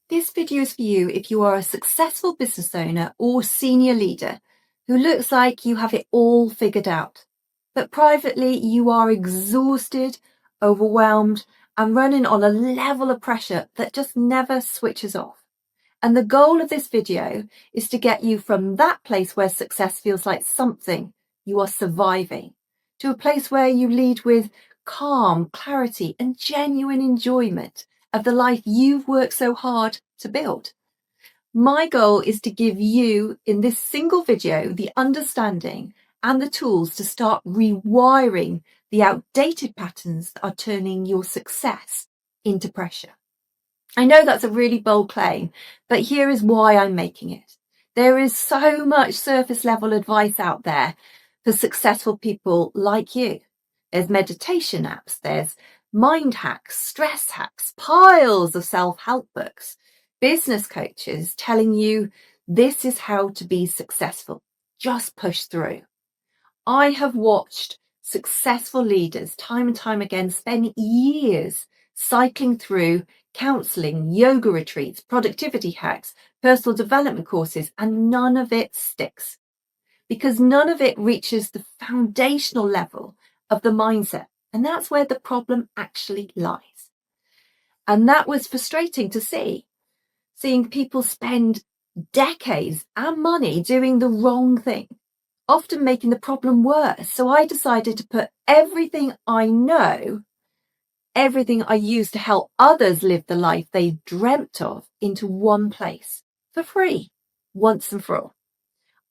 This video is for you if you are a successful business owner or senior leader who looks like you have it all figured out, but privately you are exhausted, overwhelmed, and running on a level of pressure that just never switches off. And the goal of this video is to get you from that place where success feels like something you are surviving to a place where you lead with calm, clarity, and genuine enjoyment of the life you've worked so hard to build. My goal is to give you, in this single video, the understanding and the tools to start rewiring the outdated patterns that are turning your success into pressure. I know that's a really bold claim, but here is why I'm making it. There is so much surface level advice out there for successful people like you. There's meditation apps, there's mind hacks, stress hacks, piles of self-help books, business coaches telling you this is how to be successful. Just push through. I have watched successful leaders time and time again spend years cycling through counseling, yoga retreats, productivity hacks, personal development courses, and none of it sticks because none of it reaches the foundational level of the mindset. And that's where the problem actually lies. And that was frustrating to see, seeing people spend decades and money doing the wrong thing, often making the problem worse. So I decided to put everything I know, everything I use to help others live the life they dreamt of into one place for free, once and for all.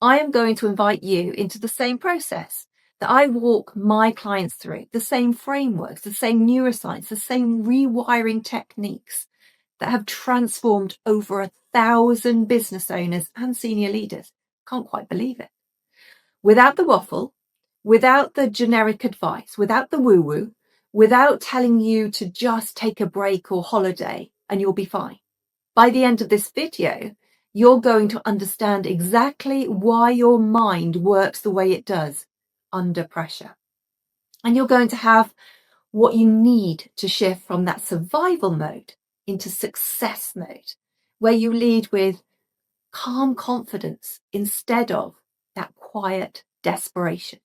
I am going to invite you into the same process that I walk my clients through, the same frameworks, the same neuroscience, the same rewiring techniques that have transformed over 1,000 business owners and senior leaders. Can't quite believe it. Without the waffle, without the generic advice, without the woo-woo, without telling you to just take a break or holiday and you'll be fine. By the end of this video, you're going to understand exactly why your mind works the way it does under pressure. And you're going to have what you need to shift from that survival mode into success mode, where you lead with calm confidence instead of that quiet desperation.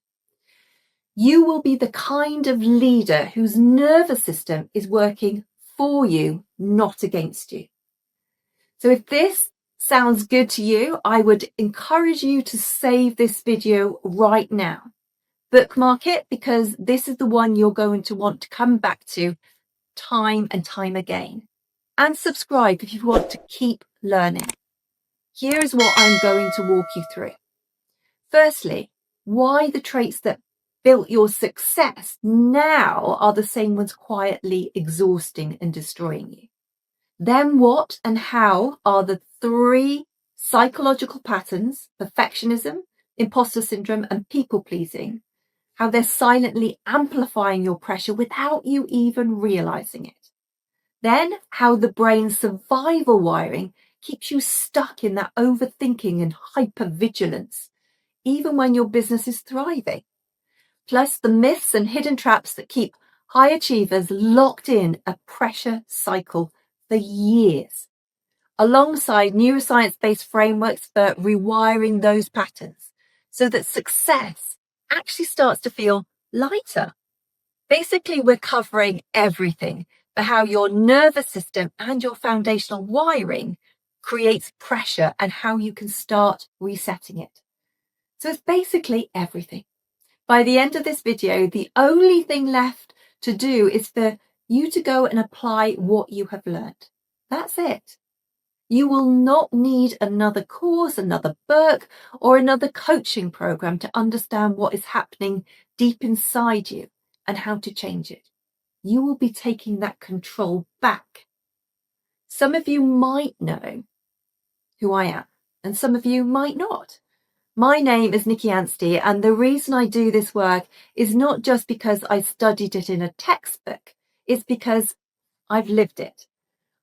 You will be the kind of leader whose nervous system is working for you, not against you. So if this sounds good to you, I would encourage you to save this video right now. Bookmark it because this is the one you're going to want to come back to time and time again. And subscribe if you want to keep learning. Here is what I'm going to walk you through. Firstly, why the traits that built your success now are the same ones quietly exhausting and destroying you. Then what and how are the 3 psychological patterns, perfectionism, imposter syndrome, and people pleasing, how they're silently amplifying your pressure without you even realizing it. Then how the brain's survival wiring keeps you stuck in that overthinking and hypervigilance, even when your business is thriving. Plus the myths and hidden traps that keep high achievers locked in a pressure cycle for years, alongside neuroscience-based frameworks for rewiring those patterns so that success actually starts to feel lighter. Basically, we're covering everything for how your nervous system and your foundational wiring creates pressure and how you can start resetting it. So it's basically everything. By the end of this video, the only thing left to do is for you to go and apply what you have learned. That's it. You will not need another course, another book, or another coaching program to understand what is happening deep inside you and how to change it. You will be taking that control back. Some of you might know who I am, and some of you might not. My name is Nikki Anstey, and the reason I do this work is not just because I studied it in a textbook, it's because I've lived it.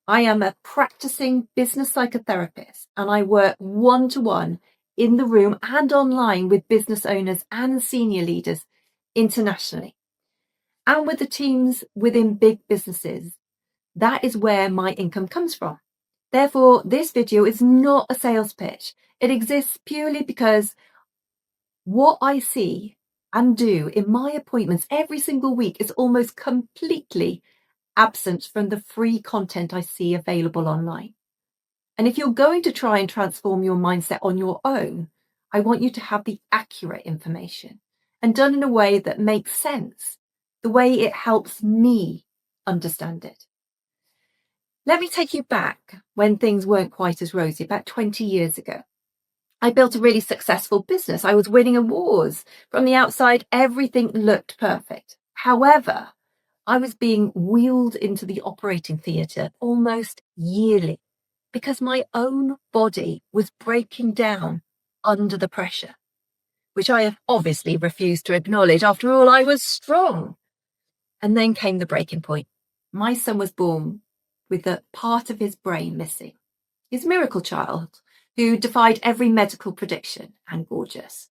I am a practicing business psychotherapist, and I work one-to-one in the room and online with business owners and senior leaders internationally, and with the teams within big businesses. That is where my income comes from. Therefore, this video is not a sales pitch. It exists purely because what I see and do in my appointments every single week is almost completely absent from the free content I see available online. And if you're going to try and transform your mindset on your own, I want you to have the accurate information and done in a way that makes sense, the way it helps me understand it. Let me take you back when things weren't quite as rosy, about 20 years ago. I built a really successful business. I was winning awards. From the outside, everything looked perfect. However, I was being wheeled into the operating theatre almost yearly because my own body was breaking down under the pressure, which I have obviously refused to acknowledge. After all, I was strong. And then came the breaking point. My son was born with a part of his brain missing. His miracle child who defied every medical prediction and gorgeous.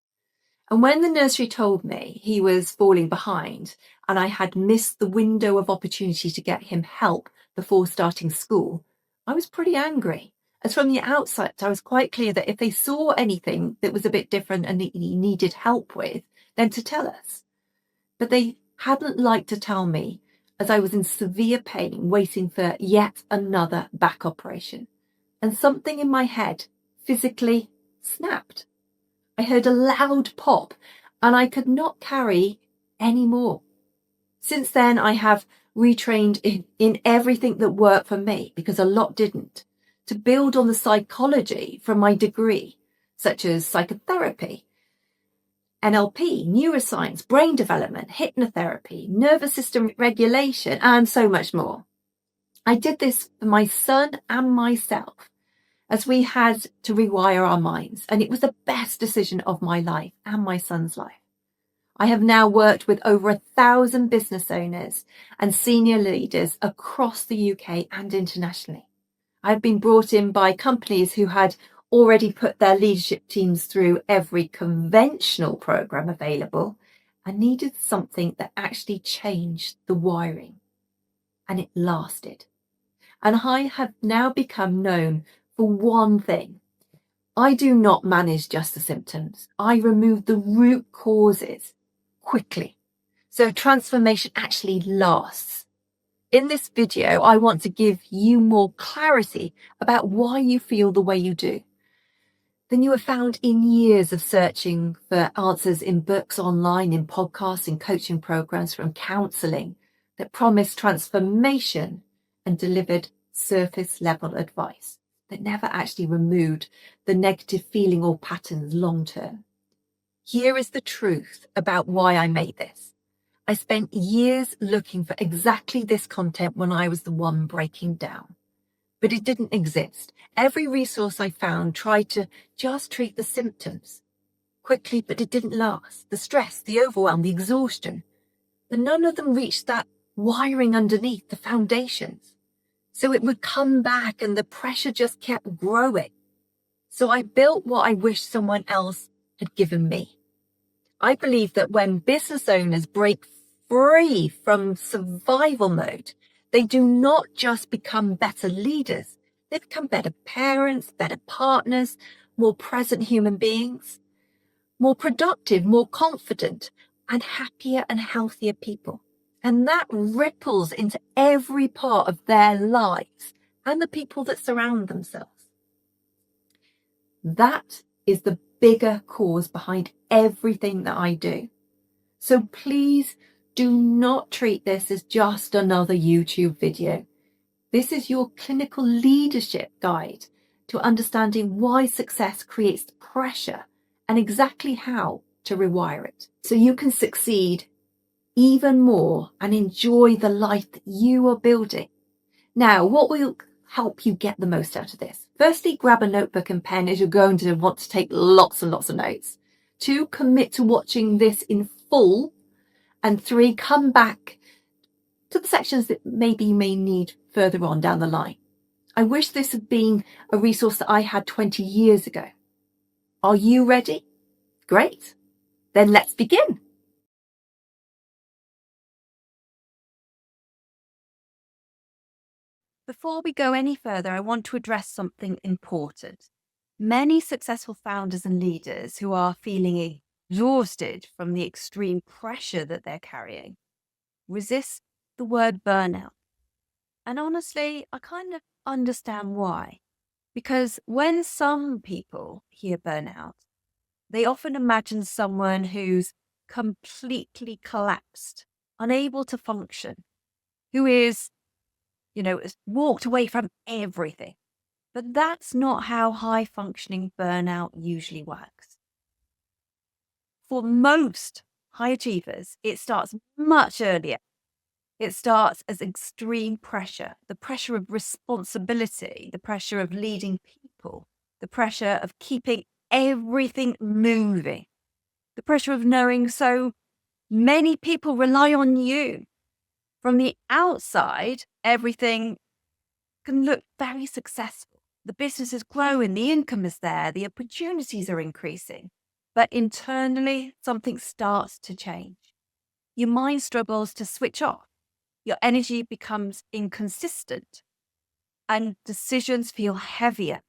And when the nursery told me he was falling behind and I had missed the window of opportunity to get him help before starting school, I was pretty angry. As from the outset, I was quite clear that if they saw anything that was a bit different and he needed help with, then to tell us. But they hadn't liked to tell me as I was in severe pain waiting for yet another back operation. And something in my head physically snapped. I heard a loud pop and I could not carry any more. Since then, I have retrained in everything that worked for me, because a lot didn't, to build on the psychology from my degree, such as psychotherapy, NLP, neuroscience, brain development, hypnotherapy, nervous system regulation, and so much more. I did this for my son and myself, as we had to rewire our minds, and it was the best decision of my life and my son's life. I have now worked with over 1,000 business owners and senior leaders across the UK and internationally. I've been brought in by companies who had already put their leadership teams through every conventional program available and needed something that actually changed the wiring. And it lasted. And I have now become known for one thing. I do not manage just the symptoms. I remove the root causes quickly, so transformation actually lasts. In this video, I want to give you more clarity about why you feel the way you do than you have found in years of searching for answers in books, online, in podcasts, in coaching programs, from counselling that promised transformation and delivered surface level advice that never actually removed the negative feeling or patterns long term. Here is the truth about why I made this. I spent years looking for exactly this content when I was the one breaking down, but it didn't exist. Every resource I found tried to just treat the symptoms quickly, but it didn't last. The stress, the overwhelm, the exhaustion, but none of them reached that wiring underneath, the foundations. So it would come back and the pressure just kept growing. So I built what I wish someone else had given me. I believe that when business owners break free from survival mode, they do not just become better leaders, they become better parents, better partners, more present human beings, more productive, more confident, and happier and healthier people. And that ripples into every part of their lives and the people that surround themselves. That is the bigger cause behind everything that I do. So please do not treat this as just another YouTube video. This is your clinical leadership guide to understanding why success creates pressure and exactly how to rewire it, so you can succeed even more and enjoy the life that you are building. Now, what will help you get the most out of this? Firstly, grab a notebook and pen, as you're going to want to take lots and lots of notes. 2, commit to watching this in full. And 3, come back to the sections that maybe you may need further on down the line. I wish this had been a resource that I had 20 years ago. Are you ready? Great. Then let's begin. Before we go any further, I want to address something important. Many successful founders and leaders who are feeling exhausted from the extreme pressure that they're carrying resist the word burnout. And honestly, I kind of understand why. Because when some people hear burnout, they often imagine someone who's completely collapsed, unable to function, who is, has walked away from everything. But that's not how high functioning burnout usually works. For most high achievers, it starts much earlier. It starts as extreme pressure, the pressure of responsibility, the pressure of leading people, the pressure of keeping everything moving, the pressure of knowing so many people rely on you. From the outside, everything can look very successful. The business is growing, the income is there, the opportunities are increasing. But internally, something starts to change. Your mind struggles to switch off. Your energy becomes inconsistent and decisions feel heavier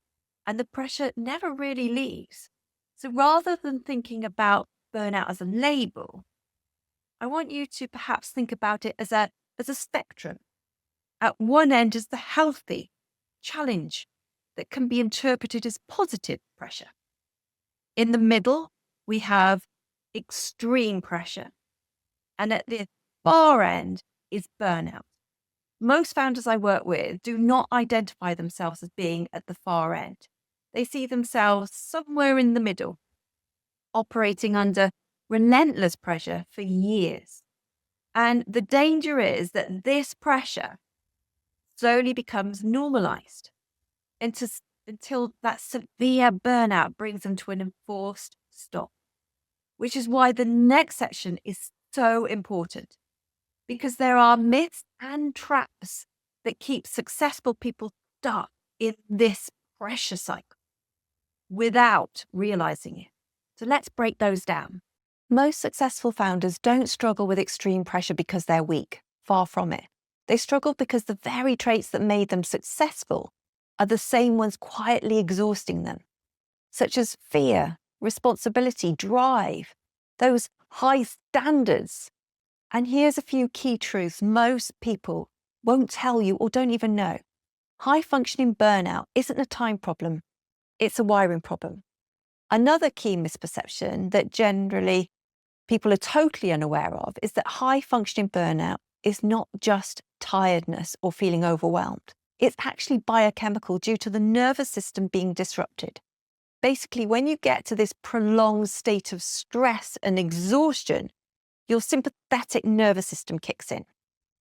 and the pressure never really leaves. So rather than thinking about burnout as a label, I want you to perhaps think about it as a spectrum. At one end is the healthy challenge that can be interpreted as positive pressure. In the middle, we have extreme pressure. And at the far end is burnout. Most founders I work with do not identify themselves as being at the far end. They see themselves somewhere in the middle, operating under relentless pressure for years. And the danger is that this pressure slowly becomes normalized until that severe burnout brings them to an enforced stop, which is why the next section is so important. Because there are myths and traps that keep successful people stuck in this pressure cycle without realizing it. So let's break those down. Most successful founders don't struggle with extreme pressure because they're weak. Far from it. They struggle because the very traits that made them successful are the same ones quietly exhausting them, such as fear, responsibility, drive, those high standards. And here's a few key truths most people won't tell you or don't even know. High functioning burnout isn't a time problem, it's a wiring problem. Another key misperception that generally people are totally unaware of is that high functioning burnout is not just tiredness or feeling overwhelmed. It's actually biochemical due to the nervous system being disrupted. Basically, when you get to this prolonged state of stress and exhaustion, your sympathetic nervous system kicks in,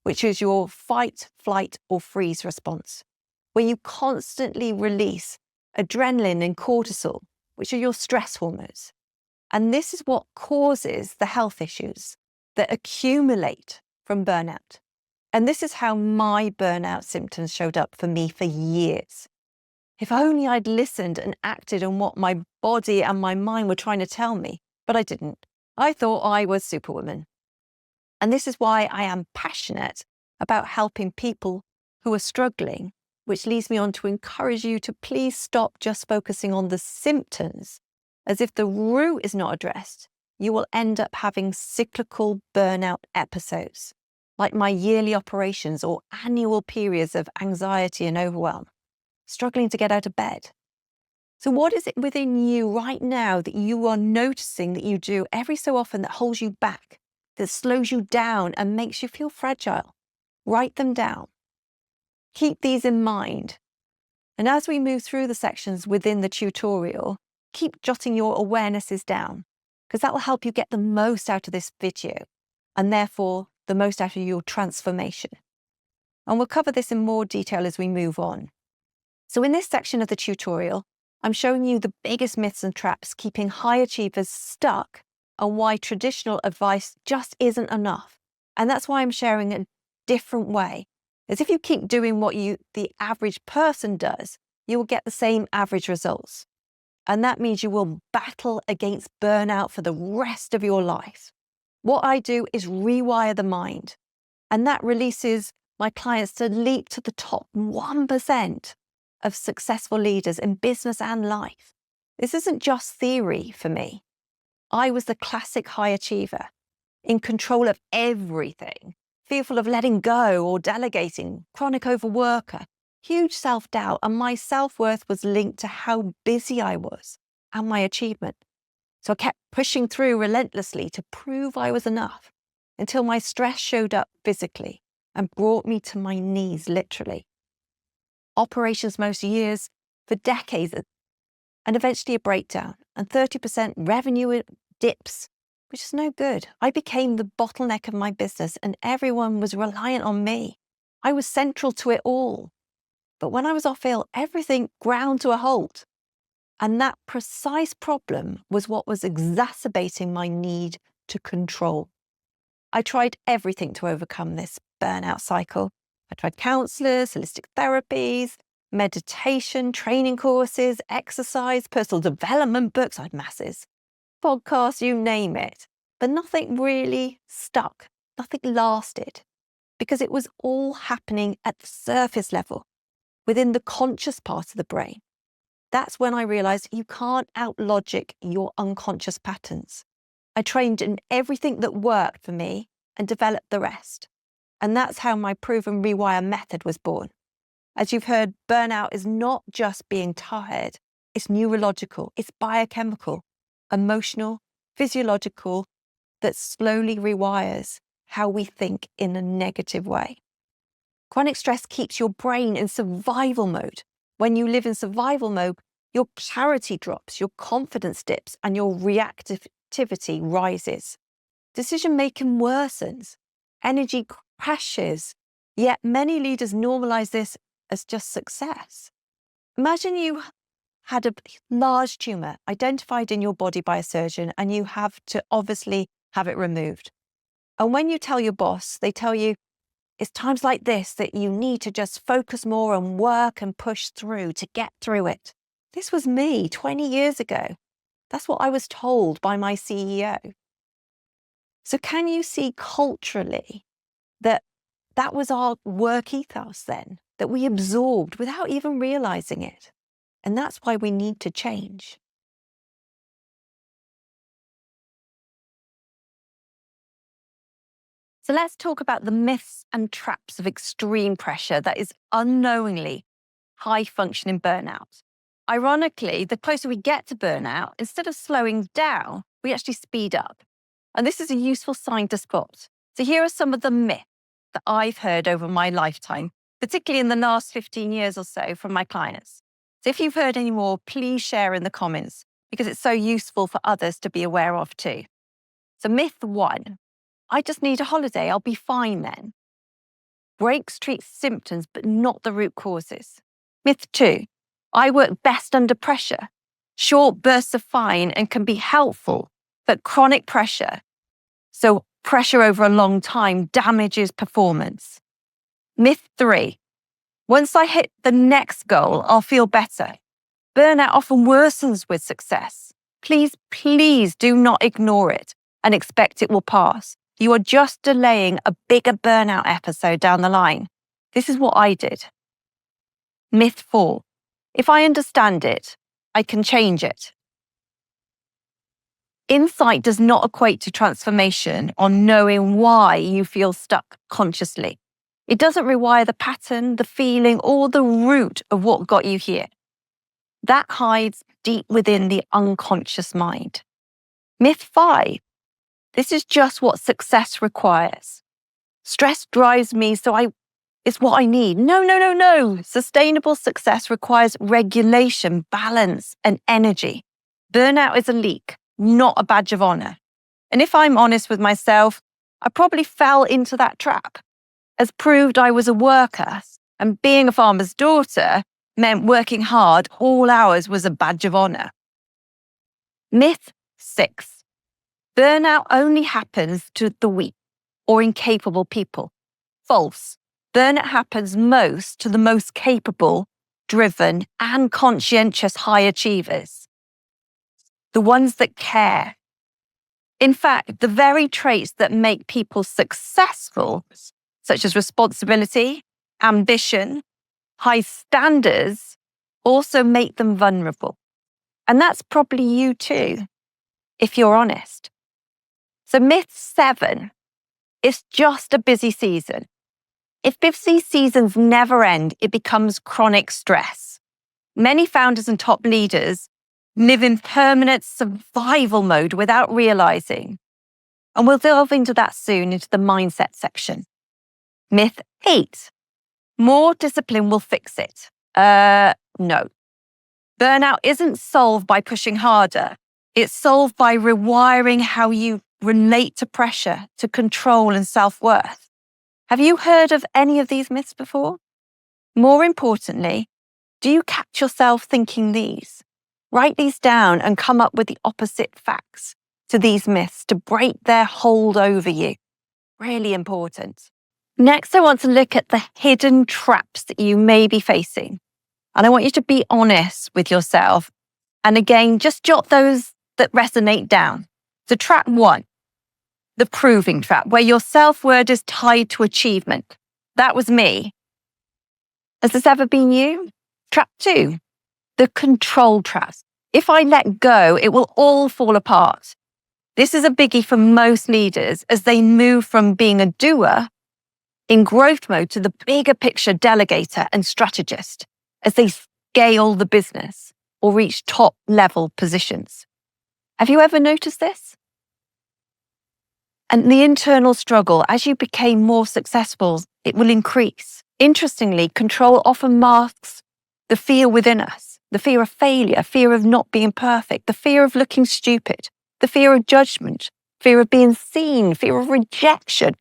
which is your fight, flight, or freeze response, where you constantly release adrenaline and cortisol, which are your stress hormones. And this is what causes the health issues that accumulate from burnout. And this is how my burnout symptoms showed up for me for years. If only I'd listened and acted on what my body and my mind were trying to tell me, but I didn't. I thought I was Superwoman. And this is why I am passionate about helping people who are struggling, which leads me on to encourage you to please stop just focusing on the symptoms. As if the root is not addressed, you will end up having cyclical burnout episodes, like my yearly operations or annual periods of anxiety and overwhelm, struggling to get out of bed. So what is it within you right now that you are noticing that you do every so often that holds you back, that slows you down and makes you feel fragile? Write them down. Keep these in mind. And as we move through the sections within the tutorial, keep jotting your awarenesses down, because that will help you get the most out of this video and therefore the most out of your transformation. And we'll cover this in more detail as we move on. So in this section of the tutorial, I'm showing you the biggest myths and traps keeping high achievers stuck and why traditional advice just isn't enough. And that's why I'm sharing a different way. As if you keep doing what the average person does, you will get the same average results. And that means you will battle against burnout for the rest of your life. What I do is rewire the mind, and that releases my clients to leap to the top 1% of successful leaders in business and life. This isn't just theory for me. I was the classic high achiever, in control of everything, fearful of letting go or delegating, chronic overworker, huge self-doubt, and my self-worth was linked to how busy I was and my achievement. So I kept pushing through relentlessly to prove I was enough until my stress showed up physically and brought me to my knees, literally. Operations most years, for decades, and eventually a breakdown, and 30% revenue dips, which is no good. I became the bottleneck of my business and everyone was reliant on me. I was central to it all. But when I was off ill, everything ground to a halt. And that precise problem was what was exacerbating my need to control. I tried everything to overcome this burnout cycle. I tried counselors, holistic therapies, meditation, training courses, exercise, personal development books. I had masses, podcasts, you name it. But nothing really stuck. Nothing lasted because it was all happening at the surface level, within the conscious part of the brain. That's when I realized you can't out-logic your unconscious patterns. I trained in everything that worked for me and developed the rest. And that's how my proven Rewire method was born. As you've heard, burnout is not just being tired. It's neurological, it's biochemical, emotional, physiological, that slowly rewires how we think in a negative way. Chronic stress keeps your brain in survival mode. When you live in survival mode, your clarity drops, your confidence dips, and your reactivity rises. Decision-making worsens, energy crashes, yet many leaders normalize this as just success. Imagine you had a large tumor identified in your body by a surgeon and you have to obviously have it removed. And when you tell your boss, they tell you, it's times like this that you need to just focus more and work and push through to get through it. This was me 20 years ago. That's what I was told by my CEO. So can you see culturally that that was our work ethos then, that we absorbed without even realizing it? And that's why we need to change. So let's talk about the myths and traps of extreme pressure that is unknowingly high functioning burnout. Ironically, the closer we get to burnout, instead of slowing down, we actually speed up. And this is a useful sign to spot. So here are some of the myths that I've heard over my lifetime, particularly in the last 15 years or so from my clients. So if you've heard any more, please share in the comments because it's so useful for others to be aware of too. So myth 1, I just need a holiday, I'll be fine then. Breaks treat symptoms, but not the root causes. Myth 2, I work best under pressure. Short bursts are fine and can be helpful, but chronic pressure, so pressure over a long time, damages performance. Myth 3, once I hit the next goal, I'll feel better. Burnout often worsens with success. Please do not ignore it and expect it will pass. You are just delaying a bigger burnout episode down the line. This is what I did. Myth 4, if I understand it, I can change it. Insight does not equate to transformation on knowing why you feel stuck consciously. It doesn't rewire the pattern, the feeling, or the root of what got you here. That hides deep within the unconscious mind. Myth 5, this is just what success requires. Stress drives me, so it's what I need. No. Sustainable success requires regulation, balance, and energy. Burnout is a leak, not a badge of honor. And if I'm honest with myself, I probably fell into that trap. As proved I was a worker, and being a farmer's daughter meant working hard all hours was a badge of honor. Myth 6, burnout only happens to the weak or incapable people. False. Burnout happens most to the most capable, driven, and conscientious high achievers. The ones that care. In fact, the very traits that make people successful such as responsibility, ambition, high standards, also make them vulnerable. And that's probably you too, if you're honest. So myth 7, it's just a busy season. If busy seasons never end, it becomes chronic stress. Many founders and top leaders live in permanent survival mode without realizing. And we'll delve into that soon into the mindset section. Myth 8, more discipline will fix it. No. Burnout isn't solved by pushing harder. It's solved by rewiring how you relate to pressure, to control and self-worth. Have you heard of any of these myths before? More importantly, do you catch yourself thinking these? Write these down and come up with the opposite facts to these myths to break their hold over you. Really important. Next, I want to look at the hidden traps that you may be facing. And I want you to be honest with yourself. And again, just jot those that resonate down. So trap 1, the proving trap, where your self-worth is tied to achievement. That was me. Has this ever been you? Trap 2, the control trap. If I let go, it will all fall apart. This is a biggie for most leaders as they move from being a doer in growth mode to the bigger picture delegator and strategist as they scale the business or reach top level positions. Have you ever noticed this? And the internal struggle, as you became more successful, it will increase. Interestingly, control often masks the fear within us, the fear of failure, fear of not being perfect, the fear of looking stupid, the fear of judgment, fear of being seen, fear of rejection.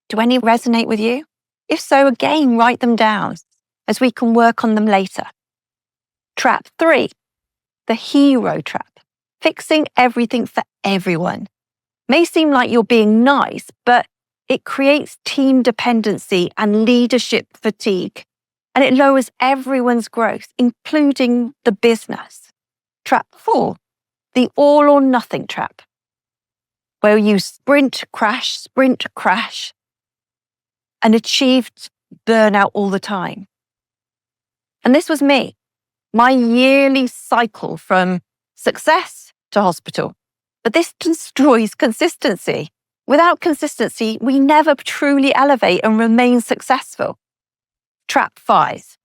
Do any resonate with you? If so, again, write them down as we can work on them later. Trap 3, the hero trap. Fixing everything for everyone. May seem like you're being nice, but it creates team dependency and leadership fatigue, and it lowers everyone's growth, including the business. Trap 4, the all or nothing trap, where you sprint, crash, and achieved burnout all the time. And this was me, my yearly cycle from success to hospital. But this destroys consistency. Without consistency, we never truly elevate and remain successful. Trap 5,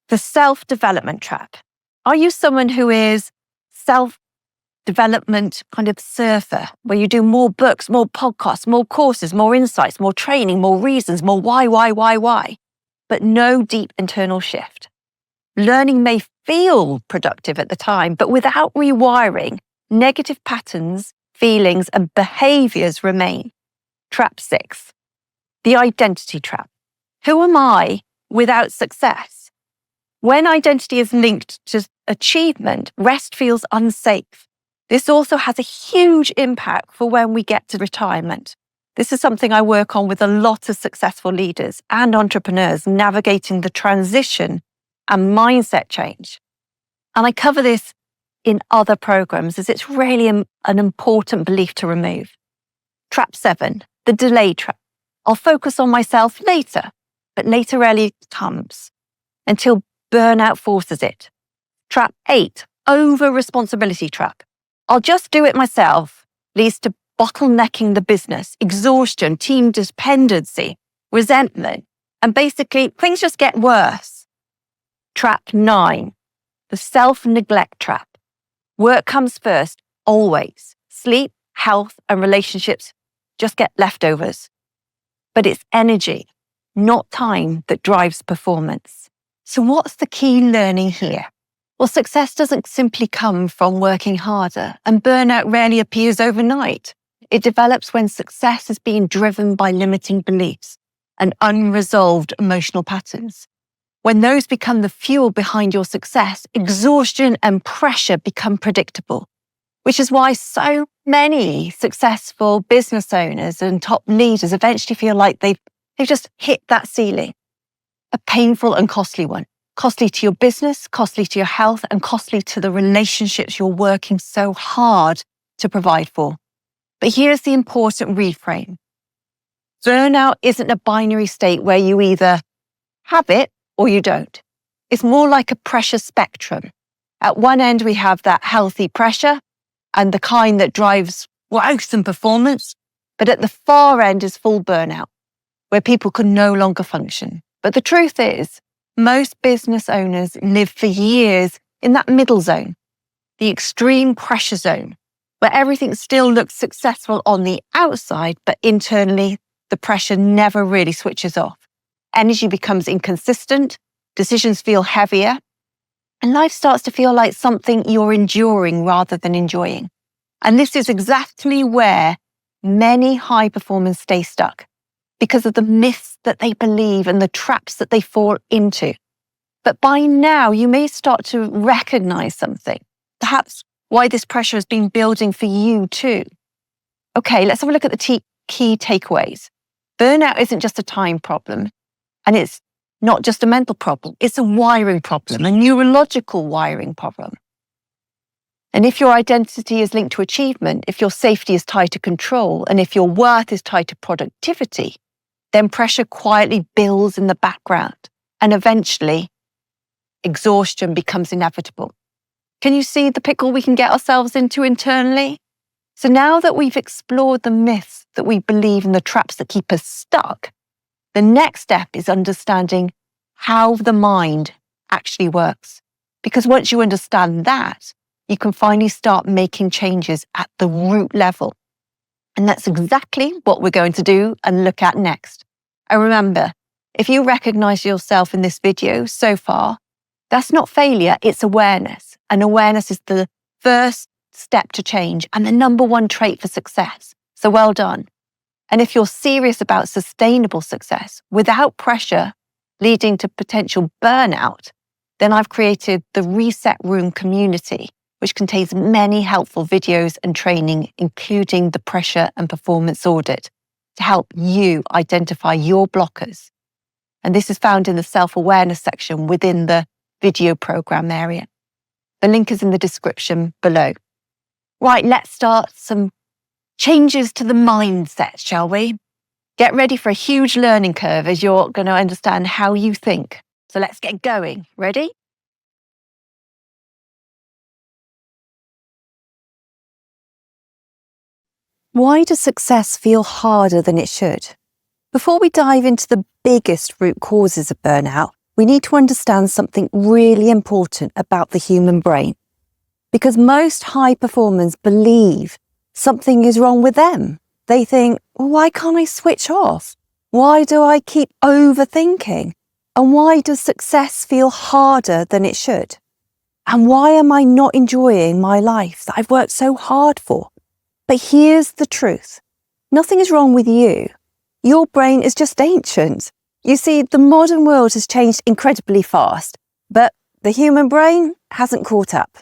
the self-development trap. Are you someone who is self-development kind of surfer, where you do more books, more podcasts, more courses, more insights, more training, more reasons, more why, but no deep internal shift? Learning may feel productive at the time, but without rewiring, negative patterns, feelings, and behaviors remain. Trap 6, the identity trap. Who am I without success? When identity is linked to achievement, rest feels unsafe. This also has a huge impact for when we get to retirement. This is something I work on with a lot of successful leaders and entrepreneurs navigating the transition and mindset change. And I cover this in other programs as it's really an important belief to remove. Trap 7, the delay trap. I'll focus on myself later, but later rarely comes until burnout forces it. Trap 8, over-responsibility trap. I'll just do it myself leads to bottlenecking the business, exhaustion, team dependency, resentment, and basically things just get worse. Trap 9, the self-neglect trap. Work comes first, always. Sleep, health, and relationships just get leftovers. But it's energy, not time, that drives performance. So what's the key learning here? Well, success doesn't simply come from working harder, and burnout rarely appears overnight. It develops when success is being driven by limiting beliefs and unresolved emotional patterns. When those become the fuel behind your success, exhaustion and pressure become predictable, which is why so many successful business owners and top leaders eventually feel like they've just hit that ceiling, a painful and costly one. Costly to your business, costly to your health, and costly to the relationships you're working so hard to provide for. But here's the important reframe. Burnout isn't a binary state where you either have it or you don't. It's more like a pressure spectrum. At one end, we have that healthy pressure and the kind that drives growth and performance. But at the far end is full burnout, where people can no longer function. But the truth is, most business owners live for years in that middle zone, the extreme pressure zone, where everything still looks successful on the outside, but internally, the pressure never really switches off. Energy becomes inconsistent, decisions feel heavier, and life starts to feel like something you're enduring rather than enjoying. And this is exactly where many high performers stay stuck, because of the myths that they believe and the traps that they fall into. But by now, you may start to recognize something, perhaps why this pressure has been building for you too. Okay, let's have a look at the key takeaways. Burnout isn't just a time problem, and it's not just a mental problem. It's a wiring problem, a neurological wiring problem. And if your identity is linked to achievement, if your safety is tied to control, and if your worth is tied to productivity, then pressure quietly builds in the background, and eventually exhaustion becomes inevitable. Can you see the pickle we can get ourselves into internally? So now that we've explored the myths that we believe and the traps that keep us stuck, the next step is understanding how the mind actually works. Because once you understand that, you can finally start making changes at the root level. And that's exactly what we're going to do and look at next. And remember, if you recognize yourself in this video so far, that's not failure, it's awareness. And awareness is the first step to change and the number one trait for success. So well done. And if you're serious about sustainable success without pressure leading to potential burnout, then I've created the Reset Room community, which contains many helpful videos and training, including the pressure and performance audit, to help you identify your blockers. And this is found in the self-awareness section within the video program area. The link is in the description below. Right, let's start some changes to the mindset, shall we? Get ready for a huge learning curve as you're going to understand how you think. So let's get going. Ready? Why does success feel harder than it should? Before we dive into the biggest root causes of burnout, we need to understand something really important about the human brain. Because most high performers believe something is wrong with them. They think, well, why can't I switch off? Why do I keep overthinking? And why does success feel harder than it should? And why am I not enjoying my life that I've worked so hard for? But here's the truth. Nothing is wrong with you. Your brain is just ancient. You see, the modern world has changed incredibly fast, but the human brain hasn't caught up.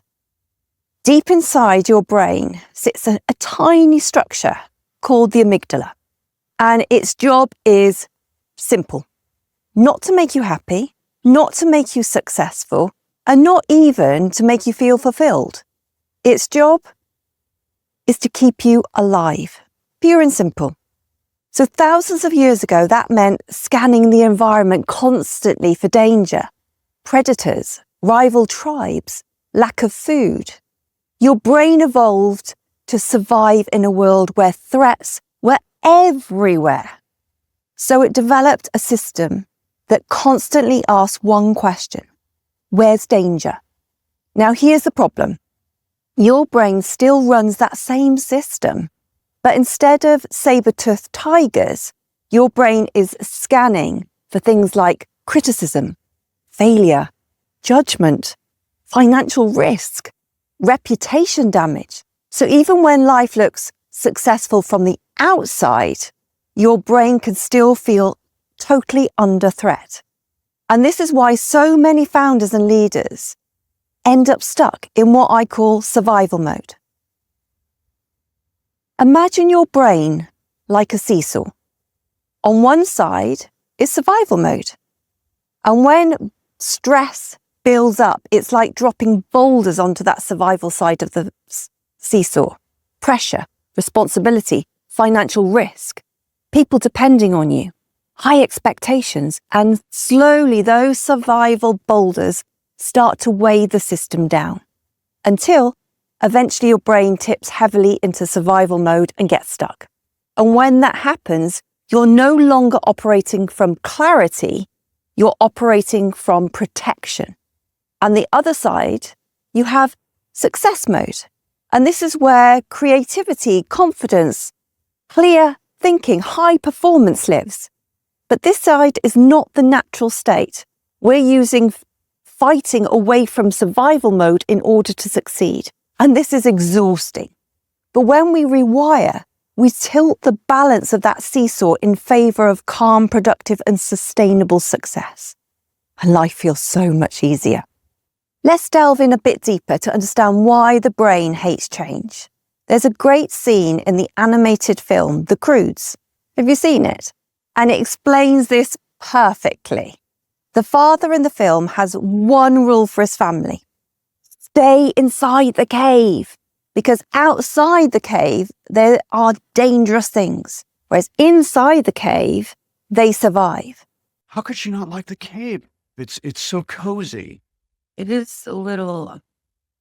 Deep inside your brain sits a tiny structure called the amygdala, and its job is simple. Not to make you happy, not to make you successful, and not even to make you feel fulfilled. Its job is to keep you alive, pure and simple. So thousands of years ago, that meant scanning the environment constantly for danger, predators, rival tribes, lack of food. Your brain evolved to survive in a world where threats were everywhere. So it developed a system that constantly asks one question: where's danger? Now here's the problem. Your brain still runs that same system, but instead of saber-toothed tigers, your brain is scanning for things like criticism, failure, judgment, financial risk, reputation damage. So even when life looks successful from the outside, your brain can still feel totally under threat. And this is why so many founders and leaders end up stuck in what I call survival mode. Imagine your brain like a seesaw. On one side is survival mode. And when stress builds up, it's like dropping boulders onto that survival side of the seesaw. Pressure, responsibility, financial risk. people depending on you, high expectations, and slowly those survival boulders start to weigh the system down until eventually your brain tips heavily into survival mode and gets stuck. And when that happens, you're no longer operating from clarity, you're operating from protection. On the other side, you have success mode. And this is where creativity, confidence, clear thinking, high performance lives. But this side is not the natural state. We're using fighting away from survival mode in order to succeed. And this is exhausting. But when we rewire, we tilt the balance of that seesaw in favor of calm, productive, and sustainable success. And life feels so much easier. Let's delve in a bit deeper to understand why the brain hates change. There's a great scene in the animated film, The Croods. Have you seen it? And it explains this perfectly. The father in the film has one rule for his family. Stay inside the cave, because outside the cave, there are dangerous things, whereas inside the cave, they survive. How could she not like the cave? It's so cozy. It is a little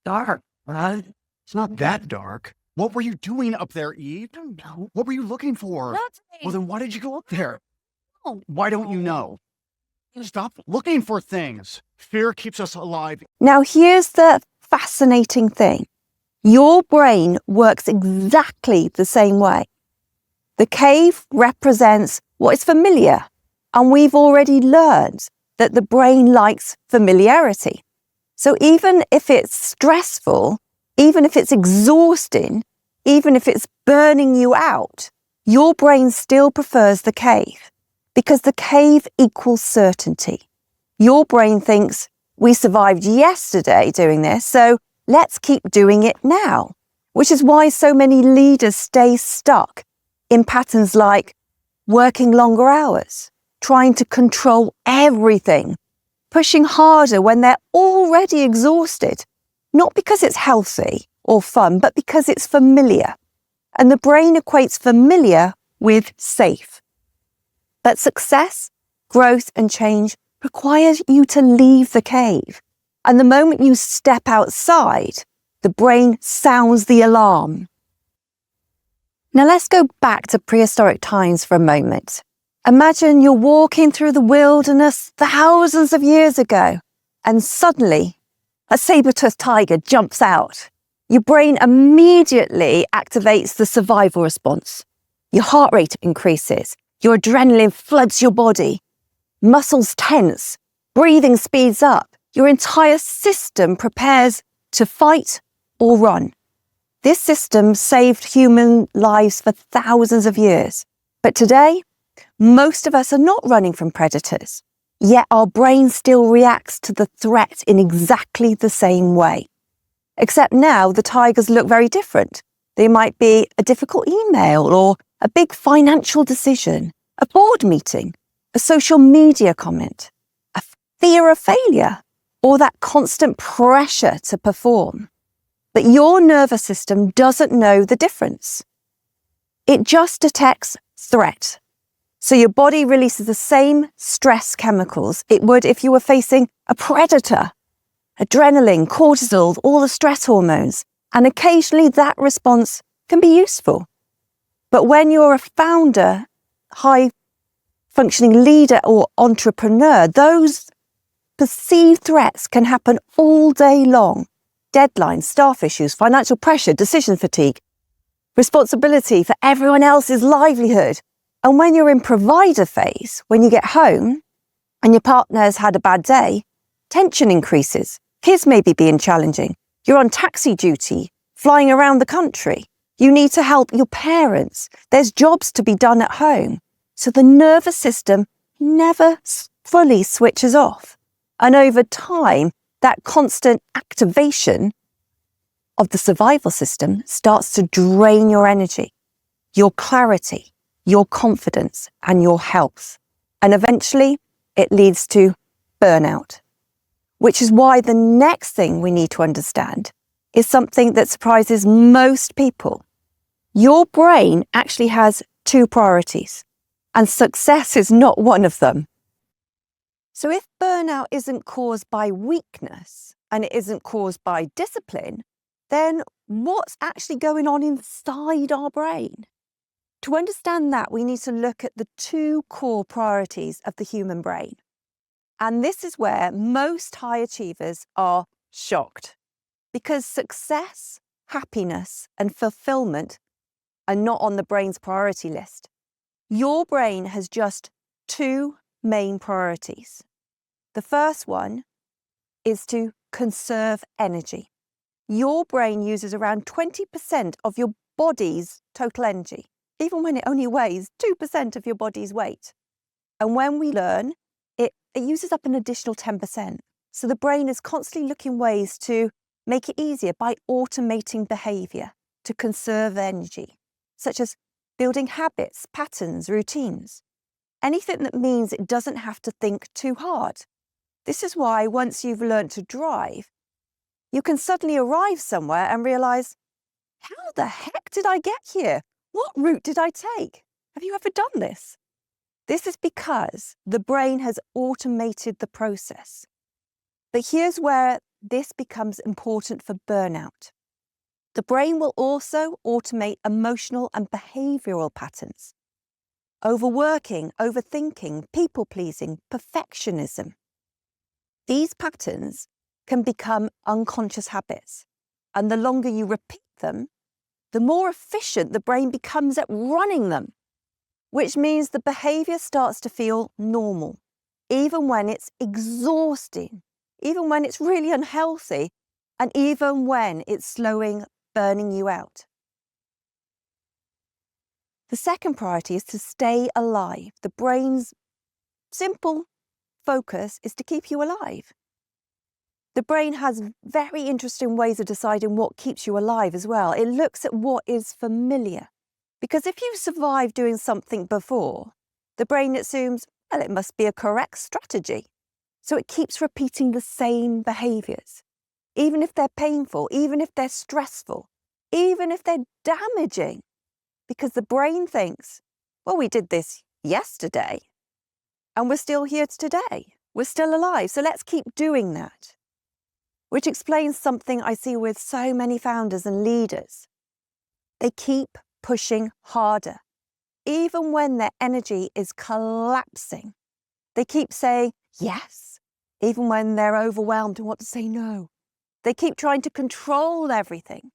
dark, right? It's not that dark. What were you doing up there, Eve? I don't know. What were you looking for? Nothing. Well, then why did you go up there? Oh, Why don't you know? Stop looking for things. Fear keeps us alive. Now, here's the fascinating thing. Your brain works exactly the same way. The cave represents what is familiar, and we've already learned that the brain likes familiarity. So even if it's stressful, even if it's exhausting, even if it's burning you out, your brain still prefers the cave because the cave equals certainty. Your brain thinks, we survived yesterday doing this, so let's keep doing it now, which is why so many leaders stay stuck in patterns like working longer hours, trying to control everything, pushing harder when they're already exhausted, not because it's healthy or fun, but because it's familiar. And the brain equates familiar with safe. But success, growth, and change requires you to leave the cave. And the moment you step outside, the brain sounds the alarm. Now let's go back to prehistoric times for a moment. Imagine you're walking through the wilderness thousands of years ago, and suddenly a saber-toothed tiger jumps out. Your brain immediately activates the survival response. Your heart rate increases, your adrenaline floods your body, muscles tense, breathing speeds up, your entire system prepares to fight or run. This system saved human lives for thousands of years. But today, most of us are not running from predators, yet our brain still reacts to the threat in exactly the same way. Except now the tigers look very different. They might be a difficult email or a big financial decision, a board meeting, a social media comment, a fear of failure, or that constant pressure to perform. But your nervous system doesn't know the difference. It just detects threat. So your body releases the same stress chemicals it would if you were facing a predator. Adrenaline, cortisol, all the stress hormones. And occasionally that response can be useful. But when you're a founder, high-functioning leader or entrepreneur, those perceived threats can happen all day long. Deadlines, staff issues, financial pressure, decision fatigue, responsibility for everyone else's livelihood. And when you're in provider phase, when you get home and your partner has had a bad day, tension increases. Kids may be being challenging. You're on taxi duty, flying around the country. You need to help your parents. There's jobs to be done at home. So the nervous system never fully switches off. And over time, that constant activation of the survival system starts to drain your energy, your clarity, your confidence, and your health. And eventually, it leads to burnout, which is why the next thing we need to understand is something that surprises most people. Your brain actually has two priorities. And success is not one of them. So if burnout isn't caused by weakness and it isn't caused by discipline, then what's actually going on inside our brain? To understand that, we need to look at the two core priorities of the human brain. And this is where most high achievers are shocked, because success, happiness, and fulfillment are not on the brain's priority list. Your brain has just two main priorities. The first one is to conserve energy. Your brain uses around 20% of your body's total energy, even when it only weighs 2% of your body's weight. And when we learn, it uses up an additional 10%. So the brain is constantly looking ways to make it easier by automating behavior to conserve energy, such as building habits, patterns, routines. Anything that means it doesn't have to think too hard. This is why once you've learned to drive, you can suddenly arrive somewhere and realize, how the heck did I get here? What route did I take? Have you ever done this? This is because the brain has automated the process. But here's where this becomes important for burnout. The brain will also automate emotional and behavioral patterns. Overworking, overthinking, people-pleasing, perfectionism. These patterns can become unconscious habits, and the longer you repeat them, the more efficient the brain becomes at running them, which means the behavior starts to feel normal, even when it's exhausting, even when it's really unhealthy, and even when it's burning you out. The second priority is to stay alive. The brain's simple focus is to keep you alive. The brain has very interesting ways of deciding what keeps you alive as well. It looks at what is familiar. Because if you've survived doing something before, the brain assumes, well, it must be a correct strategy. So it keeps repeating the same behaviours, even if they're painful, even if they're stressful, even if they're damaging. Because the brain thinks, well, we did this yesterday and we're still here today. We're still alive, so let's keep doing that. Which explains something I see with so many founders and leaders. They keep pushing harder, even when their energy is collapsing. They keep saying yes, even when they're overwhelmed and want to say no. They keep trying to control everything,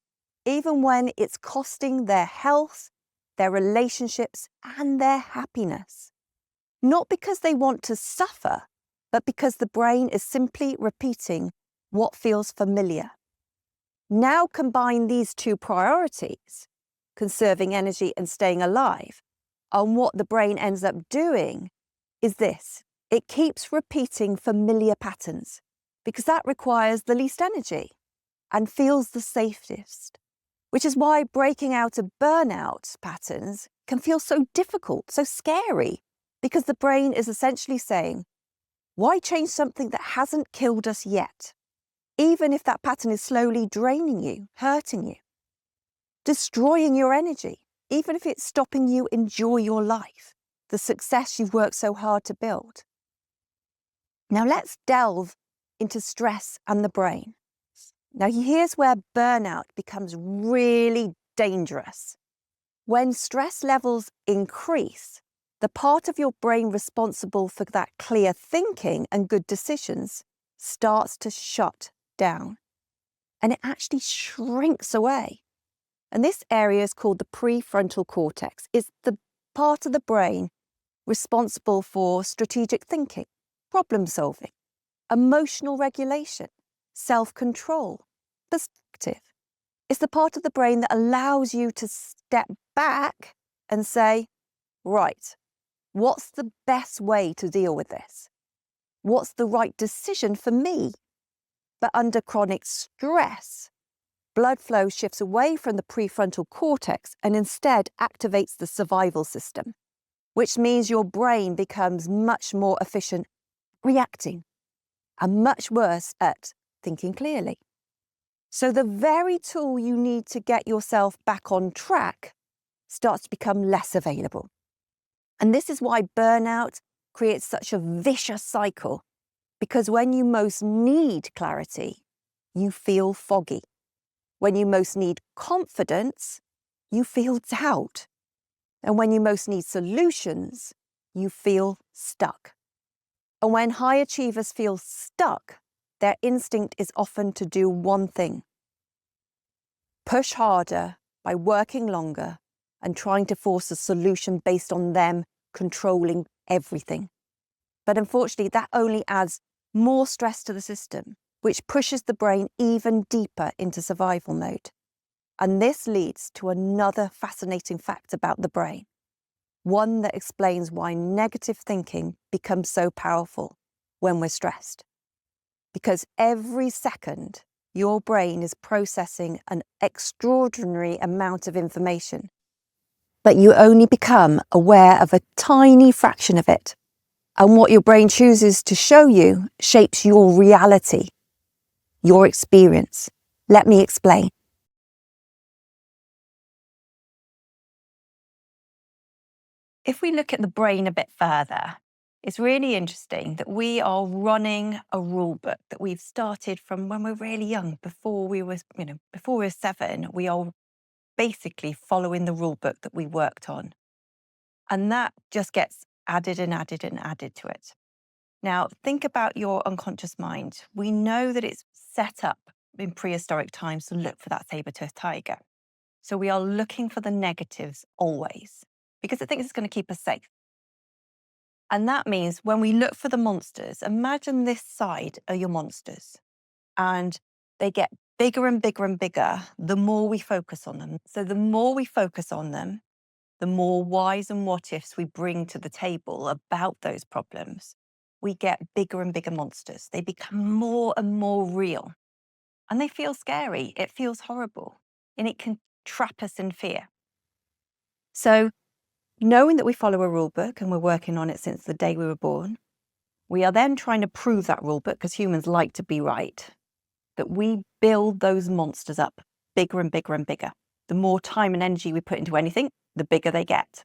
even when it's costing their health, their relationships, and their happiness. Not because they want to suffer, but because the brain is simply repeating what feels familiar. Now combine these two priorities, conserving energy and staying alive, and what the brain ends up doing is this. It keeps repeating familiar patterns because that requires the least energy and feels the safest, which is why breaking out of burnout patterns can feel so difficult, so scary, because the brain is essentially saying, why change something that hasn't killed us yet? Even if that pattern is slowly draining you, hurting you, destroying your energy, even if it's stopping you enjoy your life, the success you've worked so hard to build. Now let's delve into stress and the brain. Now here's where burnout becomes really dangerous. When stress levels increase, the part of your brain responsible for that clear thinking and good decisions starts to shut down, and it actually shrinks away. And this area is called the prefrontal cortex. It's the part of the brain responsible for strategic thinking, problem solving, emotional regulation, self-control, perspective. It's the part of the brain that allows you to step back and say, right, what's the best way to deal with this? What's the right decision for me? But under chronic stress, blood flow shifts away from the prefrontal cortex and instead activates the survival system, which means your brain becomes much more efficient reacting and much worse at thinking clearly. So the very tool you need to get yourself back on track starts to become less available. And this is why burnout creates such a vicious cycle, because when you most need clarity, you feel foggy. When you most need confidence, you feel doubt. And when you most need solutions, you feel stuck. And when high achievers feel stuck, their instinct is often to do one thing: push harder by working longer and trying to force a solution based on them controlling everything. But unfortunately, that only adds more stress to the system, which pushes the brain even deeper into survival mode. And this leads to another fascinating fact about the brain, one that explains why negative thinking becomes so powerful when we're stressed. Because every second, your brain is processing an extraordinary amount of information, but you only become aware of a tiny fraction of it. And what your brain chooses to show you shapes your reality, your experience. Let me explain. If we look at the brain a bit further, it's really interesting that we are running a rule book that we've started from when we're really young. Before we were 7, we are basically following the rule book that we worked on. And that just gets added and added and added to it. Now, think about your unconscious mind. We know that it's set up in prehistoric times to look for that saber-toothed tiger. So we are looking for the negatives always, because it thinks it's going to keep us safe. And that means when we look for the monsters, imagine this side are your monsters. And they get bigger and bigger and bigger the more we focus on them. So the more we focus on them, the more whys and what ifs we bring to the table about those problems, we get bigger and bigger monsters. They become more and more real. And they feel scary. It feels horrible. And it can trap us in fear. So knowing that we follow a rule book and we're working on it since the day we were born, we are then trying to prove that rule book, because humans like to be right, that we build those monsters up bigger and bigger and bigger. The more time and energy we put into anything, the bigger they get.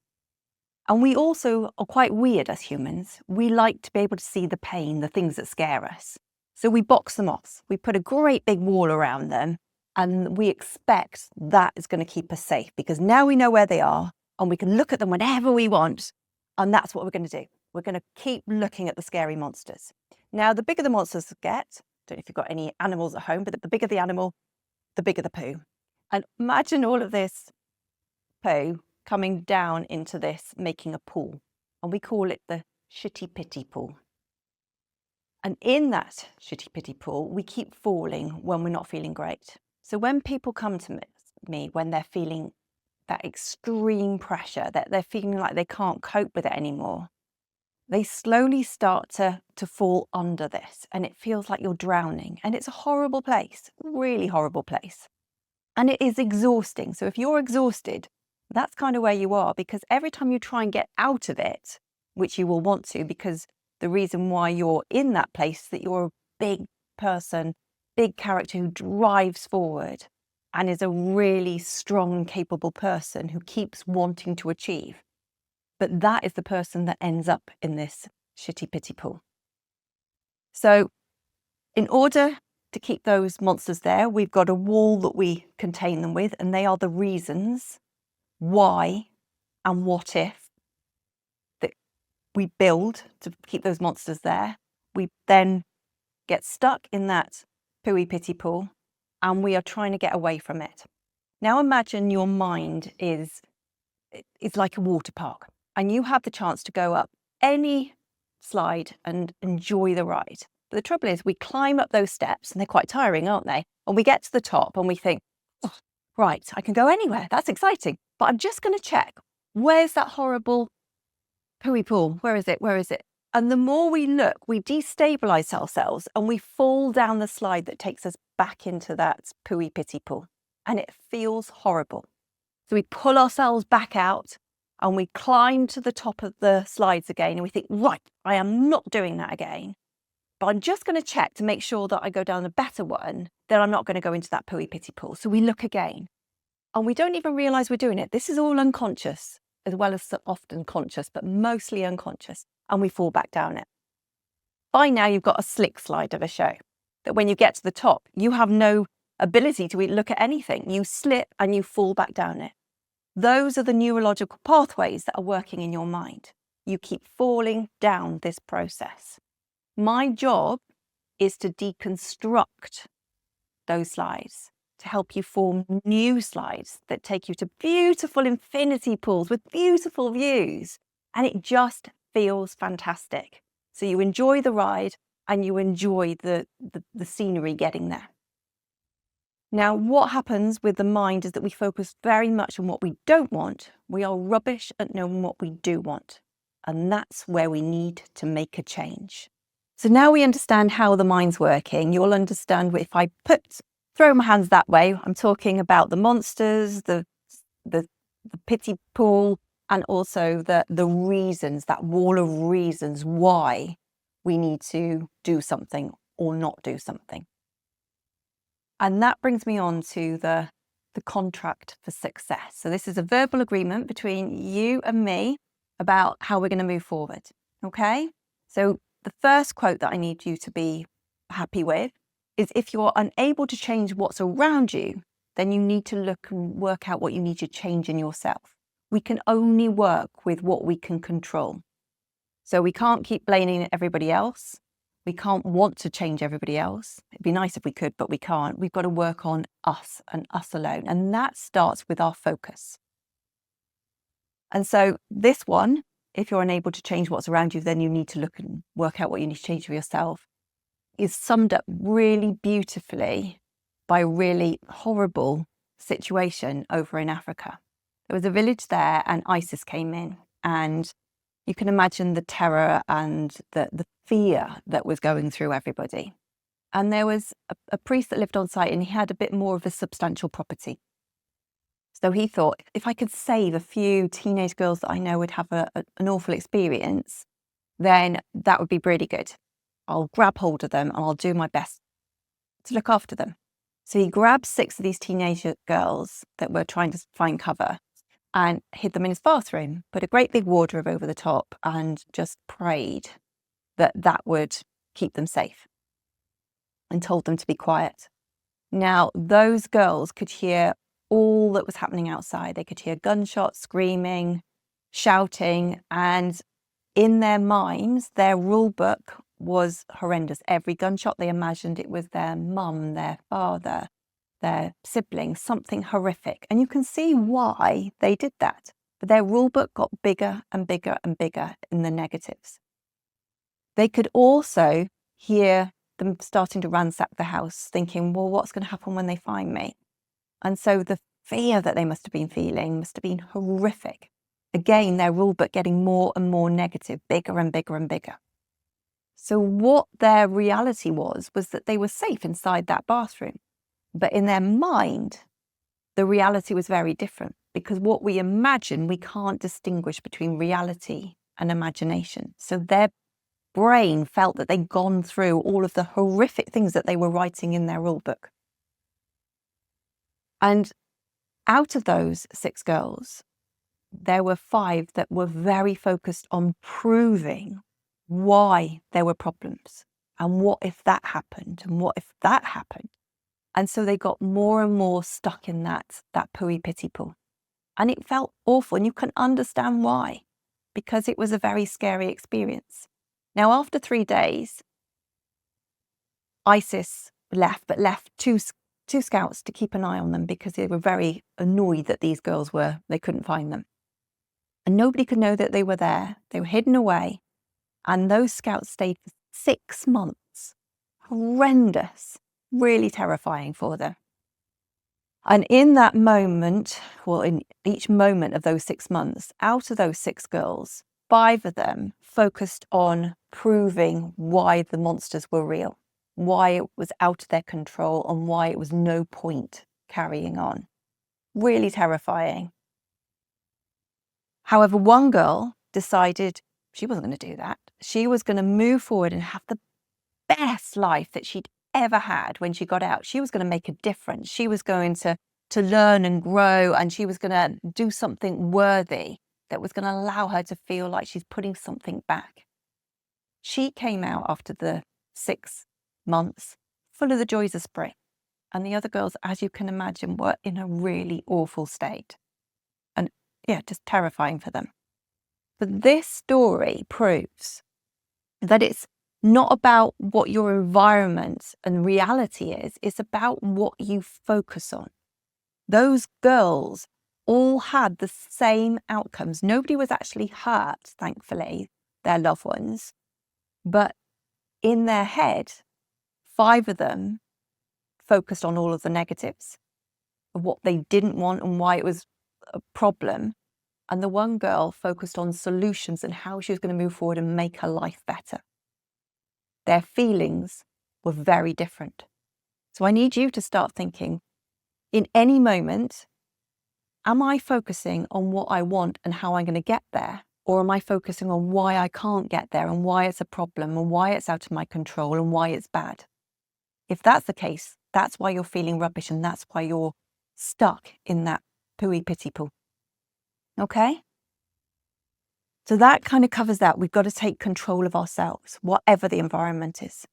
And we also are quite weird as humans. We like to be able to see the pain, the things that scare us. So we box them off. We put a great big wall around them, and we expect that is going to keep us safe, because now we know where they are and we can look at them whenever we want. And that's what we're going to do. We're going to keep looking at the scary monsters. Now, the bigger the monsters get, don't know if you've got any animals at home, but the bigger the animal, the bigger the poo. And imagine all of this poo coming down into this, making a pool. And we call it the shitty pity pool. And in that shitty pity pool, we keep falling when we're not feeling great. So when people come to me when they're feeling that extreme pressure, that they're feeling like they can't cope with it anymore, they slowly start to fall under this, and it feels like you're drowning. And it's a horrible place, really horrible place. And it is exhausting. So if you're exhausted, that's kind of where you are, because every time you try and get out of it, which you will want to, because the reason why you're in that place is that you're a big person, big character who drives forward and is a really strong, capable person who keeps wanting to achieve. But that is the person that ends up in this shitty pity pool. So in order to keep those monsters there, we've got a wall that we contain them with, and they are the reasons why and what if that we build to keep those monsters there. We then get stuck in that pooey pity pool, and we are trying to get away from it. Now imagine your mind is like a water park, and you have the chance to go up any slide and enjoy the ride. But the trouble is, we climb up those steps, and they're quite tiring, aren't they? And we get to the top and we think, oh, right, I can go anywhere. That's exciting. But I'm just going to check, where's that horrible pooey pool? Where is it? Where is it? And the more we look, we destabilize ourselves and we fall down the slide that takes us back into that pooey pity pool. And it feels horrible. So we pull ourselves back out and we climb to the top of the slides again. And we think, right, I am not doing that again. But I'm just going to check to make sure that I go down a better one, then I'm not going to go into that pooey pity pool. So we look again. And we don't even realize we're doing it. This is all unconscious. as well as often conscious, but mostly unconscious, and we fall back down it. By now, you've got a slick slide of a show that when you get to the top, you have no ability to look at anything. You slip and you fall back down it. Those are the neurological pathways that are working in your mind. You keep falling down this process. My job is to deconstruct those slides, to help you form new slides that take you to beautiful infinity pools with beautiful views. And it just feels fantastic. So you enjoy the ride and you enjoy the scenery getting there. Now, what happens with the mind is that we focus very much on what we don't want. We are rubbish at knowing what we do want. And that's where we need to make a change. So now we understand how the mind's working. You'll understand if I throw my hands that way, I'm talking about the monsters, the pity pool, and also the reasons, that wall of reasons why we need to do something or not do something. And that brings me on to the contract for success. So this is a verbal agreement between you and me about how we're going to move forward. Okay? So the first quote that I need you to be happy with is, if you're unable to change what's around you, then you need to look and work out what you need to change in yourself. We can only work with what we can control. So we can't keep blaming everybody else. We can't want to change everybody else. It'd be nice if we could, but we can't. We've got to work on us and us alone. And that starts with our focus. And so this one, if you're unable to change what's around you, then you need to look and work out what you need to change for yourself, is summed up really beautifully by a really horrible situation over in Africa. There was a village there and ISIS came in, and you can imagine the terror and the fear that was going through everybody. And there was a priest that lived on site, and he had a bit more of a substantial property. So he thought, if I could save a few teenage girls that I know would have an awful experience, then that would be really good. I'll grab hold of them and I'll do my best to look after them. So he grabbed 6 of these teenage girls that were trying to find cover and hid them in his bathroom, put a great big wardrobe over the top, and just prayed that that would keep them safe, and told them to be quiet. Now, those girls could hear all that was happening outside. They could hear gunshots, screaming, shouting, and in their minds, their rule book was horrendous. Every gunshot, they imagined it was their mum, their father, their siblings, something horrific. And you can see why they did that. But their rule book got bigger and bigger and bigger in the negatives. They could also hear them starting to ransack the house, thinking, well, what's going to happen when they find me? And so the fear that they must have been feeling must have been horrific. Again, their rule book getting more and more negative, bigger and bigger and bigger. So what their reality was that they were safe inside that bathroom. But in their mind, the reality was very different, because what we imagine, we can't distinguish between reality and imagination. So their brain felt that they'd gone through all of the horrific things that they were writing in their rule book. And out of those 6 girls, there were 5 that were very focused on proving why there were problems, and what if that happened, and what if that happened. And so they got more and more stuck in that pooey pity pool. And it felt awful, and you can understand why, because it was a very scary experience. Now, after 3 days, ISIS left, but left two scouts to keep an eye on them, because they were very annoyed that these girls they couldn't find them. And nobody could know that they were there. They were hidden away. And those scouts stayed for 6 months. Horrendous, really terrifying for them. And in that moment, well, in each moment of those 6 months, out of those 6 girls, 5 of them focused on proving why the monsters were real, why it was out of their control, and why it was no point carrying on. Really terrifying. However, one girl decided she wasn't going to do that. She was going to move forward and have the best life that she'd ever had when she got out. She was going to make a difference. She was going to learn and grow, and she was going to do something worthy. that was going to allow her to feel like she's putting something back. She came out after the 6 months full of the joys of spring. And the other girls, as you can imagine, were in a really awful state. And yeah, just terrifying for them. But this story proves that it's not about what your environment and reality is. It's about what you focus on. Those girls all had the same outcomes. Nobody was actually hurt, thankfully, their loved ones. But in their head, 5 of them focused on all of the negatives of what they didn't want and why it was a problem. And the one girl focused on solutions and how she was going to move forward and make her life better. Their feelings were very different. So I need you to start thinking, in any moment, am I focusing on what I want and how I'm going to get there? Or am I focusing on why I can't get there and why it's a problem and why it's out of my control and why it's bad? If that's the case, that's why you're feeling rubbish and that's why you're stuck in that pooey pity pool. Okay? So that kind of covers that. We've got to take control of ourselves, whatever the environment is.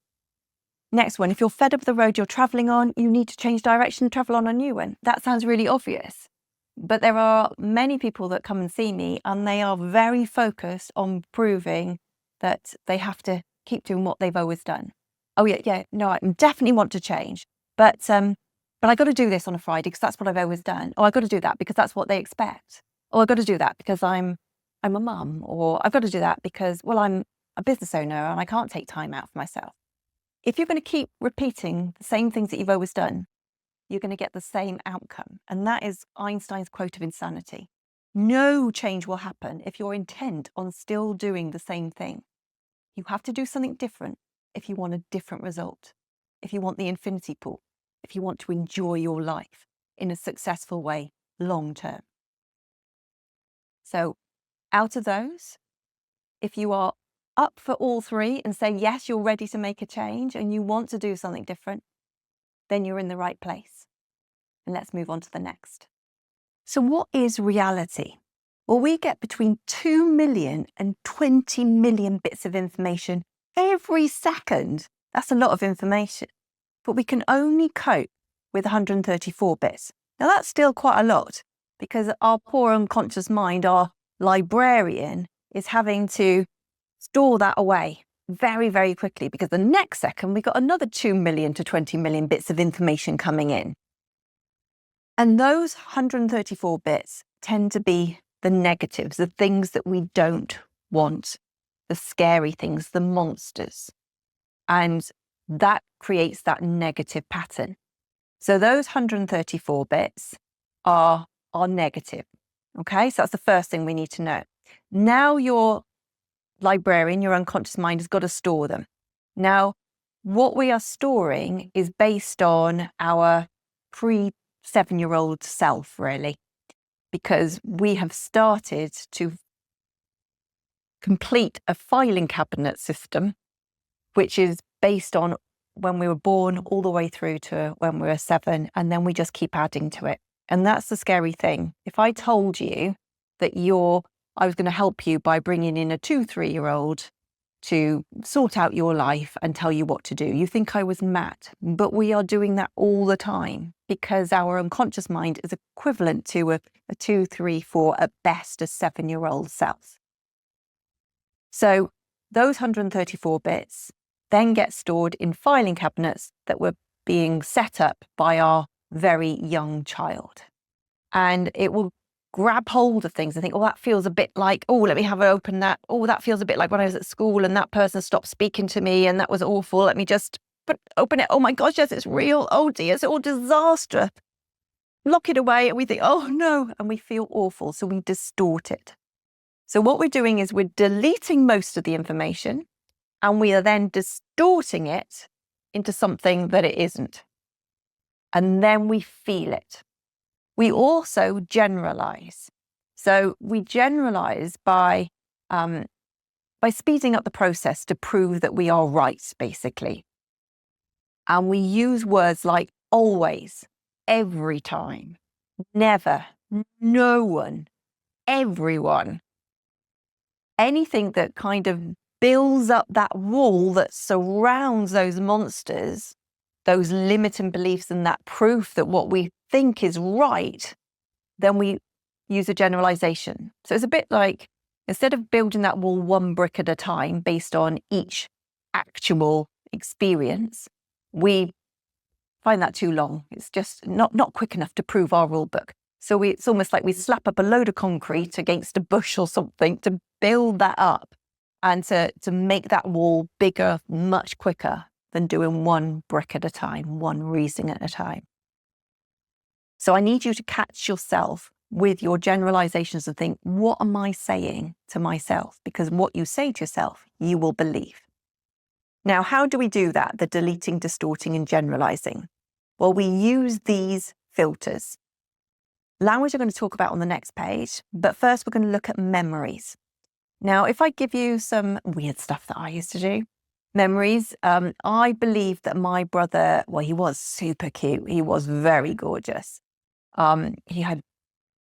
Next one, if you're fed up with the road you're traveling on, you need to change direction and travel on a new one. That sounds really obvious. But there are many people that come and see me and they are very focused on proving that they have to keep doing what they've always done. Oh yeah, no, I definitely want to change. But I got to do this on a Friday because that's what I've always done. Oh, I got to do that because that's what they expect. Oh, I got to do that because I'm a mum, or I've got to do that because, well, I'm a business owner and I can't take time out for myself. If you're going to keep repeating the same things that you've always done, you're going to get the same outcome. And that is Einstein's quote of insanity. No change will happen if you're intent on still doing the same thing. You have to do something different if you want a different result, if you want the infinity pool, if you want to enjoy your life in a successful way long term. So out of those, if you are up for all 3 and say, yes, you're ready to make a change and you want to do something different, then you're in the right place. And let's move on to the next. So what is reality? Well, we get between 2 million and 20 million bits of information every second. That's a lot of information, but we can only cope with 134 bits. Now that's still quite a lot because our poor unconscious mind, our librarian, is having to store that away very, very quickly because the next second we got another 2 million to 20 million bits of information coming in. And those 134 bits tend to be the negatives, the things that we don't want, the scary things, the monsters. And that creates that negative pattern. So those 134 bits are negative. Okay, so that's the first thing we need to know. Now your librarian, your unconscious mind, has got to store them. Now, what we are storing is based on our pre-7-year-old self, really, because we have started to complete a filing cabinet system, which is based on when we were born all the way through to when we were 7, and then we just keep adding to it. And that's the scary thing. If I told you that I was going to help you by bringing in a 2-3-year-old to sort out your life and tell you what to do, you think I was mad. But we are doing that all the time because our unconscious mind is equivalent to a 2, 3, 4, at best a 7-year-old self. So those 134 bits then get stored in filing cabinets that were being set up by our very young child. And it will grab hold of things and think, oh, that feels a bit like, oh, let me have it open that. Oh, that feels a bit like when I was at school and that person stopped speaking to me and that was awful. Let me just open it. Oh my gosh, yes, it's real. Oh dear, it's all disaster. Lock it away and we think, oh no, and we feel awful. So we distort it. So what we're doing is we're deleting most of the information and we are then distorting it into something that it isn't. And then we feel it. We also generalize. So we generalize by speeding up the process to prove that we are right, basically. And we use words like always, every time, never, no one, everyone, anything that kind of builds up that wall that surrounds those monsters, those limiting beliefs and that proof that what we think is right, then we use a generalization. So it's a bit like, instead of building that wall one brick at a time based on each actual experience, we find that too long. It's just not quick enough to prove our rule book. So it's almost like we slap up a load of concrete against a bush or something to build that up and to make that wall bigger much quicker than doing one brick at a time, one reason at a time. So I need you to catch yourself with your generalizations and think, what am I saying to myself? Because what you say to yourself, you will believe. Now, how do we do that? The deleting, distorting, and generalizing. Well, we use these filters. Language I'm going to talk about on the next page, but first we're going to look at memories. Now, if I give you some weird stuff that I used to do, memories, I believe that my brother, well, he was super cute. He was very gorgeous. He had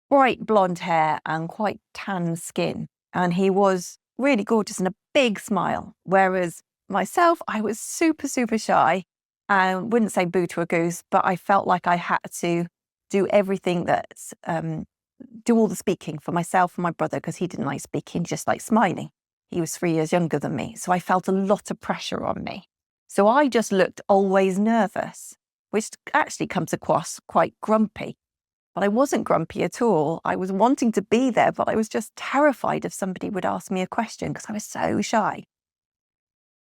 bright blonde hair and quite tan skin, and he was really gorgeous and a big smile. Whereas myself, I was super, super shy and wouldn't say boo to a goose, but I felt like I had to do everything that's, do all the speaking for myself and my brother, because he didn't like speaking, just like smiling. He was 3 years younger than me, so I felt a lot of pressure on me. So I just looked always nervous, which actually comes across quite grumpy. But I wasn't grumpy at all. I was wanting to be there, but I was just terrified if somebody would ask me a question because I was so shy.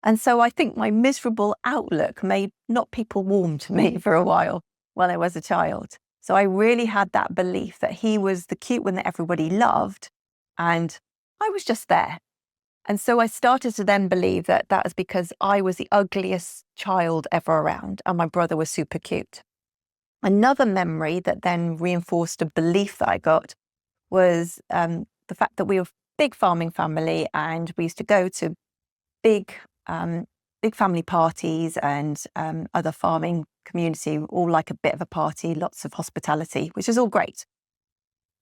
And so I think my miserable outlook made not people warm to me for a while when I was a child. So I really had that belief that he was the cute one that everybody loved, and I was just there. And so I started to then believe that that was because I was the ugliest child ever around and my brother was super cute. Another memory that then reinforced a belief that I got was the fact that we were a big farming family, and we used to go to big family parties and other farming community, all like a bit of a party, lots of hospitality, which is all great.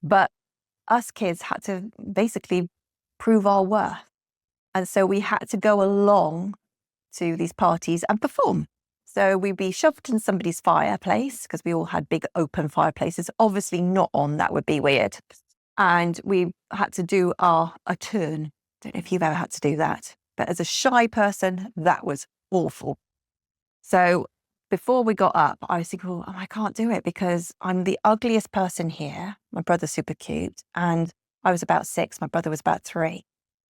But us kids had to basically prove our worth. And so we had to go along to these parties and perform. So we'd be shoved in somebody's fireplace, because we all had big open fireplaces, obviously not on, that would be weird. And we had to do a turn. Don't know if you've ever had to do that. But as a shy person, that was awful. So before we got up, I was thinking, oh, I can't do it because I'm the ugliest person here. My brother's super cute. And I was about 6, my brother was about 3.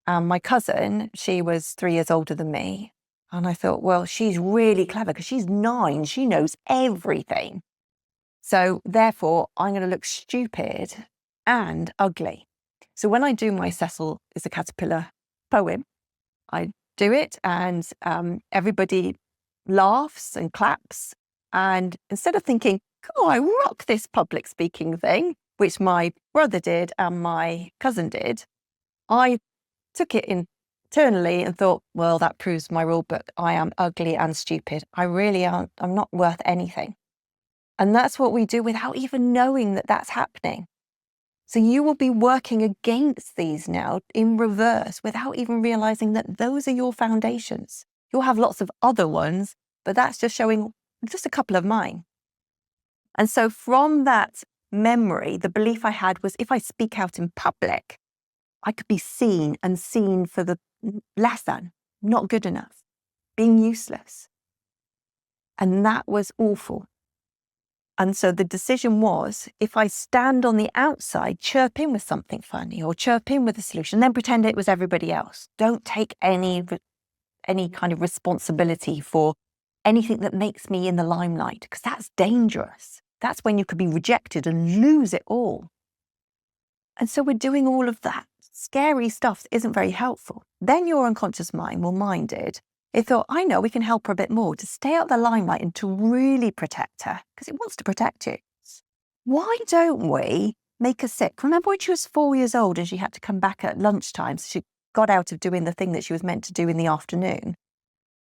My cousin, she was 3 years older than me. And I thought, well, she's really clever because she's 9. She knows everything. So therefore, I'm going to look stupid and ugly. So when I do my Cecil is a Caterpillar poem, I do it and everybody laughs and claps. And instead of thinking, oh, I rock this public speaking thing, which my brother did and my cousin did, I took it internally and thought, well, that proves my rule book. I am ugly and stupid. I really aren't. I'm not worth anything. And that's what we do without even knowing that that's happening. So you will be working against these now in reverse without even realizing that those are your foundations. You'll have lots of other ones, but that's just showing just a couple of mine. And so from that memory, the belief I had was if I speak out in public, I could be seen and seen for the less than, not good enough, being useless. And that was awful. And so the decision was, if I stand on the outside, chirp in with something funny or chirp in with a solution, then pretend it was everybody else. Don't take any kind of responsibility for anything that makes me in the limelight, because that's dangerous. That's when you could be rejected and lose it all. And so we're doing all of that scary stuff that isn't very helpful. Then your unconscious mind, well, mine did. It thought, I know we can help her a bit more to stay out of the limelight and to really protect her, because it wants to protect you. Why don't we make her sick? Remember when she was 4 years old and she had to come back at lunchtime, so she got out of doing the thing that she was meant to do in the afternoon?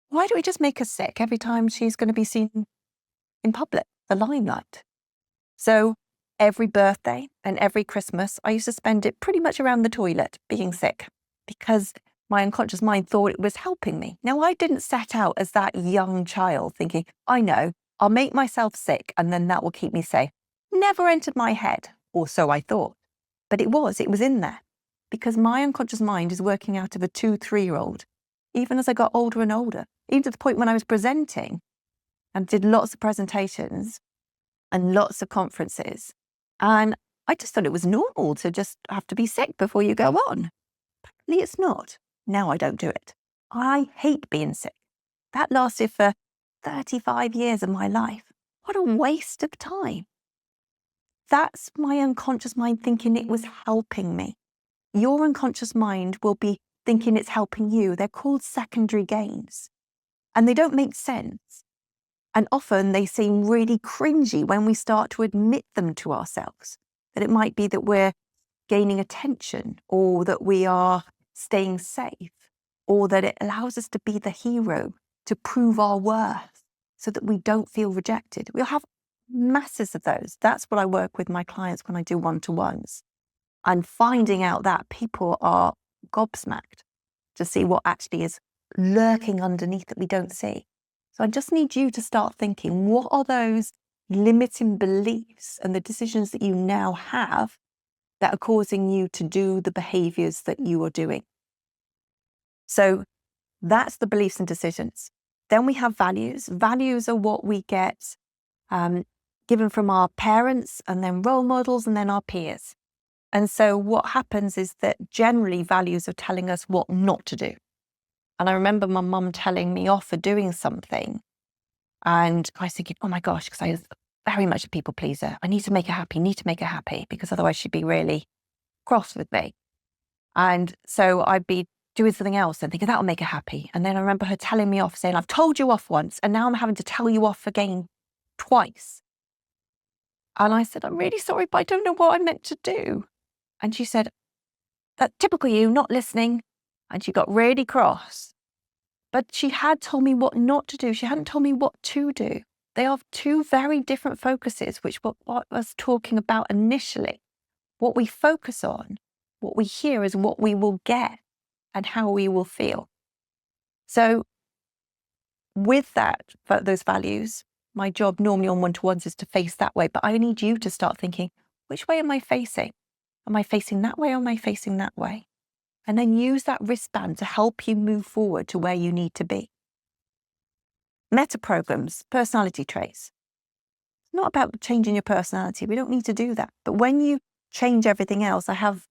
Why don't we just make her sick every time she's going to be seen in public, the limelight? So every birthday and every Christmas, I used to spend it pretty much around the toilet, being sick. because my unconscious mind thought it was helping me. Now, I didn't set out as that young child thinking, I know, I'll make myself sick and then that will keep me safe. Never entered my head, or so I thought. But it was in there, because my unconscious mind is working out of a 2-3-year-old, even as I got older and older, even to the point when I was presenting and did lots of presentations and lots of conferences. And I just thought it was normal to just have to be sick before you go on. Apparently it's not. Now I don't do it. I hate being sick. That lasted for 35 years of my life. What a waste of time. That's my unconscious mind thinking it was helping me. Your unconscious mind will be thinking it's helping you. They're called secondary gains. And they don't make sense. And often they seem really cringy when we start to admit them to ourselves. That it might be that we're gaining attention, or that we are staying safe, or that it allows us to be the hero, to prove our worth so that we don't feel rejected. We'll have masses of those. That's what I work with my clients when I do one-to-ones. And finding out that people are gobsmacked to see what actually is lurking underneath that we don't see. So I just need you to start thinking, what are those limiting beliefs and the decisions that you now have that are causing you to do the behaviors that you are doing? So that's the beliefs and decisions. Then we have values. Values are what we get given from our parents, and then role models, and then our peers. And so what happens is that generally values are telling us what not to do. And I remember my mum telling me off for doing something. And I was thinking, oh my gosh, because I was very much a people pleaser. I need to make her happy, because otherwise she'd be really cross with me. And so I'd be doing something else and thinking that'll make her happy. And then I remember her telling me off, saying, I've told you off once and now I'm having to tell you off again twice. And I said, I'm really sorry, but I don't know what I meant to do. And she said, that's typical you, not listening. And she got really cross. But she had told me what not to do. She hadn't told me what to do. They are two very different focuses, which what I was talking about initially. What we focus on, what we hear, is what we will get and how we will feel. So with that, those values, my job normally on one-to-ones is to face that way. But I need you to start thinking, which way am I facing? Am I facing that way or am I facing that way? And then use that wristband to help you move forward to where you need to be. Meta programs, personality traits. It's not about changing your personality. We don't need to do that. But when you change everything else, I had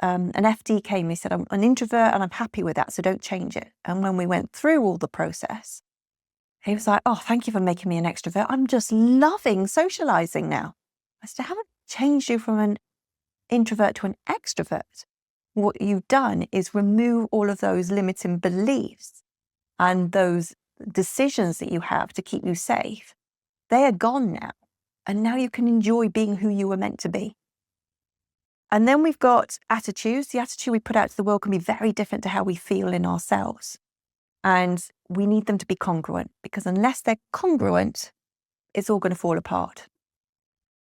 an FD came, he said, I'm an introvert and I'm happy with that, so don't change it. And when we went through all the process, he was like, oh, thank you for making me an extrovert. I'm just loving socializing now. I said, I haven't changed you from an introvert to an extrovert. What you've done is remove all of those limiting beliefs and those decisions that you have to keep you safe. They are gone now. And now you can enjoy being who you were meant to be. And then we've got attitudes. The attitude we put out to the world can be very different to how we feel in ourselves. And we need them to be congruent, because unless they're congruent, it's all going to fall apart.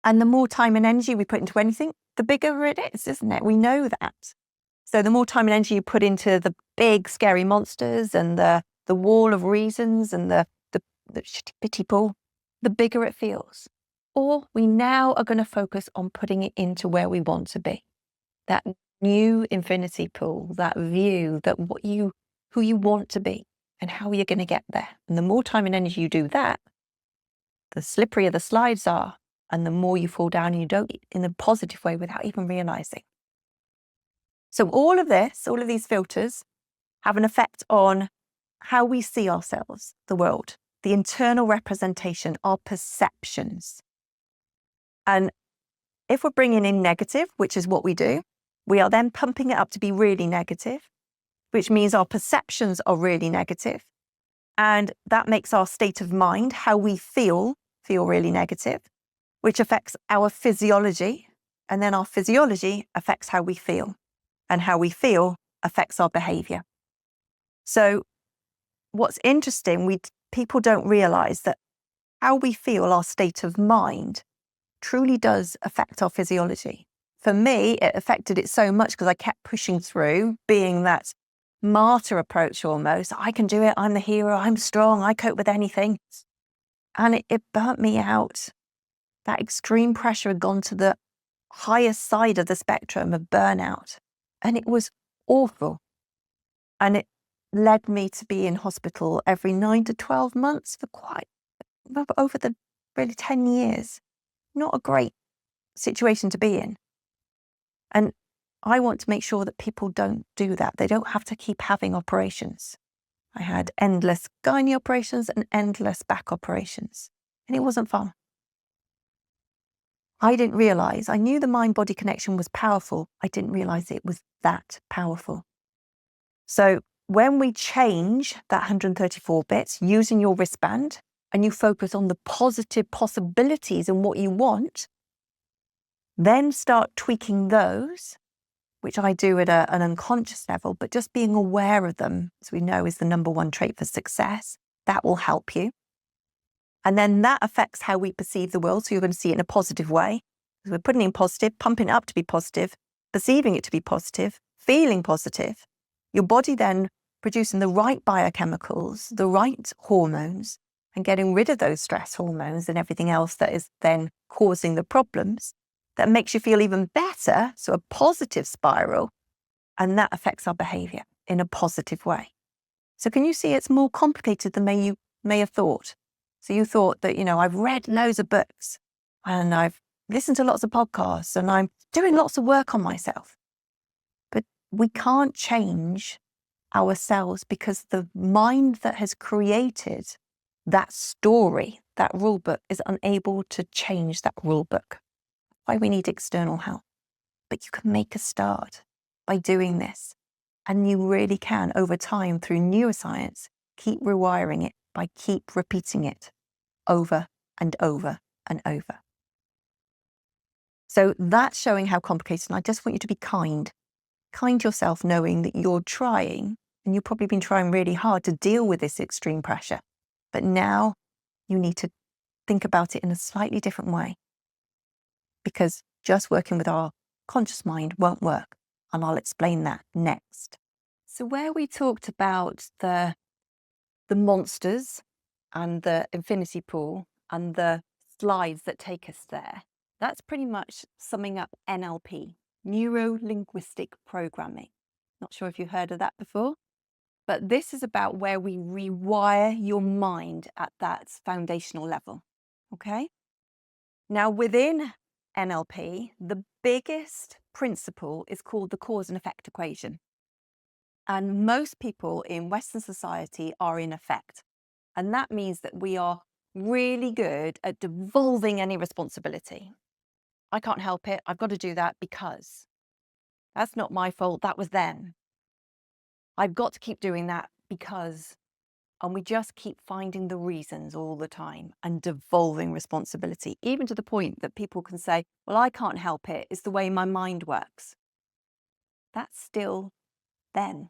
And the more time and energy we put into anything, the bigger it is, isn't it? We know that. So the more time and energy you put into the big, scary monsters and the wall of reasons and the pity pool, the bigger it feels. Or we now are going to focus on putting it into where we want to be. That new infinity pool, that view, that who you want to be and how you're going to get there. And the more time and energy you do that, the slipperier the slides are, and the more you fall down and you don't in a positive way without even realizing. So all of these filters have an effect on how we see ourselves, the world, the internal representation, our perceptions. And if we're bringing in negative, which is what we do, we are then pumping it up to be really negative, which means our perceptions are really negative. And that makes our state of mind, how we feel really negative, which affects our physiology. And then our physiology affects how we feel. And how we feel affects our behavior. So what's interesting, people don't realize that how we feel, our state of mind, truly does affect our physiology. for me, it affected it so much because I kept pushing through, being that martyr approach almost. I can do it. I'm the hero. I'm strong. I cope with anything. And it burnt me out. That extreme pressure had gone to the highest side of the spectrum of burnout. And it was awful. And it led me to be in hospital every 9 to 12 months for over the really 10 years. Not a great situation to be in. And I want to make sure that people don't do that. They don't have to keep having operations. I had endless gynae operations and endless back operations, and it wasn't fun. I didn't realize, I knew the mind-body connection was powerful. I didn't realize it was that powerful. So when we change that 134 bits using your wristband and you focus on the positive possibilities and what you want, then start tweaking those, which I do at an unconscious level, but just being aware of them, as we know is the number one trait for success, that will help you. And then that affects how we perceive the world. So you're going to see it in a positive way. We're putting in positive, pumping it up to be positive, perceiving it to be positive, feeling positive. Your body then producing the right biochemicals, the right hormones, and getting rid of those stress hormones and everything else that is then causing the problems. That makes you feel even better, so a positive spiral, and that affects our behavior in a positive way. So can you see it's more complicated than you may have thought? So you thought that, I've read loads of books and I've listened to lots of podcasts and I'm doing lots of work on myself. But we can't change ourselves because the mind that has created that story, that rule book, is unable to change that rule book. Why we need external help. But you can make a start by doing this. And you really can, over time, through neuroscience, keep rewiring it by keep repeating it over and over and over. So that's showing how complicated. And I just want you to be kind. Kind to yourself, knowing that you're trying, and you've probably been trying really hard to deal with this extreme pressure. But now you need to think about it in a slightly different way. Because just working with our conscious mind won't work. And I'll explain that next. So where we talked about the monsters and the infinity pool and the slides that take us there, that's pretty much summing up NLP, neuro-linguistic programming. Not sure if you've heard of that before, but this is about where we rewire your mind at that foundational level. Okay? Now, within NLP, the biggest principle is called the cause and effect equation. And most people in Western society are in effect. And that means that we are really good at devolving any responsibility. I can't help it. I've got to do that because that's not my fault. That was them. I've got to keep doing that because, and we just keep finding the reasons all the time and devolving responsibility, even to the point that people can say, well, I can't help it. It's the way my mind works. That's still them.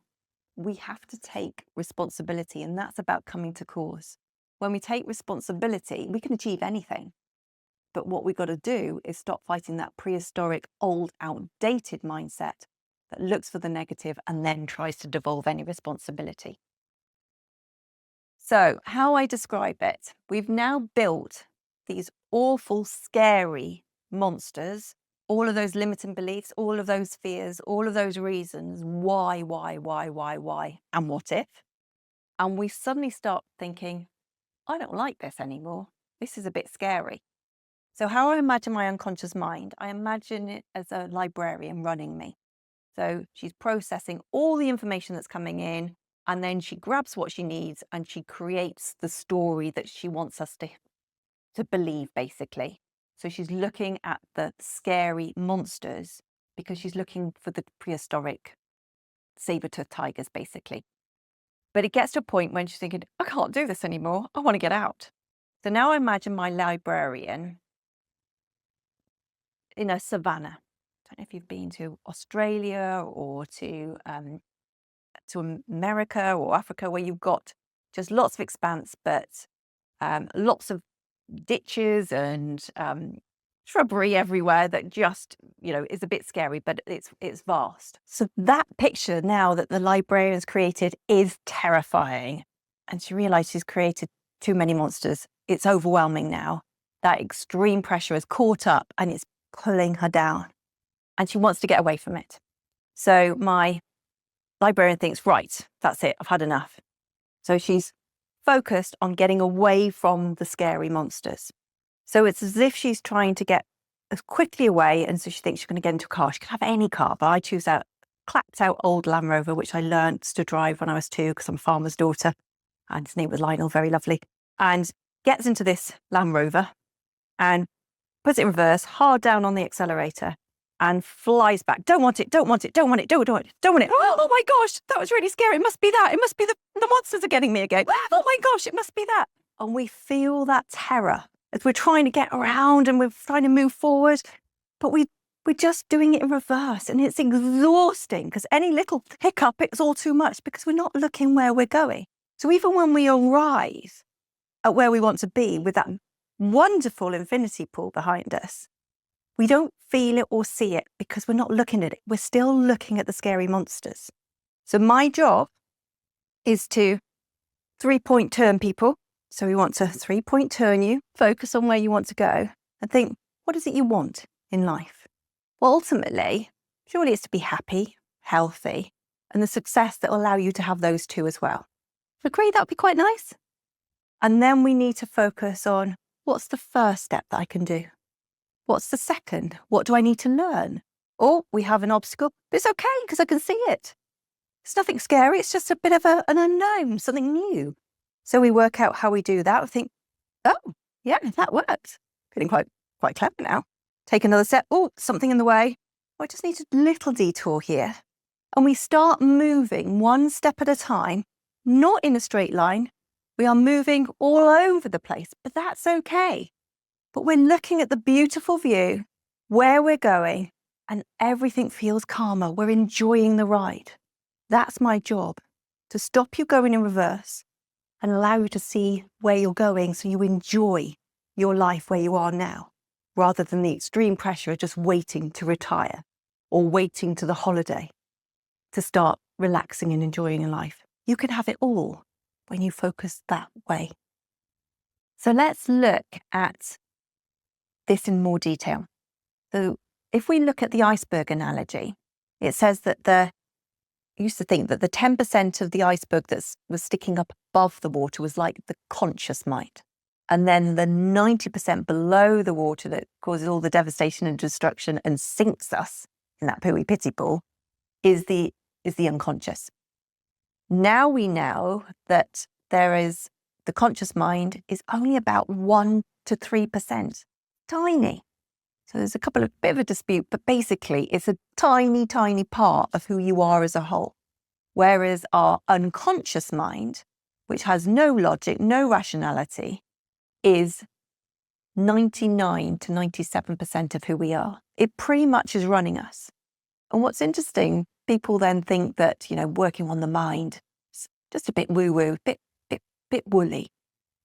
We have to take responsibility, and that's about coming to cause. When we take responsibility, we can achieve anything. But what we've got to do is stop fighting that prehistoric, old, outdated mindset that looks for the negative and then tries to devolve any responsibility. So how I describe it, we've now built these awful, scary monsters, all of those limiting beliefs, all of those fears, all of those reasons, why, and what if? And we suddenly start thinking, I don't like this anymore. This is a bit scary. So how I imagine my unconscious mind, I imagine it as a librarian running me. So she's processing all the information that's coming in, and then she grabs what she needs and she creates the story that she wants us to believe, basically. So she's looking at the scary monsters because she's looking for the prehistoric saber-toothed tigers, basically. But it gets to a point when she's thinking, I can't do this anymore. I want to get out. So now I imagine my librarian in a savannah. I don't know if you've been to Australia or to America or Africa, where you've got just lots of expanse, but lots of ditches and shrubbery everywhere that just, is a bit scary, but it's vast. So that picture now that the librarian's created is terrifying. And she realized she's created too many monsters. It's overwhelming now. That extreme pressure is caught up and it's pulling her down. And she wants to get away from it. So my librarian thinks, right, that's it, I've had enough. So she's focused on getting away from the scary monsters. So it's as if she's trying to get as quickly away. And so she thinks she's going to get into a car. She can have any car, but I choose a clapped out old Land Rover, which I learned to drive when I was 2 because I'm a farmer's daughter. And his name was Lionel, very lovely. And gets into this Land Rover and puts it in reverse, hard down on the accelerator, and flies back. Don't want it, don't want it, don't want it, don't want it, don't want it. Oh my gosh, that was really scary. It must be that. It must be the monsters are getting me again. Oh my gosh, it must be that. And we feel that terror as we're trying to get around and we're trying to move forward, but we're just doing it in reverse, and it's exhausting because any little hiccup, it's all too much because we're not looking where we're going. So even when we arrive at where we want to be with that wonderful infinity pool behind us, we don't feel it or see it because we're not looking at it. We're still looking at the scary monsters. So my job is to 3-point turn people. So we want to 3-point turn you, focus on where you want to go and think, what is it you want in life? Well, ultimately, surely it's to be happy, healthy, and the success that will allow you to have those two as well. Agree, that would be quite nice. And then we need to focus on what's the first step that I can do? What's the second? What do I need to learn? Oh, we have an obstacle. But it's okay because I can see it. It's nothing scary. It's just a bit of an unknown, something new. So we work out how we do that. We think, oh, yeah, that works. Feeling quite clever now. Take another step. Oh, something in the way. Oh, I just need a little detour here. And we start moving one step at a time, not in a straight line. We are moving all over the place, but that's okay. But we're looking at the beautiful view, where we're going, and everything feels calmer. We're enjoying the ride. That's my job, to stop you going in reverse and allow you to see where you're going so you enjoy your life where you are now, rather than the extreme pressure of just waiting to retire or waiting to the holiday to start relaxing and enjoying your life. You can have it all when you focus that way. So let's look at this in more detail. So if we look at the iceberg analogy, it says that I used to think that the 10% of the iceberg that was sticking up above the water was like the conscious mind. And then the 90% below the water that causes all the devastation and destruction and sinks us in that pooey pity pool is the unconscious. Now we know that the conscious mind is only about 1 to 3%. Tiny. So there's bit of a dispute, but basically it's a tiny, tiny part of who you are as a whole. Whereas our unconscious mind, which has no logic, no rationality, is 99 to 97% of who we are. It pretty much is running us. And what's interesting, people then think that, working on the mind is just a bit woo-woo, bit woolly.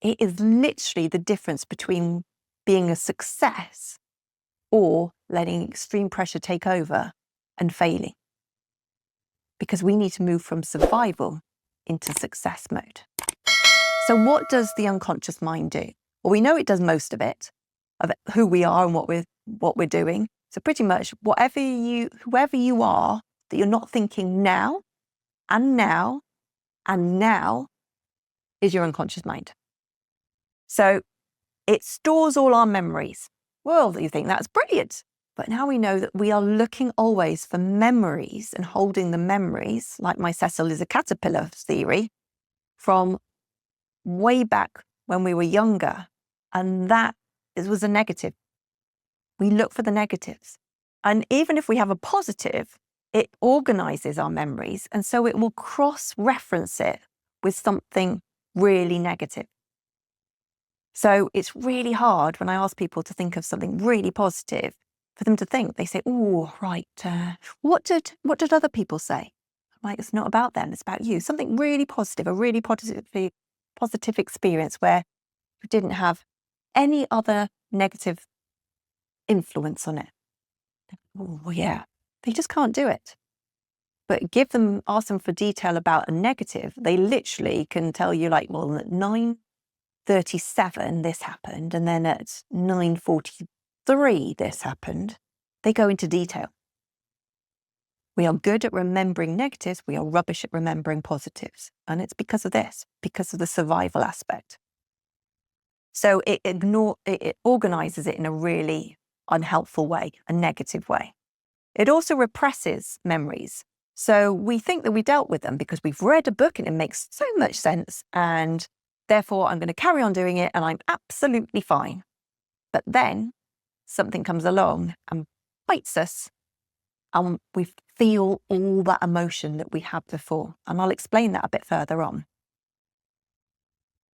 It is literally the difference between being a success or letting extreme pressure take over and failing. Because we need to move from survival into success mode. So what does the unconscious mind do? Well, we know it does most of who we are and what we're doing. So pretty much whoever you are, that you're not thinking now and now and now is your unconscious mind. So it stores all our memories. Well, you think that's brilliant. But now we know that we are looking always for memories and holding the memories, like my Cecil is a caterpillar theory, from way back when we were younger. And that was a negative. We look for the negatives. And even if we have a positive, it organizes our memories. And so it will cross-reference it with something really negative. So it's really hard when I ask people to think of something really positive for them to think. They say, oh, right, what did other people say? I'm like, it's not about them, it's about you. Something really positive, a really positive experience where you didn't have any other negative influence on it. Oh, yeah. They just can't do it. But ask them for detail about a negative, they literally can tell you, like, well, at 9:37 this happened, and then at 9:43 this happened. They go into detail. We are good at remembering negatives. We are rubbish at remembering positives. And it's because of this, because of the survival aspect. So it organizes it in a really unhelpful way, a negative way. It also represses memories. So we think that we dealt with them because we've read a book and it makes so much sense, and therefore I'm going to carry on doing it and I'm absolutely fine. But then something comes along and bites us, and we feel all that emotion that we had before. And I'll explain that a bit further on.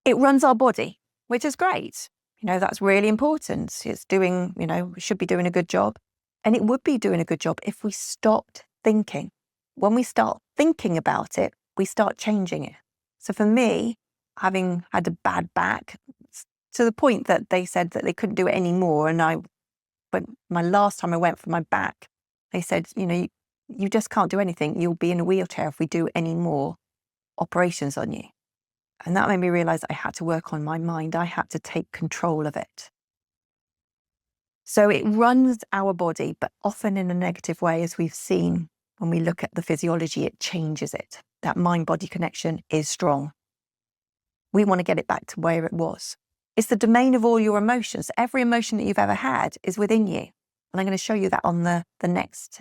It runs our body, which is great. That's really important. It's doing, we should be doing a good job. And it would be doing a good job if we stopped thinking. When we start thinking about it, we start changing it. So for me, having had a bad back, to the point that they said that they couldn't do it anymore. And my last time I went for my back, they said, you just can't do anything. You'll be in a wheelchair if we do any more operations on you. And that made me realize I had to work on my mind. I had to take control of it. So it runs our body, but often in a negative way, as we've seen when we look at the physiology, it changes it. That mind-body connection is strong. We want to get it back to where it was. It's the domain of all your emotions. Every emotion that you've ever had is within you. And I'm going to show you that on the next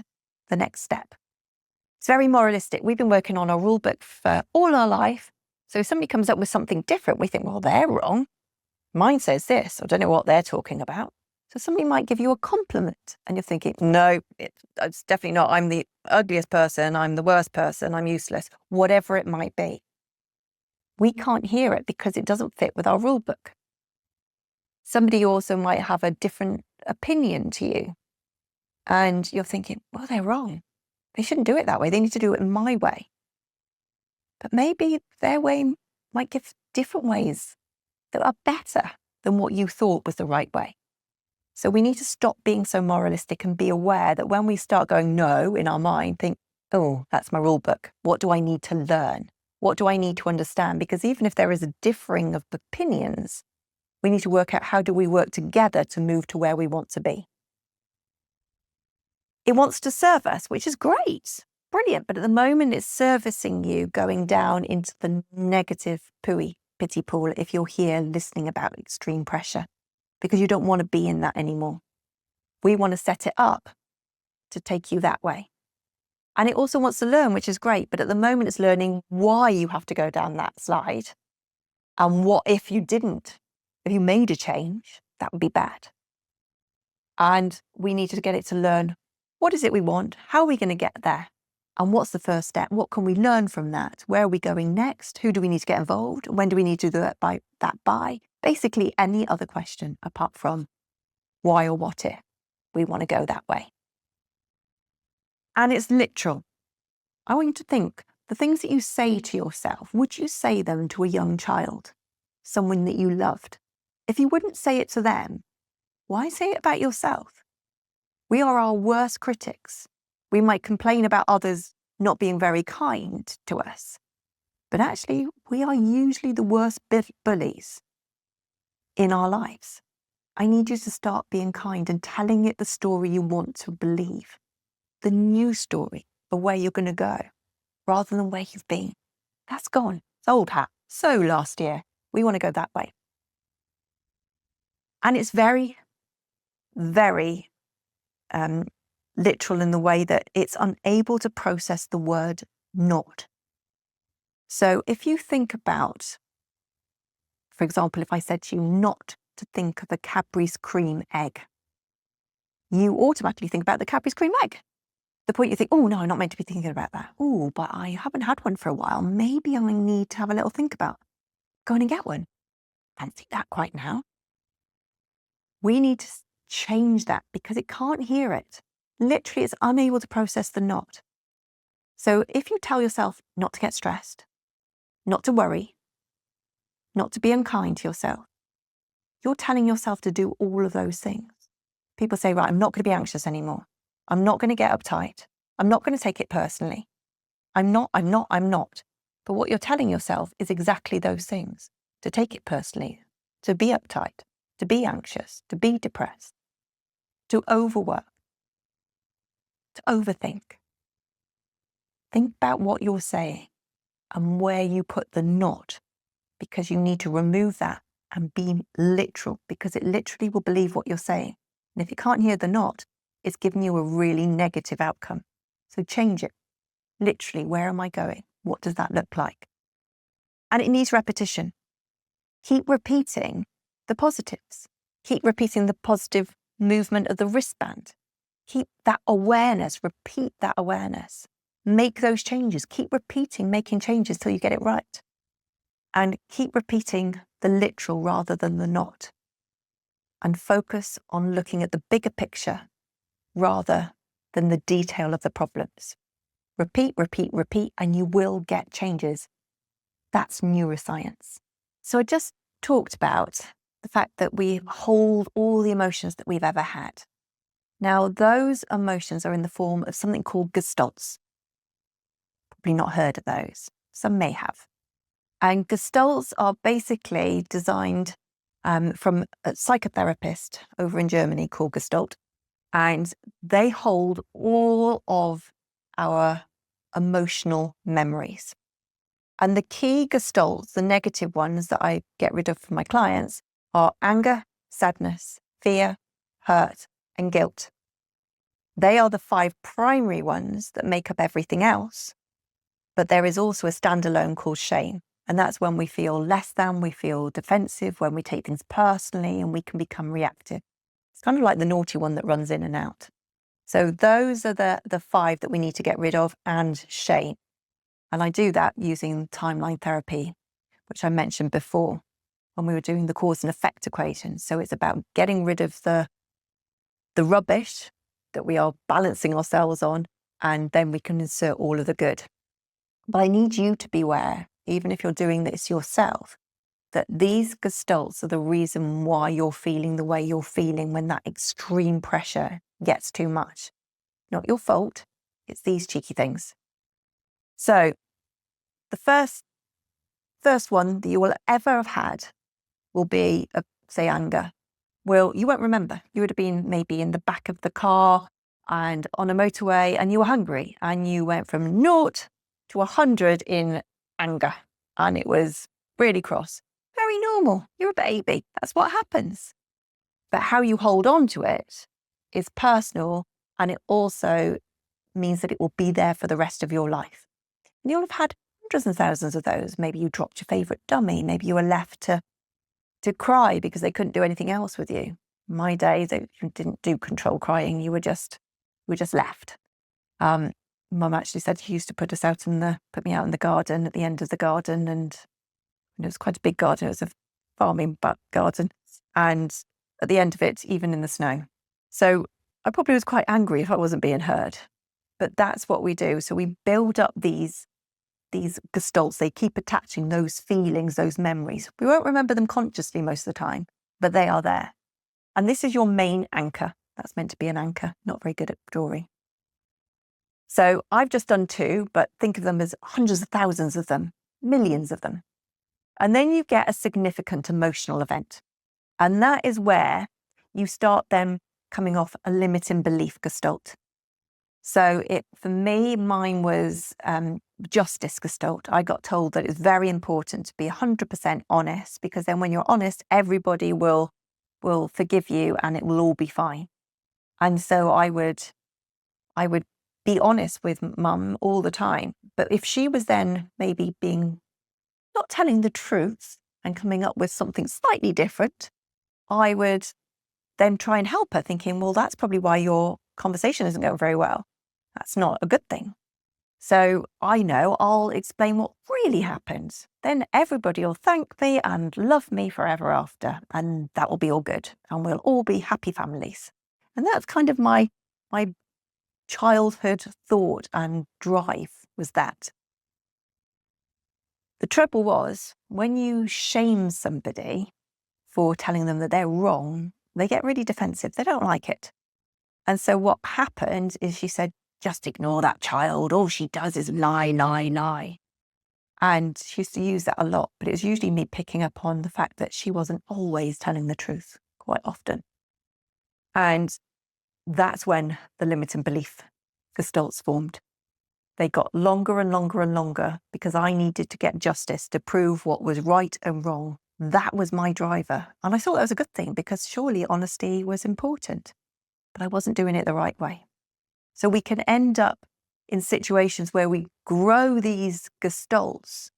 step. It's very moralistic. We've been working on our rule book for all our life. So if somebody comes up with something different, we think, well, they're wrong. Mine says this. I don't know what they're talking about. So somebody might give you a compliment and you're thinking, no, it's definitely not. I'm the ugliest person. I'm the worst person. I'm useless, whatever it might be. We can't hear it because it doesn't fit with our rule book. Somebody also might have a different opinion to you. And you're thinking, well, they're wrong. They shouldn't do it that way. They need to do it my way. But maybe their way might give different ways that are better than what you thought was the right way. So we need to stop being so moralistic and be aware that when we start going no in our mind, think, oh, that's my rule book. What do I need to learn? What do I need to understand? Because even if there is a differing of opinions, we need to work out how do we work together to move to where we want to be. It wants to serve us, which is great, brilliant. But at the moment, it's servicing you going down into the negative pity pool if you're here listening about extreme pressure, because you don't want to be in that anymore. We want to set it up to take you that way. And it also wants to learn, which is great. But at the moment, it's learning why you have to go down that slide. And what if you didn't? If you made a change, that would be bad. And we need to get it to learn, what is it we want? How are we going to get there? And what's the first step? What can we learn from that? Where are we going next? Who do we need to get involved? When do we need to do that by? Basically, any other question apart from why or what if we want to go that way. And it's literal. I want you to think, the things that you say to yourself, would you say them to a young child, someone that you loved? If you wouldn't say it to them, why say it about yourself? We are our worst critics. We might complain about others not being very kind to us, but actually we are usually the worst bullies in our lives. I need you to start being kind and telling it the story you want to believe, the new story of where you're going to go, rather than where you've been. That's gone. It's old hat. So last year, we want to go that way. And it's very, very literal in the way that it's unable to process the word not. So if you think about, for example, if I said to you not to think of a Cadbury's cream egg, you automatically think about the Cadbury's cream egg. The point you think, oh no, I'm not meant to be thinking about that. Oh, but I haven't had one for a while. Maybe I need to have a little think about going and get one. Fancy that quite now. We need to change that because it can't hear it. Literally, it's unable to process the not. So if you tell yourself not to get stressed, not to worry, not to be unkind to yourself, you're telling yourself to do all of those things. People say, right, I'm not going to be anxious anymore. I'm not going to get uptight. I'm not going to take it personally. I'm not. But what you're telling yourself is exactly those things. To take it personally, to be uptight, to be anxious, to be depressed, to overwork, to overthink. Think about what you're saying and where you put the not, because you need to remove that and be literal, because it literally will believe what you're saying. And if you can't hear the not, it's giving you a really negative outcome. So change it. Literally, where am I going? What does that look like? And it needs repetition. Keep repeating the positives. Keep repeating the positive movement of the wristband. Keep that awareness. Repeat that awareness. Make those changes. Keep repeating, making changes till you get it right. And keep repeating the literal rather than the not. And focus on looking at the bigger picture rather than the detail of the problems. Repeat, repeat, repeat, and you will get changes. That's neuroscience. So I just talked about the fact that we hold all the emotions that we've ever had. Now, those emotions are in the form of something called Gestalts. Probably not heard of those. Some may have. And Gestalts are basically designed from a psychotherapist over in Germany called Gestalt. And they hold all of our emotional memories. And the key Gestalts, the negative ones that I get rid of for my clients, are anger, sadness, fear, hurt, and guilt. They are the 5 primary ones that make up everything else. But there is also a standalone called shame. And that's when we feel less than, we feel defensive, when we take things personally, and we can become reactive. It's kind of like the naughty one that runs in and out. So those are the 5 that we need to get rid of, and shame. And I do that using timeline therapy, which I mentioned before when we were doing the cause and effect equation. So it's about getting rid of the rubbish that we are balancing ourselves on, and then we can insert all of the good. But I need you to be aware, even if you're doing this yourself, that these Gestalts are the reason why you're feeling the way you're feeling when that extreme pressure gets too much. Not your fault, it's these cheeky things. So the first one that you will ever have had will be, say, anger. Well, you won't remember. You would have been maybe in the back of the car and on a motorway, and you were hungry, and you went from 0 to 100 in anger, and it was really cross. Very normal. You're a baby. That's what happens. But how you hold on to it is personal, and it also means that it will be there for the rest of your life. And you'll have had hundreds and thousands of those. Maybe you dropped your favourite dummy. Maybe you were left to cry because they couldn't do anything else with you. In my day, they didn't do control crying. You were just left. Mum actually said she used to put me out in the garden at the end of the garden, and it was quite a big garden. It was a farming garden, and at the end of it, even in the snow. So I probably was quite angry if I wasn't being heard. But that's what we do. So we build up these Gestalts. They keep attaching those feelings, those memories. We won't remember them consciously most of the time, but they are there. And this is your main anchor. That's meant to be an anchor. Not very good at drawing. So I've just done 2, but think of them as hundreds of thousands of them, millions of them. And then you get a significant emotional event. And that is where you start them coming off a limiting belief Gestalt. So for me, mine was justice Gestalt. I got told that it's very important to be 100% honest, because then when you're honest, everybody will forgive you and it will all be fine. And so I would be honest with Mum all the time. But if she was then maybe not telling the truth and coming up with something slightly different, I would then try and help her, thinking, well, that's probably why your conversation isn't going very well. That's not a good thing. So I know I'll explain what really happened. Then everybody will thank me and love me forever after, and that will be all good, and we'll all be happy families. And that's kind of my childhood thought and drive was that. The trouble was, when you shame somebody for telling them that they're wrong, They get really defensive. They don't like it. And so what happened is she said, just ignore that child. All she does is lie, lie, lie. And she used to use that a lot, but it was usually me picking up on the fact that she wasn't always telling the truth, quite often. And that's when the limiting belief Gestalts formed. They got longer and longer and longer because I needed to get justice to prove what was right and wrong. That was my driver. And I thought that was a good thing because surely honesty was important, but I wasn't doing it the right way. So we can end up in situations where we grow these Gestalts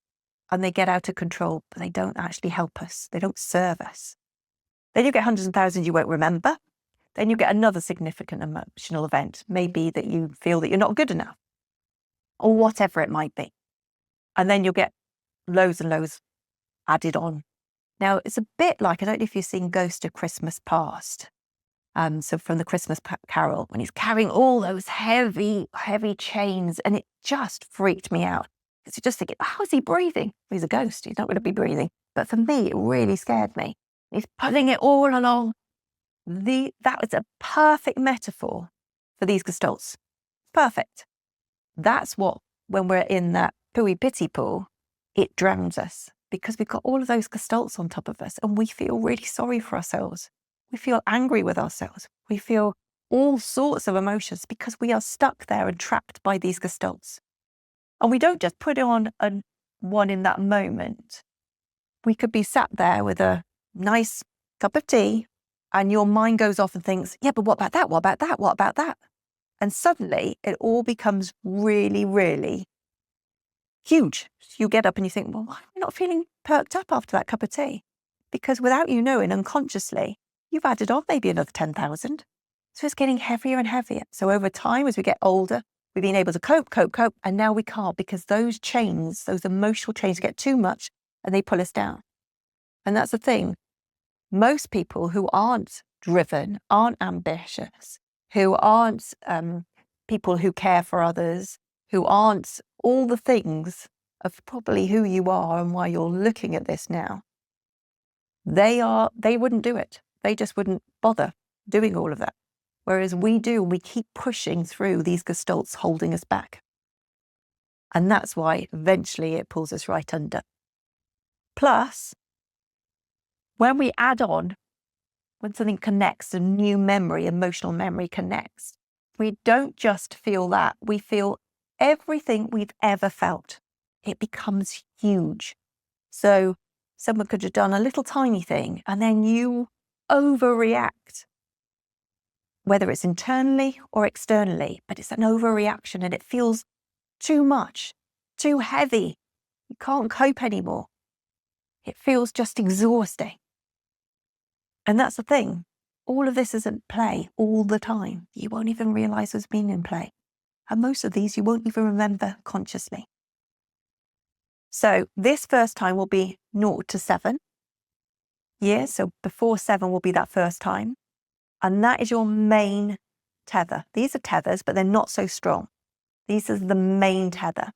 and they get out of control, but they don't actually help us. They don't serve us. Then you get hundreds and thousands you won't remember. Then you get another significant emotional event, maybe that you feel that you're not good enough or whatever it might be. And then you'll get loads and loads added on. Now, it's a bit like, I don't know if you've seen Ghost of Christmas Past. So from the Christmas Carol, when he's carrying all those heavy, heavy chains, and it just freaked me out. Because you're just thinking, how is he breathing? Well, he's a ghost. He's not going to be breathing. But for me, it really scared me. He's pulling it all along. That was a perfect metaphor for these Gestalts. Perfect. That's what, when we're in that pooey pity pool, it drowns us because we've got all of those Gestalts on top of us and we feel really sorry for ourselves. We feel angry with ourselves. We feel all sorts of emotions because we are stuck there and trapped by these Gestalts. And we don't just put on one in that moment. We could be sat there with a nice cup of tea and your mind goes off and thinks, yeah, but what about that? What about that? What about that? And suddenly it all becomes really, really huge. You get up and you think, well, why am I not feeling perked up after that cup of tea? Because without you knowing, unconsciously, you've added on maybe another 10,000. So it's getting heavier and heavier. So over time, as we get older, we've been able to cope, and now we can't because those chains, those emotional chains get too much and they pull us down. And that's the thing. Most people who aren't driven, aren't ambitious, who aren't people who care for others, who aren't all the things of probably who you are and why you're looking at this now, they wouldn't do it. They just wouldn't bother doing all of that. Whereas we do, we keep pushing through these Gestalts holding us back. And that's why eventually it pulls us right under. Plus, when we add on, when something connects, a new memory, emotional memory connects, we don't just feel that, we feel everything we've ever felt. It becomes huge. So someone could have done a little tiny thing and then you overreact, whether it's internally or externally, but it's an overreaction and it feels too much, too heavy. You can't cope anymore. It feels just exhausting. And that's the thing. All of this is at play all the time. You won't even realize it's been in play. And most of these you won't even remember consciously. So this first time will be 0 to 7 years. So before 7 will be that first time. And that is your main tether. These are tethers, but they're not so strong. These are the main tether.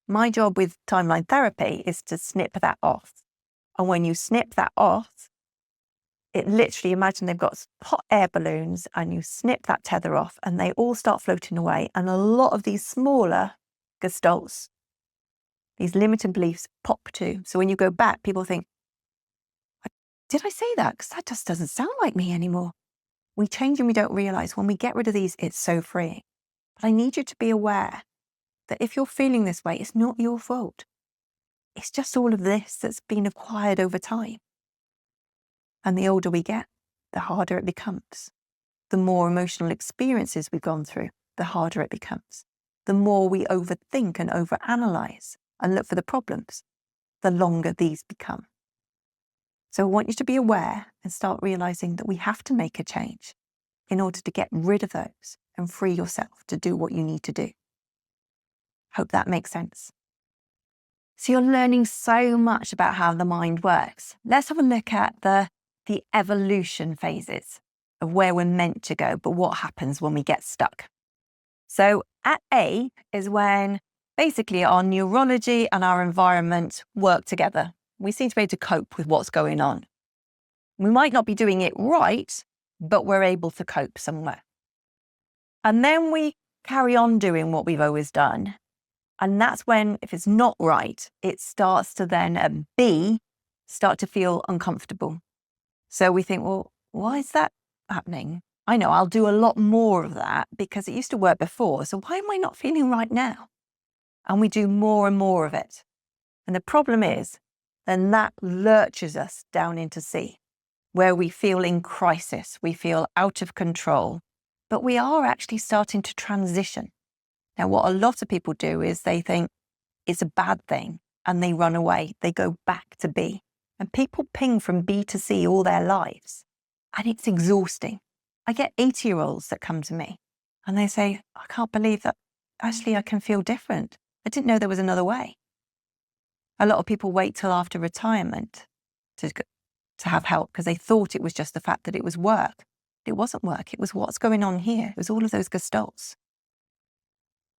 My job with timeline therapy is to snip that off. And when you snip that off, it literally, imagine they've got hot air balloons and you snip that tether off and they all start floating away. And a lot of these smaller Gestalts, these limiting beliefs pop too. So when you go back, people think, did I say that? Because that just doesn't sound like me anymore. We change and we don't realize when we get rid of these, it's so freeing. But I need you to be aware that if you're feeling this way, it's not your fault. It's just all of this that's been acquired over time. And the older we get, the harder it becomes. The more emotional experiences we've gone through, the harder it becomes. The more we overthink and overanalyze and look for the problems, the longer these become. So I want you to be aware and start realizing that we have to make a change in order to get rid of those and free yourself to do what you need to do. Hope that makes sense. So you're learning so much about how the mind works. Let's have a look at the evolution phases of where we're meant to go, but what happens when we get stuck. So at A is when basically our neurology and our environment work together. We seem to be able to cope with what's going on. We might not be doing it right, but we're able to cope somewhere. And then we carry on doing what we've always done. And that's when, if it's not right, it starts to then at B, start to feel uncomfortable. So we think, well, why is that happening? I know I'll do a lot more of that because it used to work before. So why am I not feeling right now? And we do more and more of it. And the problem is, then that lurches us down into C, where we feel in crisis, we feel out of control, but we are actually starting to transition. Now, what a lot of people do is they think it's a bad thing and they run away. They go back to B. And people ping from B to C all their lives. And it's exhausting. I get 80-year-olds that come to me and they say, I can't believe that actually I can feel different. I didn't know there was another way. A lot of people wait till after retirement to have help because they thought it was just the fact that it was work. It wasn't work. It was what's going on here. It was all of those Gestalts.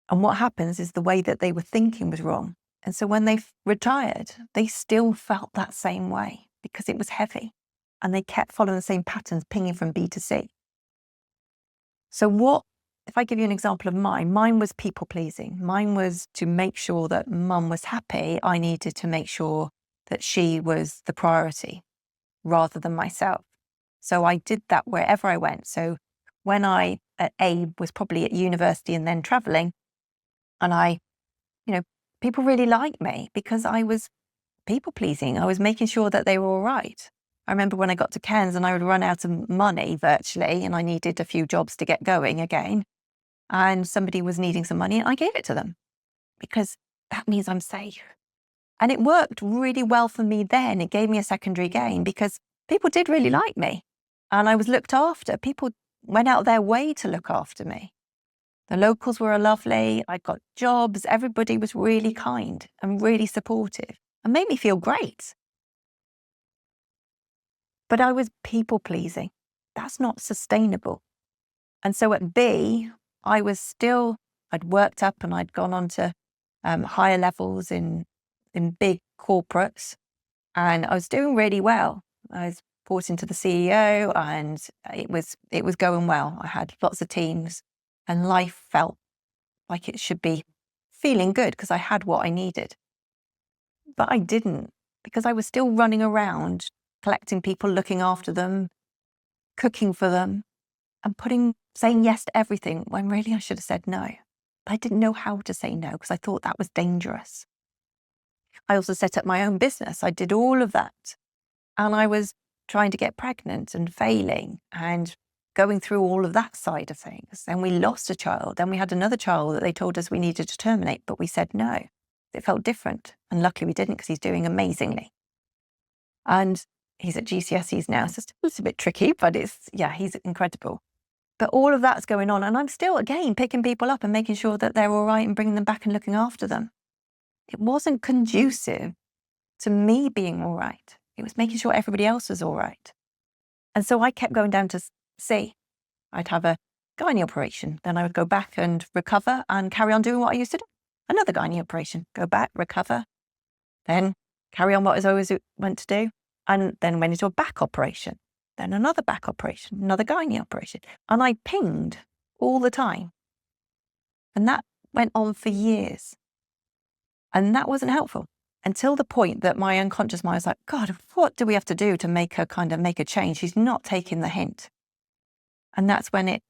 And what happens is the way that they were thinking was wrong. And so when they retired, they still felt that same way because it was heavy. And they kept following the same patterns, pinging from B to C. So if I give you an example of mine was people pleasing. Mine was to make sure that mum was happy. I needed to make sure that she was the priority rather than myself. So I did that wherever I went. So when I, at A, was probably at university and then traveling, and people really liked me because I was people pleasing. I was making sure that they were all right. I remember when I got to Cairns and I would run out of money virtually and I needed a few jobs to get going again. And somebody was needing some money and I gave it to them because that means I'm safe. And it worked really well for me then. It gave me a secondary gain because people did really like me and I was looked after. People went out their way to look after me. The locals were lovely. I got jobs. Everybody was really kind and really supportive and made me feel great. But I was people pleasing. That's not sustainable. And so at B, I'd worked up and I'd gone on to higher levels in big corporates and I was doing really well. I was reporting to the CEO and it was going well. I had lots of teams and life felt like it should be feeling good because I had what I needed. But I didn't because I was still running around, collecting people, looking after them, cooking for them and saying yes to everything when really I should have said no. But I didn't know how to say no because I thought that was dangerous. I also set up my own business. I did all of that. And I was trying to get pregnant and failing and going through all of that side of things. Then we lost a child. Then we had another child that they told us we needed to terminate, but we said no. It felt different. And luckily we didn't because he's doing amazingly. And he's at GCSEs now. So it's a little bit tricky, but he's incredible. But all of that's going on. And I'm still, again, picking people up and making sure that they're all right and bringing them back and looking after them. It wasn't conducive to me being all right. It was making sure everybody else was all right. And so I kept going down to C. I'd have a gynae operation. Then I would go back and recover and carry on doing what I used to do. Another gynae operation, go back, recover, then carry on what I was always meant to do. And then went into a back operation, then another back operation, another gynae operation. And I pinged all the time. And that went on for years. And that wasn't helpful until the point that my unconscious mind was like, God, what do we have to do to make her kind of make a change? She's not taking the hint. And that's when it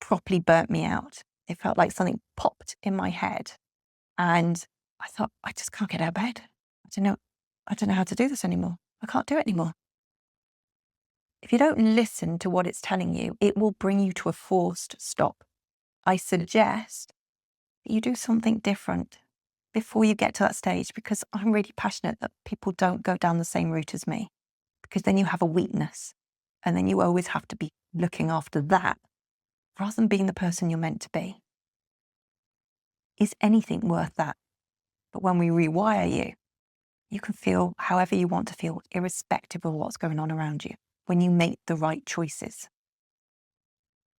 properly burnt me out. It felt like something popped in my head. And I thought, I just can't get out of bed. I don't know how to do this anymore. I can't do it anymore. If you don't listen to what it's telling you, it will bring you to a forced stop. I suggest that you do something different before you get to that stage, because I'm really passionate that people don't go down the same route as me, because then you have a weakness and then you always have to be looking after that rather than being the person you're meant to be. Is anything worth that? But when we rewire you, you can feel however you want to feel, irrespective of what's going on around you, when you make the right choices.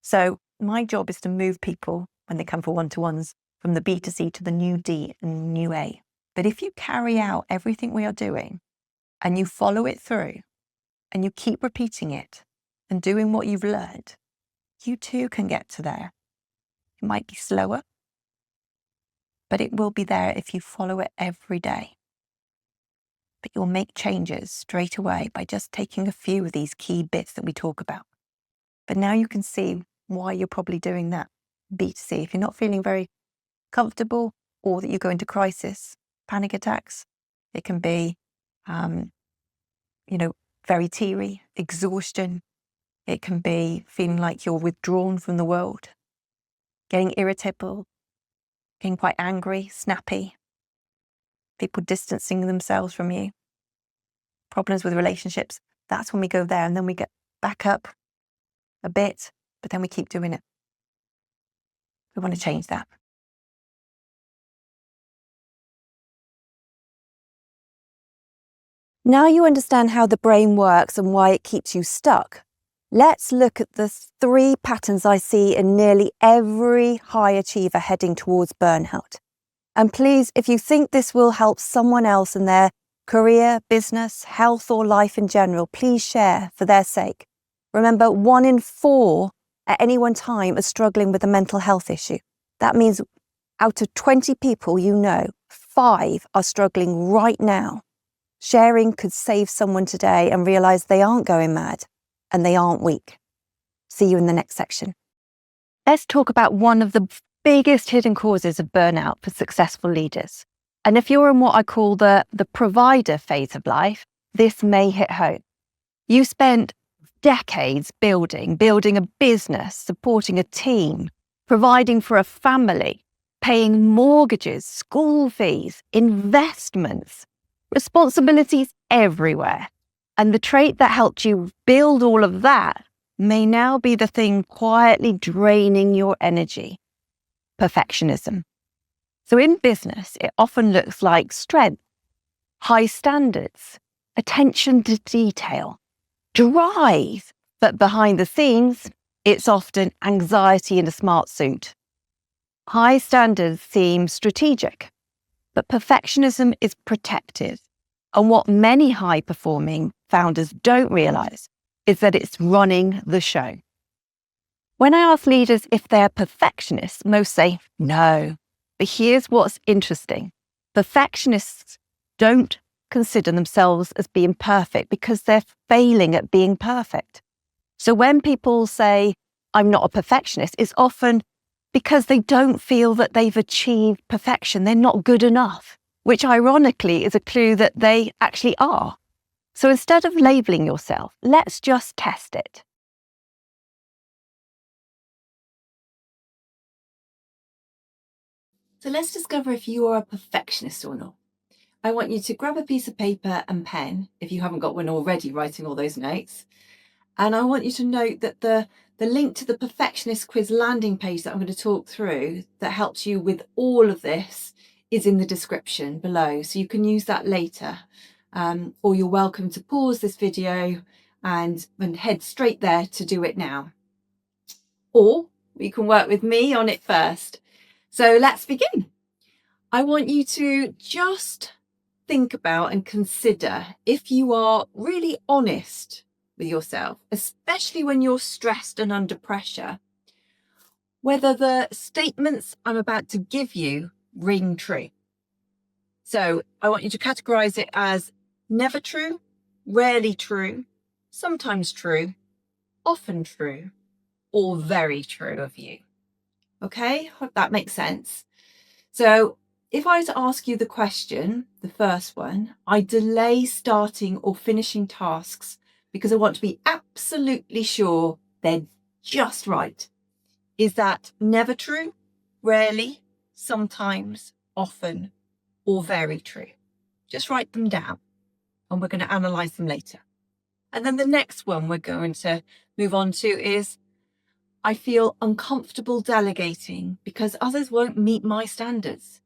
So my job is to move people when they come for one-to-ones from the B to C to the new D and new A. But if you carry out everything we are doing and you follow it through and you keep repeating it and doing what you've learned, you too can get to there. It might be slower, but it will be there if you follow it every day. But you'll make changes straight away by just taking a few of these key bits that we talk about. But now you can see why you're probably doing that. B2C, if you're not feeling very comfortable or that you go into crisis, panic attacks, it can be, very teary, exhaustion. It can be feeling like you're withdrawn from the world, getting irritable, getting quite angry, snappy, people distancing themselves from you, problems with relationships. That's when we go there, and then we get back up a bit, but then we keep doing it. We want to change that. Now you understand how the brain works and why it keeps you stuck. Let's look at the 3 patterns I see in nearly every high achiever heading towards burnout. And please, if you think this will help someone else in their career, business, health, or life in general, please share for their sake. Remember, 1 in 4 at any one time are struggling with a mental health issue. That means out of 20 people 5 are struggling right now. Sharing could save someone today and realize they aren't going mad and they aren't weak. See you in the next section. Let's talk about one of the biggest hidden causes of burnout for successful leaders. And if you're in what I call the provider phase of life, this may hit home. You spent decades building a business, supporting a team, providing for a family, paying mortgages, school fees, investments, responsibilities everywhere. And the trait that helped you build all of that may now be the thing quietly draining your energy: perfectionism. So in business, it often looks like strength, high standards, attention to detail, drive. But behind the scenes, it's often anxiety in a smart suit. High standards seem strategic, but perfectionism is protective. And what many high-performing founders don't realize is that it's running the show. When I ask leaders if they're perfectionists, most say no. But here's what's interesting. Perfectionists don't consider themselves as being perfect because they're failing at being perfect. So when people say, I'm not a perfectionist, it's often because they don't feel that they've achieved perfection. They're not good enough, which ironically is a clue that they actually are. So instead of labeling yourself, let's just test it. So let's discover if you are a perfectionist or not. I want you to grab a piece of paper and pen, if you haven't got one already writing all those notes. And I want you to note that the link to the Perfectionist quiz landing page that I'm going to talk through that helps you with all of this is in the description below. So you can use that later. Or you're welcome to pause this video and head straight there to do it now. Or you can work with me on it first. So let's begin. I want you to just think about and consider if you are really honest with yourself, especially when you're stressed and under pressure, whether the statements I'm about to give you ring true. So I want you to categorize it as never true, rarely true, sometimes true, often true, or very true of you. Okay, hope that makes sense. So if I were to ask you the question, the first one, I delay starting or finishing tasks because I want to be absolutely sure they're just right. Is that never true, rarely, sometimes, often, or very true? Just write them down and we're going to analyze them later. And then the next one we're going to move on to is I feel uncomfortable delegating because others won't meet my standards.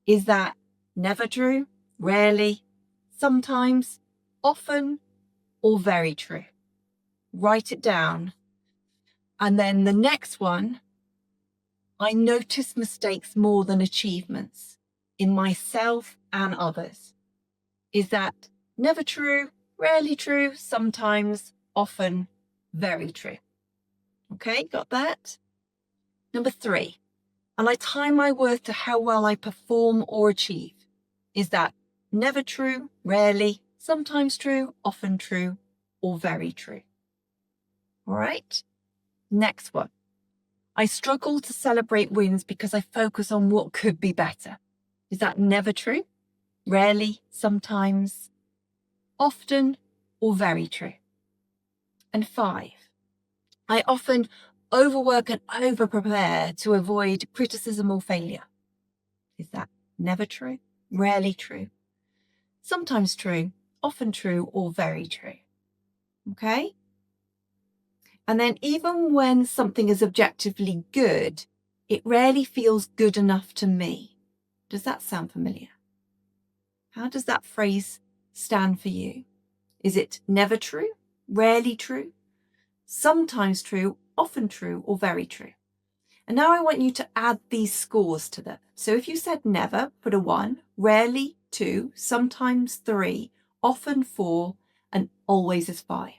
Is that never true, rarely, sometimes, often, or very true? Write it down. And then the next one, I notice mistakes more than achievements in myself and others. Is that never true, rarely true, sometimes, often, very true. Okay, got that? Number 3, and I tie my worth to how well I perform or achieve. Is that never true, rarely, sometimes true, often true, or very true? All right, next one. I struggle to celebrate wins because I focus on what could be better. Is that never true, rarely, sometimes, often, or very true? And 5, I often overwork and over-prepare to avoid criticism or failure. Is that never true, rarely true, sometimes true, often true, or very true? Okay? And then even when something is objectively good, it rarely feels good enough to me. Does that sound familiar? How does that phrase stand for you? Is it never true, rarely true, sometimes true, often true, or very true? And now I want you to add these scores to them. So if you said never, put a 1, rarely 2, sometimes 3, often 4, and always is 5.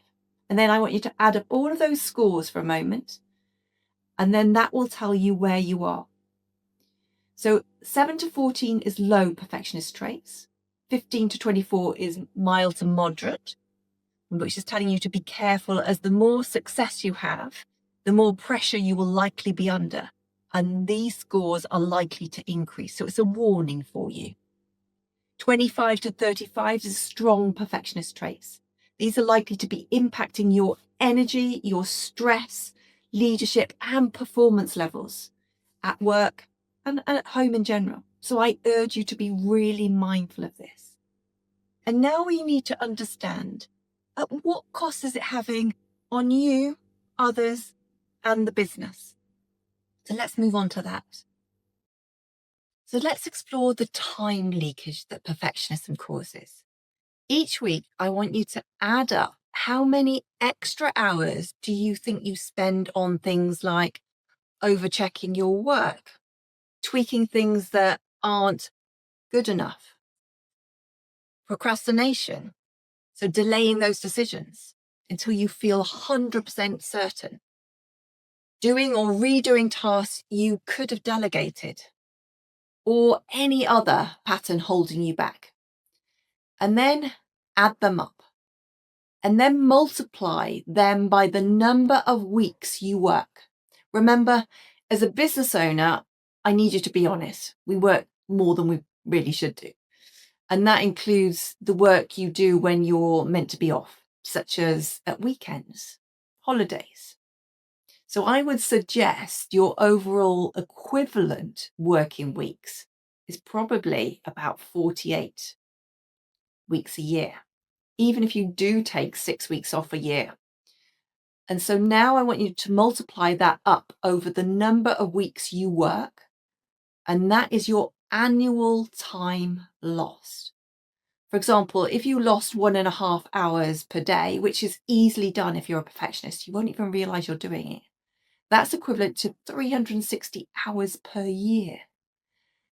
And then I want you to add up all of those scores for a moment. And then that will tell you where you are. So 7 to 14 is low perfectionist traits. 15 to 24 is mild to moderate, which is telling you to be careful, as the more success you have, the more pressure you will likely be under. And these scores are likely to increase. So it's a warning for you. 25 to 35 is strong perfectionist traits. These are likely to be impacting your energy, your stress, leadership, and performance levels at work and at home in general. So I urge you to be really mindful of this. And now we need to understand, at what cost is it having on you, others, and the business? So let's move on to that. So let's explore the time leakage that perfectionism causes. Each week, I want you to add up how many extra hours do you think you spend on things like overchecking your work, tweaking things that aren't good enough, procrastination, so delaying those decisions until you feel 100% certain, doing or redoing tasks you could have delegated, or any other pattern holding you back. And then add them up. And then multiply them by the number of weeks you work. Remember, as a business owner, I need you to be honest. We work more than we really should do. And that includes the work you do when you're meant to be off, such as at weekends, holidays. So I would suggest your overall equivalent working weeks is probably about 48 weeks a year, even if you do take 6 weeks off a year. And so now I want you to multiply that up over the number of weeks you work, and that is your annual time lost. For example, if you lost 1.5 hours per day, which is easily done if you're a perfectionist, you won't even realize you're doing it. That's equivalent to 360 hours per year.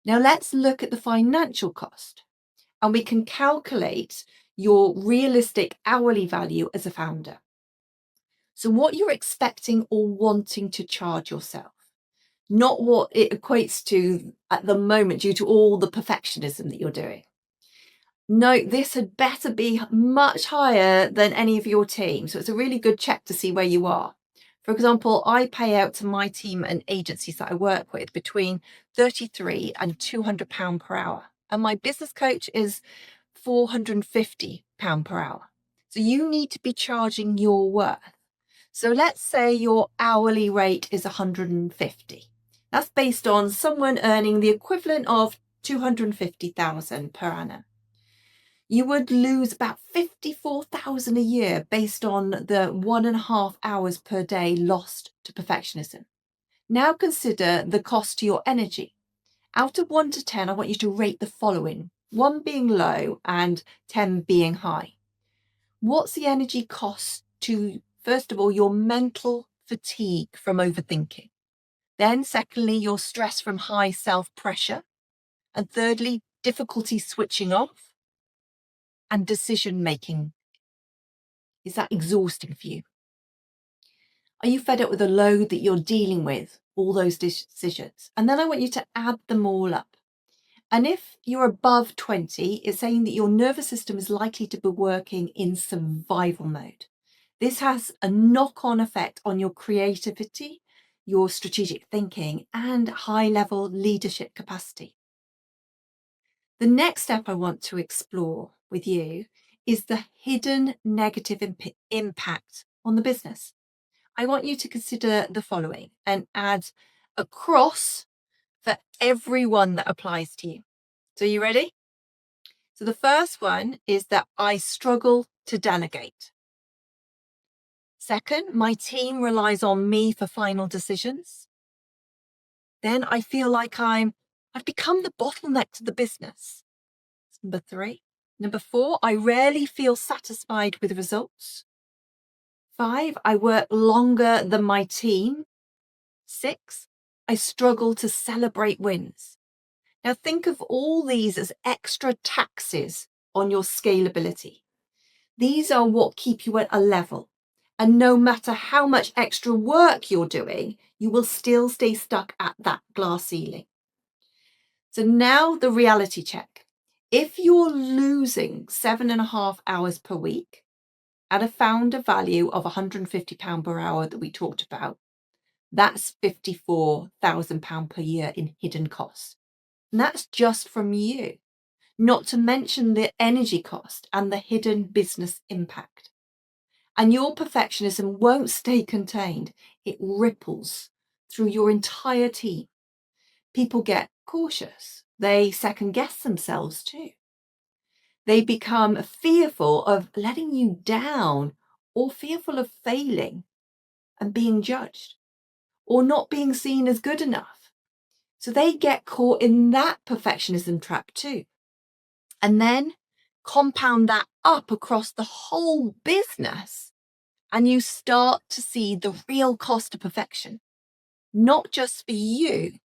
Now let's look at the financial cost, and we can calculate your realistic hourly value as a founder. So what you're expecting or wanting to charge yourself, not what it equates to at the moment due to all the perfectionism that you're doing. No, this had better be much higher than any of your team. So it's a really good check to see where you are. For example, I pay out to my team and agencies that I work with between £33 and £200 per hour. And my business coach is £450 per hour. So you need to be charging your worth. So let's say your hourly rate is 150. That's based on someone earning the equivalent of 250,000 per annum. You would lose about 54,000 a year based on the 1.5 hours per day lost to perfectionism. Now consider the cost to your energy. Out of 1 to 10, I want you to rate the following: 1 being low and 10 being high. What's the energy cost to, first of all, your mental fatigue from overthinking? Then secondly, your stress from high self-pressure. And thirdly, difficulty switching off and decision making. Is that exhausting for you? Are you fed up with the load that you're dealing with, all those decisions? And then I want you to add them all up. And if you're above 20, it's saying that your nervous system is likely to be working in survival mode. This has a knock-on effect on your creativity, your strategic thinking, and high-level leadership capacity. The next step I want to explore with you is the hidden negative impact on the business. I want you to consider the following and add a cross for everyone that applies to you. So you ready? So the first one is that I struggle to delegate. Second, my team relies on me for final decisions. Then I feel like I've become the bottleneck to the business. That's number 3. Number 4, I rarely feel satisfied with results. 5, I work longer than my team. 6, I struggle to celebrate wins. Now think of all these as extra taxes on your scalability. These are what keep you at a level. And no matter how much extra work you're doing, you will still stay stuck at that glass ceiling. So now the reality check. If you're losing 7.5 hours per week at a founder value of £150 per hour that we talked about, that's £54,000 per year in hidden costs. And that's just from you, not to mention the energy cost and the hidden business impact. And your perfectionism won't stay contained. It ripples through your entire team. People get cautious. They second guess themselves too. They become fearful of letting you down or fearful of failing and being judged or not being seen as good enough. So they get caught in that perfectionism trap too. And then compound that up across the whole business. And you start to see the real cost of perfection, not just for you,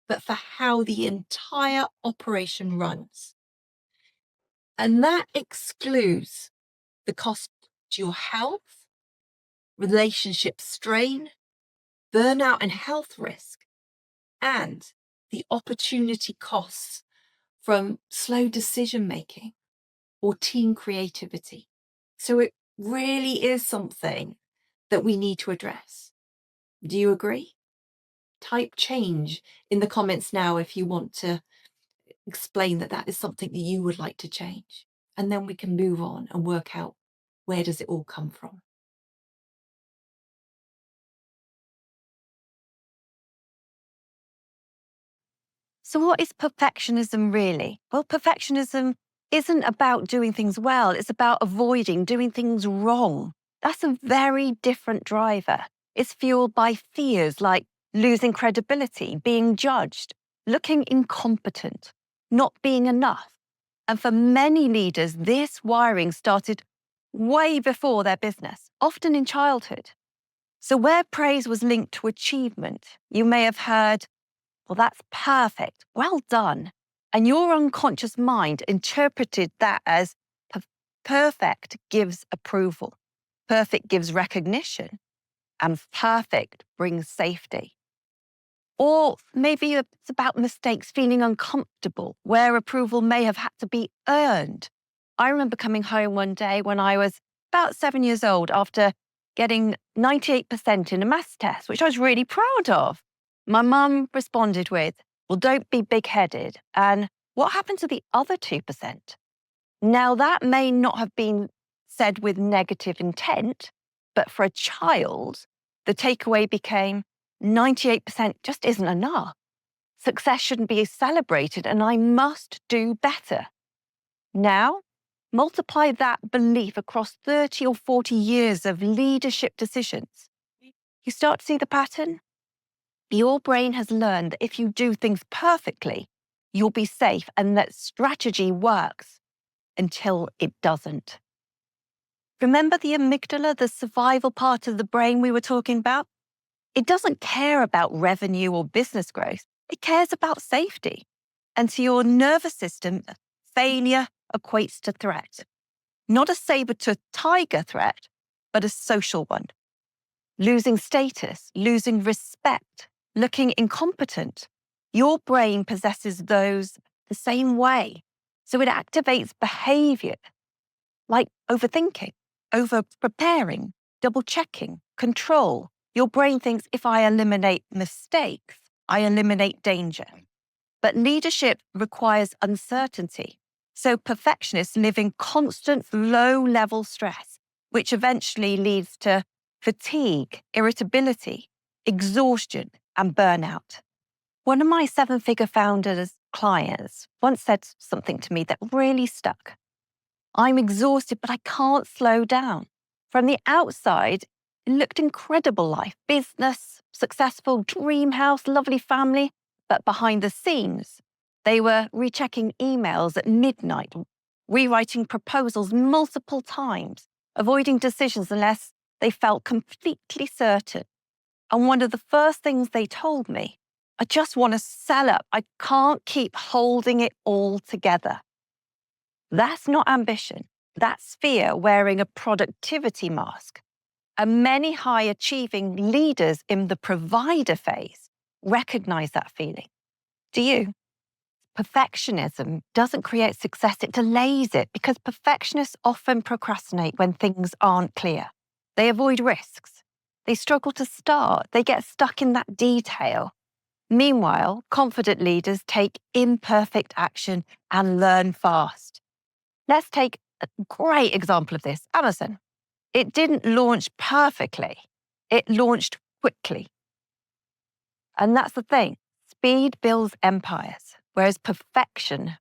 but for how the entire operation runs. And that excludes the cost to your health, relationship strain, burnout and health risk, and the opportunity costs from slow decision making or team creativity. So it really is something that we need to address. Do you agree? Type change in the comments now if you want to explain that that is something that you would like to change. And then we can move on and work out where does it all come from. So what is perfectionism really? Well, perfectionism isn't about doing things well. It's about avoiding doing things wrong. That's a very different driver. It's fueled by fears like losing credibility, being judged, looking incompetent, not being enough. And for many leaders, this wiring started way before their business, often in childhood. So where praise was linked to achievement, you may have heard, well, that's perfect. Well done. And your unconscious mind interpreted that as perfect gives approval, perfect gives recognition, and perfect brings safety. Or maybe it's about mistakes feeling uncomfortable, where approval may have had to be earned. I remember coming home one day when I was about 7 years old after getting 98% in a maths test, which I was really proud of. My mum responded with, well, don't be big-headed. And what happened to the other 2%? Now, that may not have been said with negative intent, but for a child, the takeaway became 98% just isn't enough. Success shouldn't be celebrated, and I must do better. Now, multiply that belief across 30 or 40 years of leadership decisions. You start to see the pattern? Your brain has learned that if you do things perfectly, you'll be safe and that strategy works until it doesn't. Remember the amygdala, the survival part of the brain we were talking about? It doesn't care about revenue or business growth. It cares about safety. And to your nervous system, failure equates to threat. Not a saber-toothed tiger threat, but a social one. losing status, losing respect, looking incompetent. Your brain possesses those the same way. So it activates behavior like overthinking, over preparing, double checking, control. Your brain thinks if I eliminate mistakes, I eliminate danger. But leadership requires uncertainty. So perfectionists live in constant low-level stress, which eventually leads to fatigue, irritability, exhaustion, and burnout. One of my seven-figure founders' clients once said something to me that really stuck. I'm exhausted, but I can't slow down. From the outside, it looked incredible life, business, successful, dream house, lovely family. But behind the scenes, they were rechecking emails at midnight, rewriting proposals multiple times, avoiding decisions unless they felt completely certain. And one of the first things they told me, I just want to sell up. I can't keep holding it all together. That's not ambition. That's fear wearing a productivity mask. And many high-achieving leaders in the provider phase recognize that feeling. Do you? Perfectionism doesn't create success, it delays it because perfectionists often procrastinate when things aren't clear. They avoid risks. They struggle to start. They get stuck in that detail. Meanwhile, confident leaders take imperfect action and learn fast. Let's take a great example of this, Amazon. It didn't launch perfectly. It launched quickly. And that's the thing. Speed builds empires, whereas perfection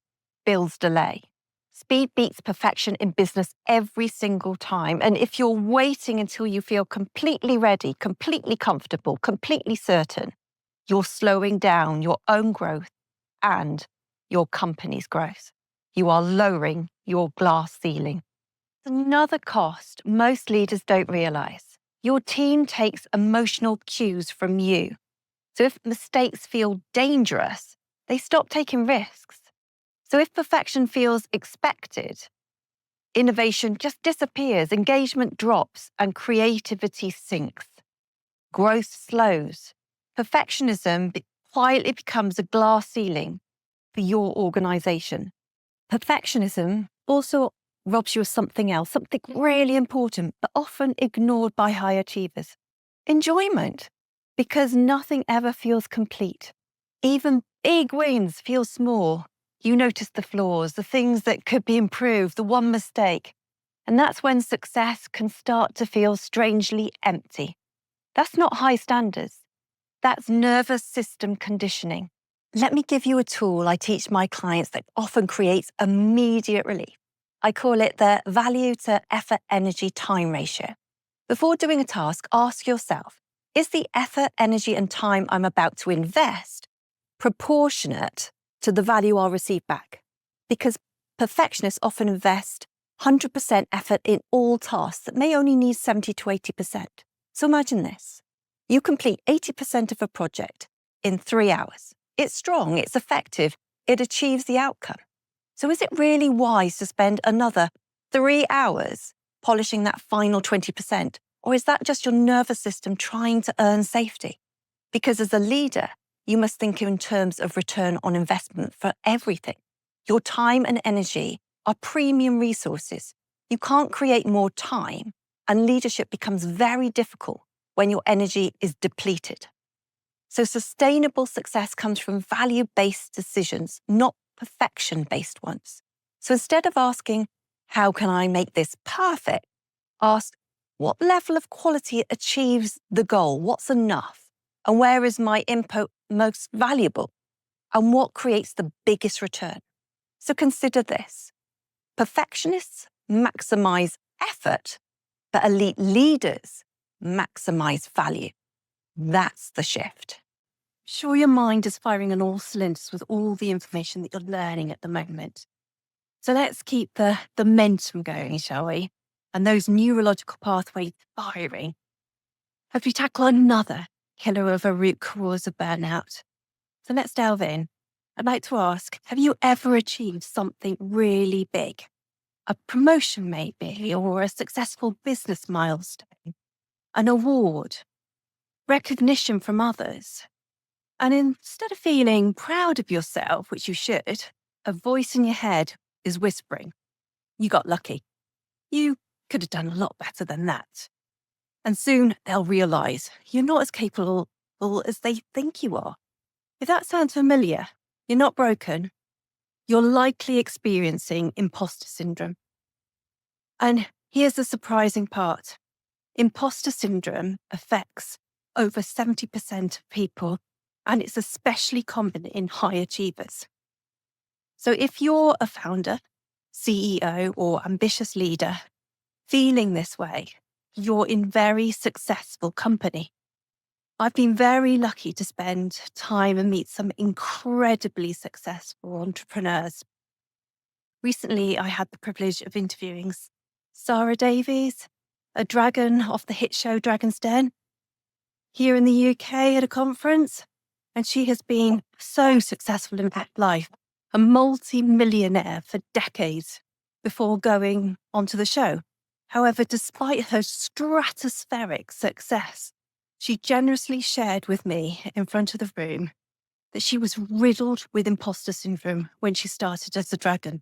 builds delay. Speed beats perfection in business every single time. And if you're waiting until you feel completely ready, completely comfortable, completely certain, you're slowing down your own growth and your company's growth. You are lowering your glass ceiling. Another cost most leaders don't realize. Your team takes emotional cues from you. So if mistakes feel dangerous, they stop taking risks. So if perfection feels expected, innovation just disappears, engagement drops, and creativity sinks. Growth slows. Perfectionism quietly becomes a glass ceiling for your organization. Perfectionism also robs you of something else, something really important, but often ignored by high achievers. Enjoyment, because nothing ever feels complete. Even big wins feel small. You notice the flaws, the things that could be improved, the one mistake. And that's when success can start to feel strangely empty. That's not high standards. That's nervous system conditioning. Let me give you a tool I teach my clients that often creates immediate relief. I call it the value to effort, energy, time ratio. Before doing a task, ask yourself, is the effort, energy, and time I'm about to invest proportionate to the value I'll receive back? Because perfectionists often invest 100% effort in all tasks that may only need 70 to 80%. So imagine this. You complete 80% of a project in 3 hours. It's strong, it's effective, it achieves the outcome. So is it really wise to spend another 3 hours polishing that final 20%? Or is that just your nervous system trying to earn safety? Because as a leader, you must think in terms of return on investment for everything. Your time and energy are premium resources. You can't create more time, and leadership becomes very difficult when your energy is depleted. So sustainable success comes from value-based decisions, not perfection-based ones. So instead of asking, how can I make this perfect? Ask, what level of quality achieves the goal? What's enough? And where is my input most valuable? And what creates the biggest return? So consider this. Perfectionists maximize effort, but elite leaders maximize value. That's the shift. Sure, your mind is firing on all cylinders with all the information that you're learning at the moment. So let's keep the momentum going, shall we? And those neurological pathways firing. As we tackle another killer of a root cause of burnout. So let's delve in. I'd like to ask, have you ever achieved something really big? A promotion maybe, or a successful business milestone? an award, recognition from others. And instead of feeling proud of yourself, which you should, a voice in your head is whispering, you got lucky. You could have done a lot better than that. And soon they'll realise you're not as capable as they think you are. If that sounds familiar, you're not broken. You're likely experiencing imposter syndrome. And here's the surprising part. Imposter syndrome affects over 70% of people, and it's especially common in high achievers. So if you're a founder, CEO, or ambitious leader feeling this way, you're in very successful company. I've been very lucky to spend time and meet some incredibly successful entrepreneurs. Recently, I had the privilege of interviewing Sarah Davies, a dragon off the hit show Dragon's Den, here in the UK at a conference, and she has been so successful in life, a multi-millionaire for decades before going onto the show. However, despite her stratospheric success, she generously shared with me in front of the room that she was riddled with imposter syndrome when she started as a dragon.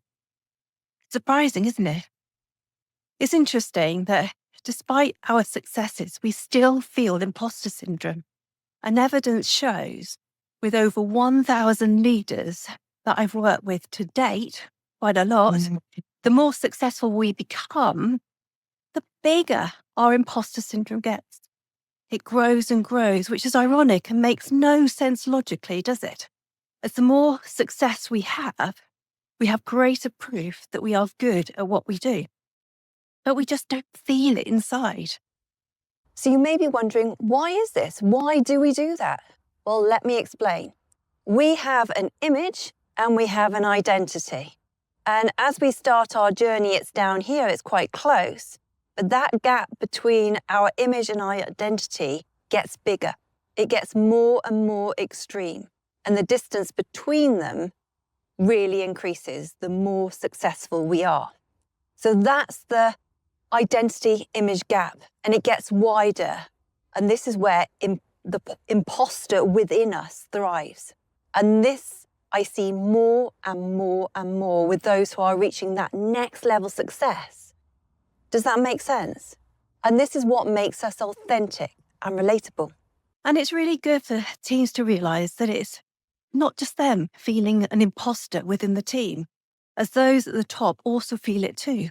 Surprising, isn't it? It's interesting that despite our successes, we still feel imposter syndrome. And evidence shows, with over 1,000 leaders that I've worked with to date, quite a lot, the more successful we become, the bigger our imposter syndrome gets. It grows and grows, which is ironic and makes no sense logically, does it? As the more success we have greater proof that we are good at what we do. But we just don't feel it inside. So you may be wondering, why is this? Why do we do that? Well, let me explain. We have an image and we have an identity. And as we start our journey, it's down here, it's quite close. But that gap between our image and our identity gets bigger. It gets more and more extreme. And the distance between them really increases the more successful we are. So that's the identity image gap, and it gets wider. And this is where the imposter within us thrives. And this I see more and more and more with those who are reaching that next level success. Does that make sense? And this is what makes us authentic and relatable. And it's really good for teams to realise that it's not just them feeling an imposter within the team, as those at the top also feel it too.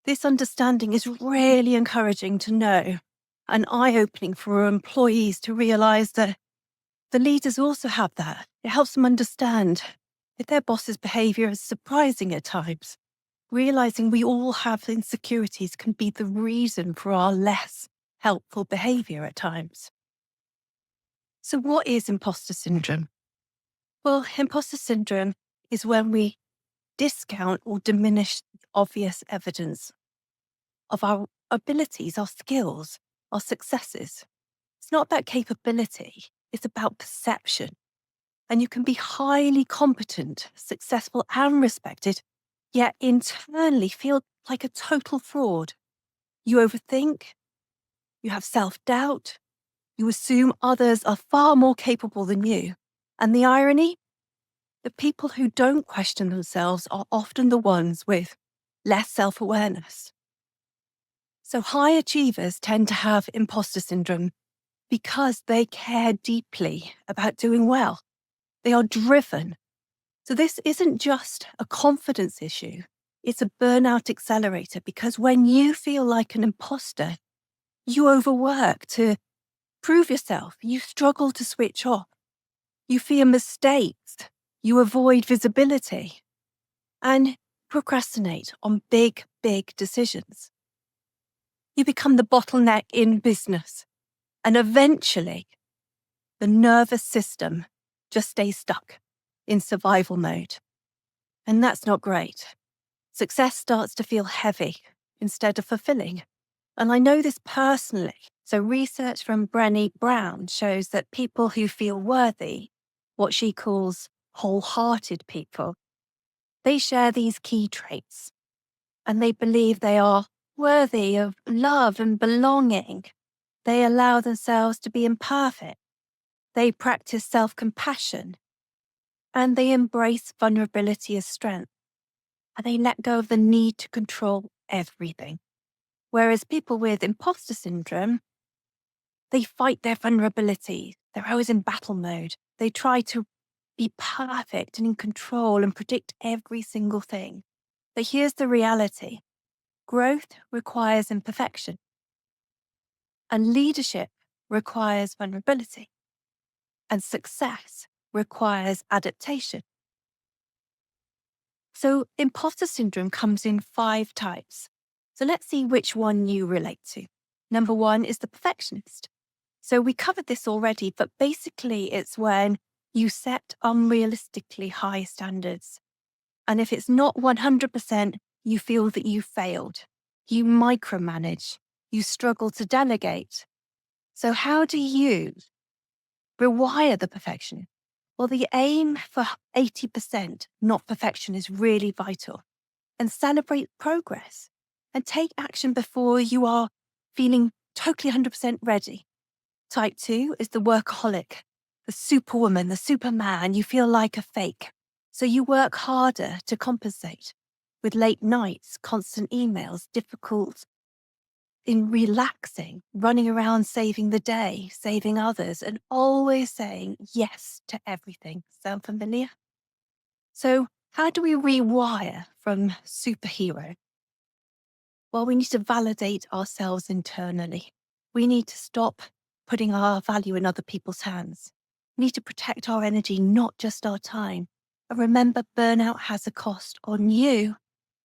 This understanding is really encouraging to know and eye-opening for employees to realise that the leaders also have that. It helps them understand if their boss's behaviour is surprising at times. Realising we all have insecurities can be the reason for our less helpful behaviour at times. So what is imposter syndrome? Well, imposter syndrome is when we discount or diminish obvious evidence of our abilities, our skills, our successes. It's not about capability, it's about perception. And you can be highly competent, successful, and respected, yet internally feel like a total fraud. You overthink, you have self-doubt, you assume others are far more capable than you. And the irony? The people who don't question themselves are often the ones with less self-awareness. So high achievers tend to have imposter syndrome because they care deeply about doing well. They are driven. So this isn't just a confidence issue. It's a burnout accelerator because when you feel like an imposter, you overwork to prove yourself. You struggle to switch off. You fear mistakes. You avoid visibility and procrastinate on big decisions. You become the bottleneck in business, and eventually the nervous system just stays stuck in survival mode. And that's not great. Success starts to feel heavy instead of fulfilling. And I know this personally. So research from Brené Brown shows that people who feel worthy, what she calls wholehearted people, they share these key traits, and they believe they are worthy of love and belonging. They allow themselves to be imperfect. They practice self-compassion. And they embrace vulnerability as strength. And they let go of the need to control everything. Whereas people with imposter syndrome, they fight their vulnerability. They're always in battle mode. They try to be perfect and in control and predict every single thing. But here's the reality. Growth requires imperfection. And leadership requires vulnerability. And success requires adaptation. So imposter syndrome comes in 5 types. So let's see which one you relate to. Number 1 is the perfectionist. So we covered this already, but basically it's when you set unrealistically high standards. And if it's not 100%, you feel that you failed. You micromanage. You struggle to delegate. So how do you rewire the perfection? Well, the aim for 80%, not perfection, is really vital. And celebrate progress and take action before you are feeling totally 100% ready. Type 2 is the workaholic, the superwoman, the superman. You feel like a fake. So you work harder to compensate with late nights, constant emails, difficult in relaxing, running around saving the day, saving others, and always saying yes to everything. Sound familiar? So how do we rewire from superhero? Well, we need to validate ourselves internally. We need to stop putting our value in other people's hands. We need to protect our energy, not just our time. And remember, burnout has a cost on you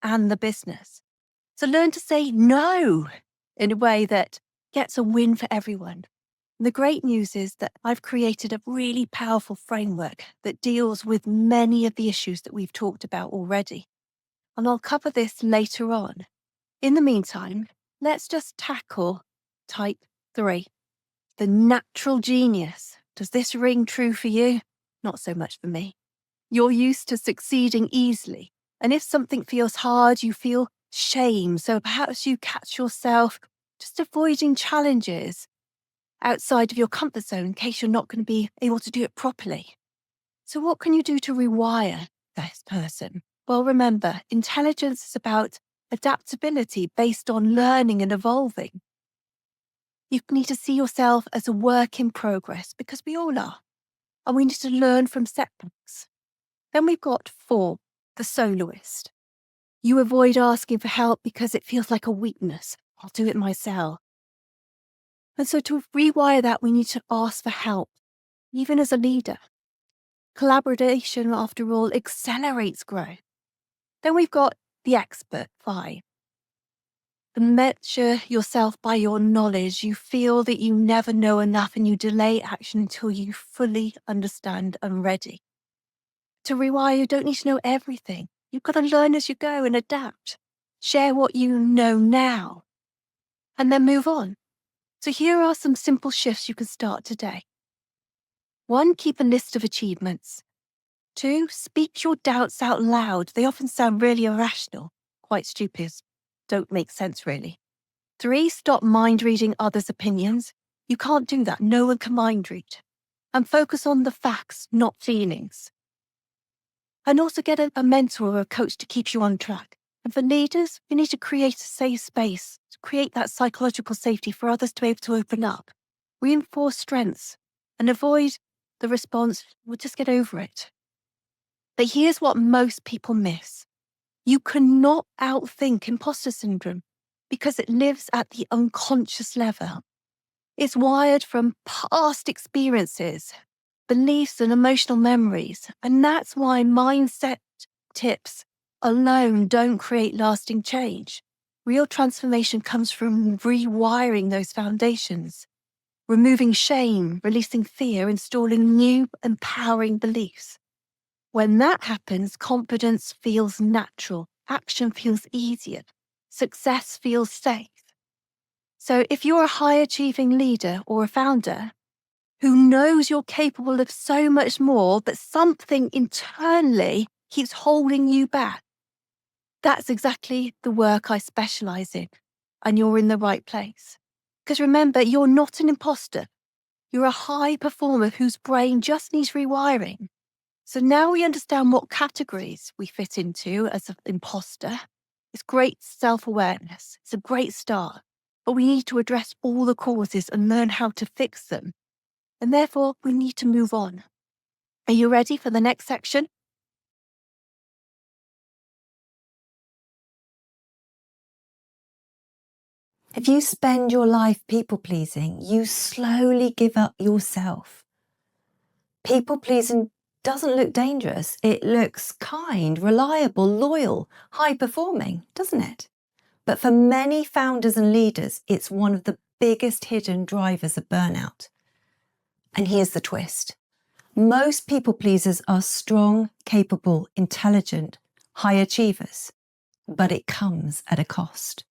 and the business. So learn to say no in a way that gets a win for everyone. And the great news is that I've created a really powerful framework that deals with many of the issues that we've talked about already. And I'll cover this later on. In the meantime, let's just tackle type 3, the natural genius. Does this ring true for you? Not so much for me. You're used to succeeding easily. And if something feels hard, you feel shame. So perhaps you catch yourself just avoiding challenges outside of your comfort zone in case you're not going to be able to do it properly. So what can you do to rewire this person? Well, remember, intelligence is about adaptability based on learning and evolving. You need to see yourself as a work in progress because we all are. And we need to learn from setbacks. Then we've got 4, the soloist. You avoid asking for help because it feels like a weakness. I'll do it myself. And so to rewire that, we need to ask for help, even as a leader. Collaboration, after all, accelerates growth. Then we've got the expert 5. The measure yourself by your knowledge. You feel that you never know enough and you delay action until you fully understand and ready. To rewire, you don't need to know everything. You've got to learn as you go and adapt. Share what you know now and then move on. So here are some simple shifts you can start today. 1, keep a list of achievements. 2, speak your doubts out loud. They often sound really irrational, quite stupid, don't make sense really. 3, stop mind reading others' opinions. You can't do that. No one can mind read. And focus on the facts, not feelings. And also get a mentor or a coach to keep you on track. And for leaders, you need to create a safe space, to create that psychological safety for others to be able to open up. Reinforce strengths and avoid the response, we'll just get over it. But here's what most people miss. You cannot outthink imposter syndrome because it lives at the unconscious level. It's wired from past experiences, beliefs and emotional memories. And that's why mindset tips alone don't create lasting change. Real transformation comes from rewiring those foundations, removing shame, releasing fear, installing new empowering beliefs. When that happens, confidence feels natural, action feels easier, success feels safe. So if you're a high-achieving leader or a founder who knows you're capable of so much more, but something internally keeps holding you back, that's exactly the work I specialize in, and you're in the right place. Because remember, you're not an imposter. You're a high performer whose brain just needs rewiring. So now we understand what categories we fit into as an imposter. It's great self-awareness. It's a great start. But we need to address all the causes and learn how to fix them. And therefore, we need to move on. Are you ready for the next section? If you spend your life people-pleasing, you slowly give up yourself. People-pleasing doesn't look dangerous. It looks kind, reliable, loyal, high-performing, doesn't it? But for many founders and leaders, it's one of the biggest hidden drivers of burnout. And here's the twist. Most people-pleasers are strong, capable, intelligent, high achievers, but it comes at a cost.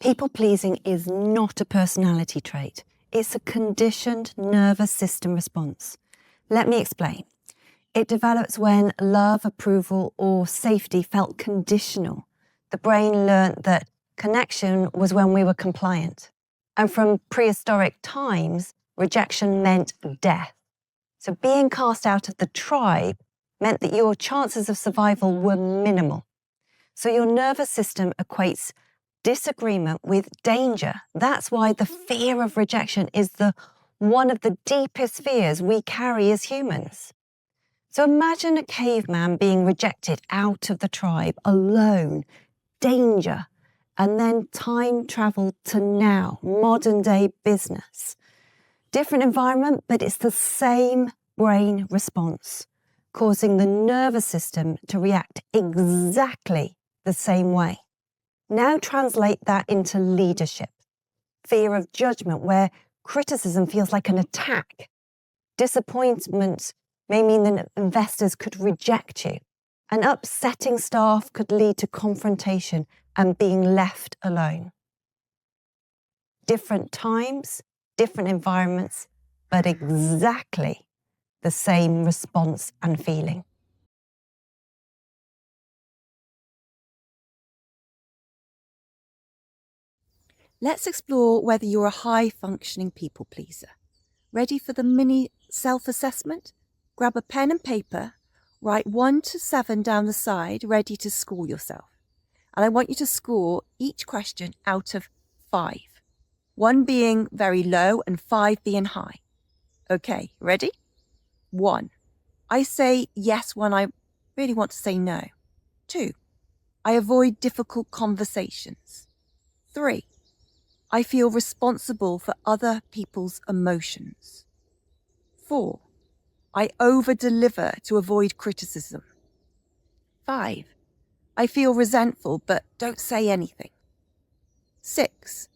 People-pleasing is not a personality trait. It's a conditioned nervous system response. Let me explain. It develops when love, approval, or safety felt conditional. The brain learnt that connection was when we were compliant. And from prehistoric times, rejection meant death. So being cast out of the tribe meant that your chances of survival were minimal. So your nervous system equates disagreement with danger. That's why the fear of rejection is one of the deepest fears we carry as humans. So imagine a caveman being rejected out of the tribe, alone, danger, and then time travel to now, modern day business. Different environment, but it's the same brain response, causing the nervous system to react exactly the same way. Now translate that into leadership. Fear of judgment, where criticism feels like an attack. Disappointment may mean that investors could reject you. And upsetting staff could lead to confrontation and being left alone. Different times, different environments, but exactly the same response and feeling. Let's explore whether you're a high-functioning people pleaser. Ready for the mini self-assessment? Grab a pen and paper, write 1 to 7 down the side, ready to score yourself. And I want you to score each question out of 5. 1 being very low and 5 being high. Okay, ready? 1. I say yes when I really want to say no. 2. I avoid difficult conversations. 3. I feel responsible for other people's emotions. 4. I over-deliver to avoid criticism. 5. I feel resentful but don't say anything. 6.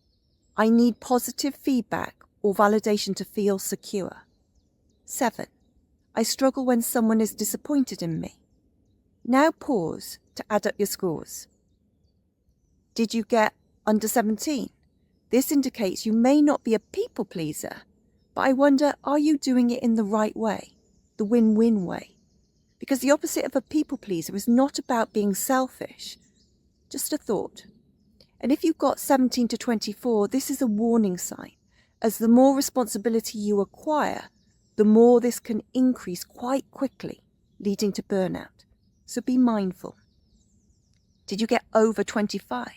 I need positive feedback or validation to feel secure. 7. I struggle when someone is disappointed in me. Now pause to add up your scores. Did you get under 17? This indicates you may not be a people pleaser, but I wonder, are you doing it in the right way, the win-win way? Because the opposite of a people pleaser is not about being selfish. Just a thought. And if you've got 17 to 24, this is a warning sign, as the more responsibility you acquire, the more this can increase quite quickly, leading to burnout. So be mindful. Did you get over 25?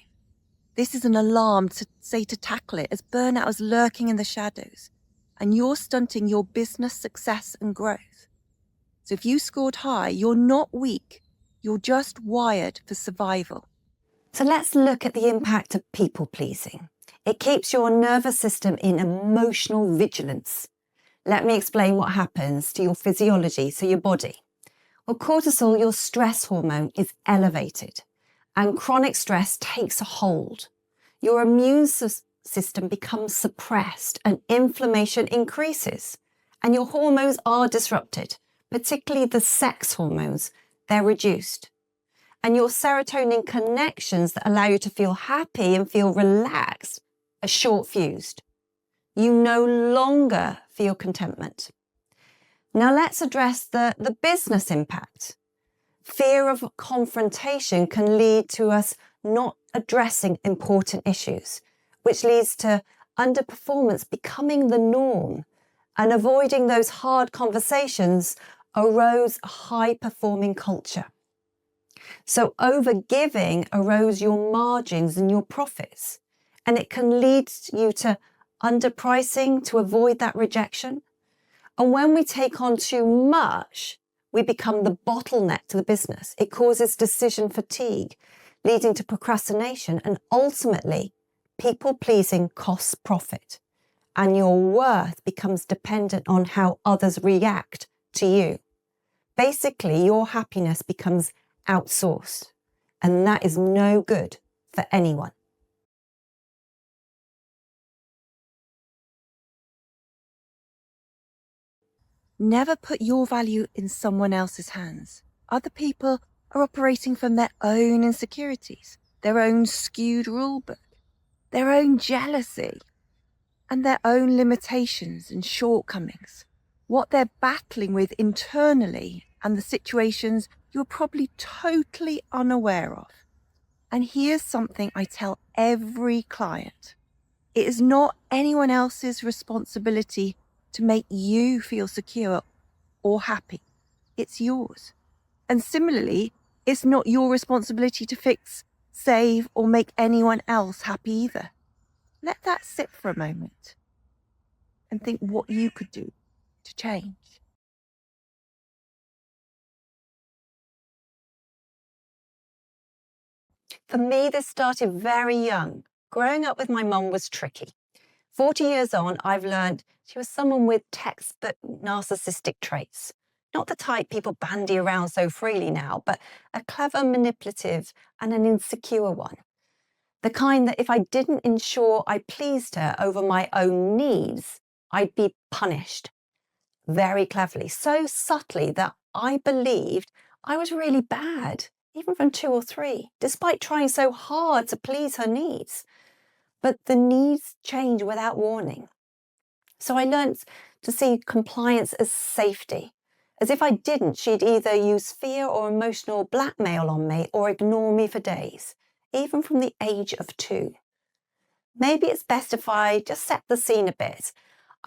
This is an alarm to tackle it, as burnout is lurking in the shadows, and you're stunting your business success and growth. So if you scored high, you're not weak, you're just wired for survival. So let's look at the impact of people-pleasing. It keeps your nervous system in emotional vigilance. Let me explain what happens to your physiology, so your body. Well, cortisol, your stress hormone, is elevated, and chronic stress takes a hold. Your immune system becomes suppressed and inflammation increases, and your hormones are disrupted, particularly the sex hormones. They're reduced. And your serotonin connections that allow you to feel happy and feel relaxed are short-fused. You no longer feel contentment. Now let's address the business impact. Fear of confrontation can lead to us not addressing important issues. which leads to underperformance becoming the norm, and avoiding those hard conversations arose a high-performing culture. So overgiving erodes your margins and your profits, and it can lead you to underpricing to avoid that rejection. And when we take on too much, we become the bottleneck to the business. It causes decision fatigue, leading to procrastination, and ultimately, people-pleasing costs profit, and your worth becomes dependent on how others react to you. Basically, your happiness becomes outsourced, and that is no good for anyone. Never put your value in someone else's hands. Other people are operating from their own insecurities, their own skewed rulebook, their own jealousy, and their own limitations and shortcomings. What they're battling with internally and the situations you're probably totally unaware of. And here's something I tell every client. It is not anyone else's responsibility to make you feel secure or happy. It's yours. And similarly, it's not your responsibility to fix, save, or make anyone else happy either. Let that sit for a moment and think what you could do to change. For me, this started very young. Growing up with my mum was tricky. 40 years on, I've learned she was someone with textbook narcissistic traits. Not the type people bandy around so freely now, but a clever, manipulative, and an insecure one. The kind that if I didn't ensure I pleased her over my own needs, I'd be punished. Very cleverly, so subtly that I believed I was really bad, even from 2 or 3, despite trying so hard to please her needs. But the needs change without warning. So I learnt to see compliance as safety. As if I didn't, she'd either use fear or emotional blackmail on me or ignore me for days, even from the age of 2. Maybe it's best if I just set the scene a bit.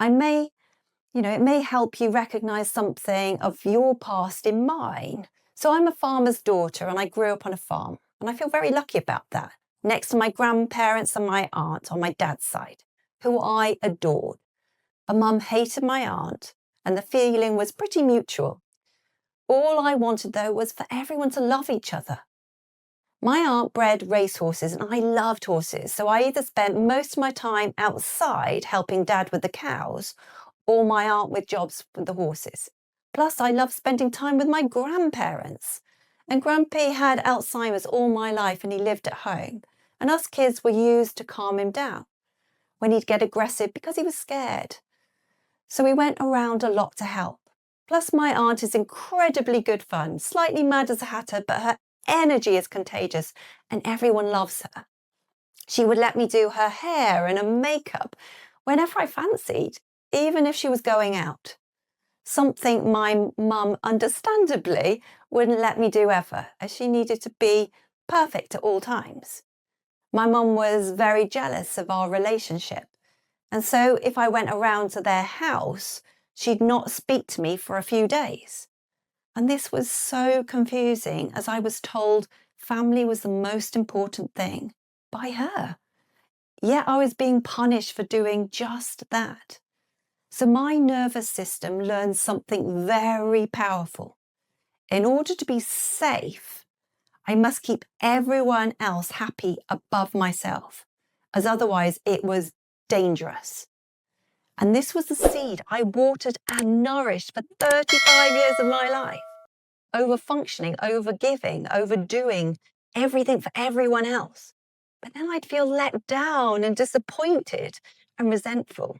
It may help you recognise something of your past in mine. So I'm a farmer's daughter and I grew up on a farm, and I feel very lucky about that, next to my grandparents and my aunt on my dad's side, who I adored. But Mum hated my aunt, and the feeling was pretty mutual. All I wanted, though, was for everyone to love each other. My aunt bred racehorses, and I loved horses, so I either spent most of my time outside helping Dad with the cows, or my aunt with jobs with the horses. Plus, I loved spending time with my grandparents. And Grampy had Alzheimer's all my life, and he lived at home. And us kids were used to calm him down when he'd get aggressive because he was scared. So we went around a lot to help. Plus, my aunt is incredibly good fun, slightly mad as a hatter, but her energy is contagious and everyone loves her. She would let me do her hair and her makeup whenever I fancied, even if she was going out. Something my mum understandably wouldn't let me do ever, as she needed to be perfect at all times. My mum was very jealous of our relationship. And so if I went around to their house, she'd not speak to me for a few days. And this was so confusing, as I was told family was the most important thing by her. Yet I was being punished for doing just that. So my nervous system learned something very powerful. In order to be safe, I must keep everyone else happy above myself, as otherwise it was dangerous. And this was the seed I watered and nourished for 35 years of my life. Over-functioning, over-giving, overdoing everything for everyone else. But then I'd feel let down and disappointed and resentful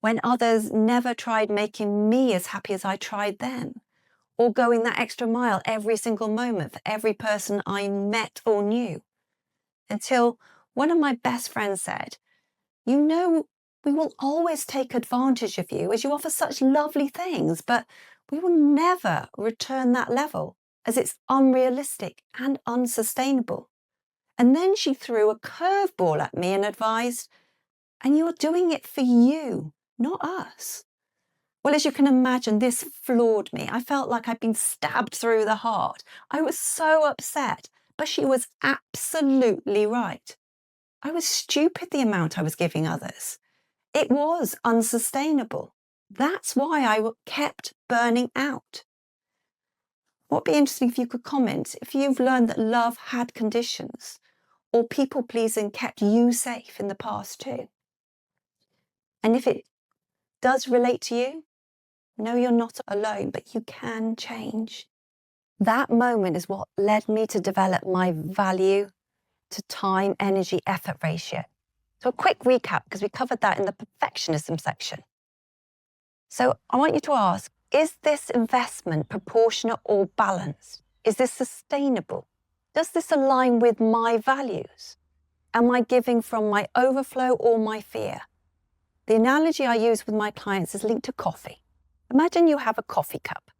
when others never tried making me as happy as I tried them, or going that extra mile every single moment for every person I met or knew. Until one of my best friends said, "You know, we will always take advantage of you as you offer such lovely things, but we will never return that level as it's unrealistic and unsustainable. And then she threw a curveball at me and advised, and you're doing it for you, not us. Well, as you can imagine, this floored me. I felt like I'd been stabbed through the heart. I was so upset, but she was absolutely right. I was stupid the amount I was giving others. It was unsustainable. That's why I kept burning out. What would be interesting if you could comment if you've learned that love had conditions or people pleasing kept you safe in the past too. And if it does relate to you, know you're not alone, but you can change. That moment is what led me to develop my value to time, energy, effort ratio. So a quick recap, because we covered that in the perfectionism section. So I want you to ask, is this investment proportionate or balanced? Is this sustainable? Does this align with my values? Am I giving from my overflow or my fear? The analogy I use with my clients is linked to coffee. Imagine you have a coffee cup.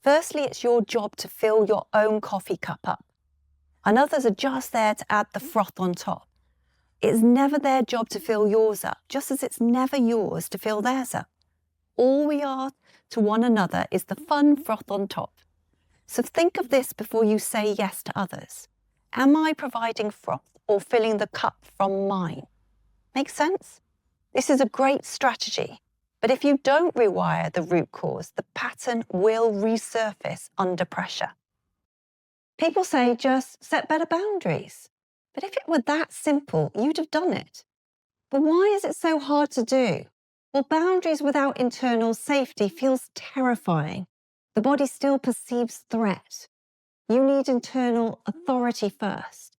Firstly, it's your job to fill your own coffee cup up, and others are just there to add the froth on top. It's never their job to fill yours up, just as it's never yours to fill theirs up. All we are to one another is the fun froth on top. So think of this before you say yes to others. Am I providing froth or filling the cup from mine? Make sense? This is a great strategy, but if you don't rewire the root cause, the pattern will resurface under pressure. People say just set better boundaries. But if it were that simple, you'd have done it. But why is it so hard to do? Well, boundaries without internal safety feels terrifying. The body still perceives threat. You need internal authority first.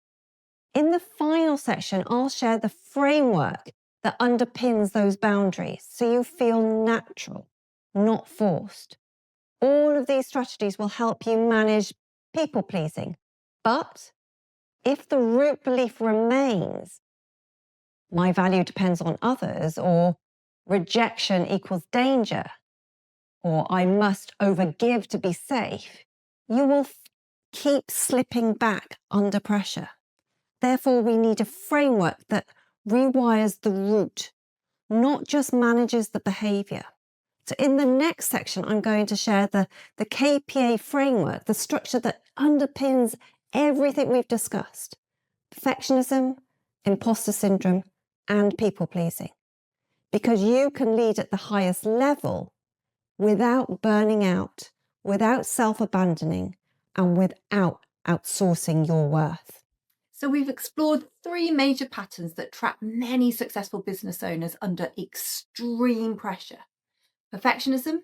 In the final section, I'll share the framework that underpins those boundaries so you feel natural, not forced. All of these strategies will help you manage people pleasing. But if the root belief remains, my value depends on others, or rejection equals danger, or I must overgive to be safe, you will keep slipping back under pressure. Therefore, we need a framework that rewires the root, not just manages the behavior. So in the next section, I'm going to share the KPA framework, the structure that underpins everything we've discussed: perfectionism, imposter syndrome, and people-pleasing. Because you can lead at the highest level without burning out, without self-abandoning, and without outsourcing your worth. So we've explored 3 major patterns that trap many successful business owners under extreme pressure: perfectionism,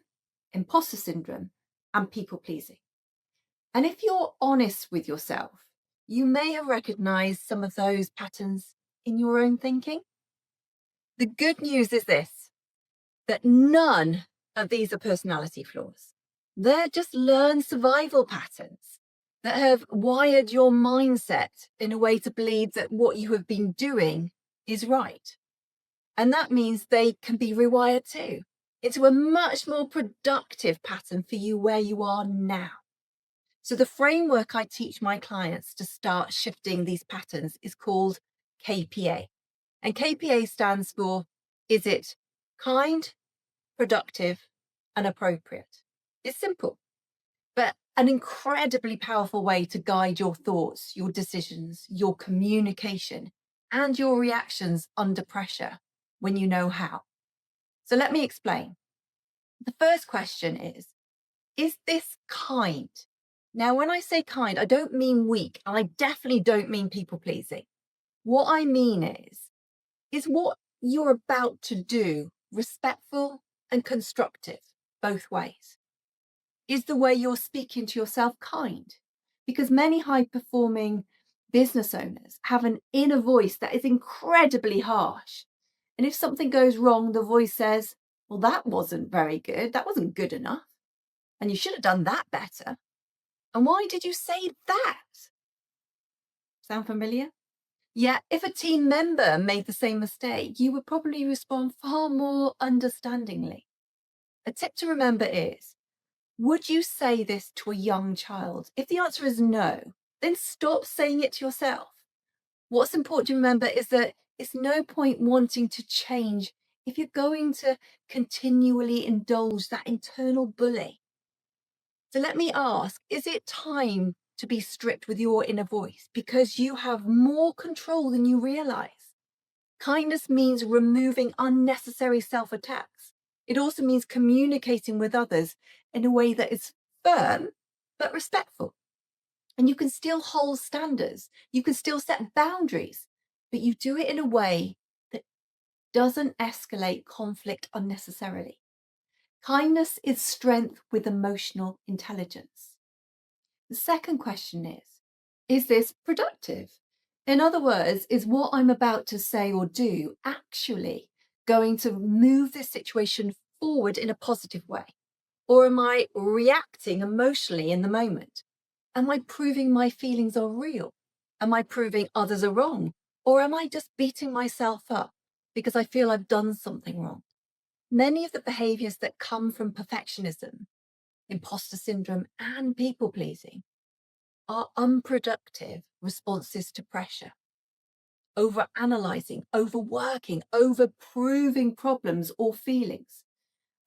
imposter syndrome, and people-pleasing. And if you're honest with yourself, you may have recognized some of those patterns in your own thinking. The good news is this, that none of these are personality flaws. They're just learned survival patterns that have wired your mindset in a way to believe that what you have been doing is right. And that means they can be rewired too into a much more productive pattern for you where you are now. So the framework I teach my clients to start shifting these patterns is called KPA. And KPA stands for, is it kind, productive, and appropriate? It's simple, but an incredibly powerful way to guide your thoughts, your decisions, your communication, and your reactions under pressure when you know how. So let me explain. The first question is this kind? Now, when I say kind, I don't mean weak, and I definitely don't mean people-pleasing. What I mean is what you're about to do respectful and constructive, both ways? Is the way you're speaking to yourself kind? Because many high-performing business owners have an inner voice that is incredibly harsh. And if something goes wrong, the voice says, well, that wasn't very good. That wasn't good enough. And you should have done that better. And why did you say that? Sound familiar? Yeah, if a team member made the same mistake, you would probably respond far more understandingly. A tip to remember is, would you say this to a young child? If the answer is no, then stop saying it to yourself. What's important to remember is that it's no point wanting to change if you're going to continually indulge that internal bully. So let me ask, is it time to be strict with your inner voice because you have more control than you realize? Kindness means removing unnecessary self-attacks. It also means communicating with others in a way that is firm but respectful. And you can still hold standards, you can still set boundaries, but you do it in a way that doesn't escalate conflict unnecessarily. Kindness is strength with emotional intelligence. The second question is this productive? In other words, is what I'm about to say or do actually going to move this situation forward in a positive way? Or am I reacting emotionally in the moment? Am I proving my feelings are real? Am I proving others are wrong? Or am I just beating myself up because I feel I've done something wrong? Many of the behaviors that come from perfectionism, imposter syndrome, and people pleasing are unproductive responses to pressure. Over analyzing, overworking, over proving problems or feelings,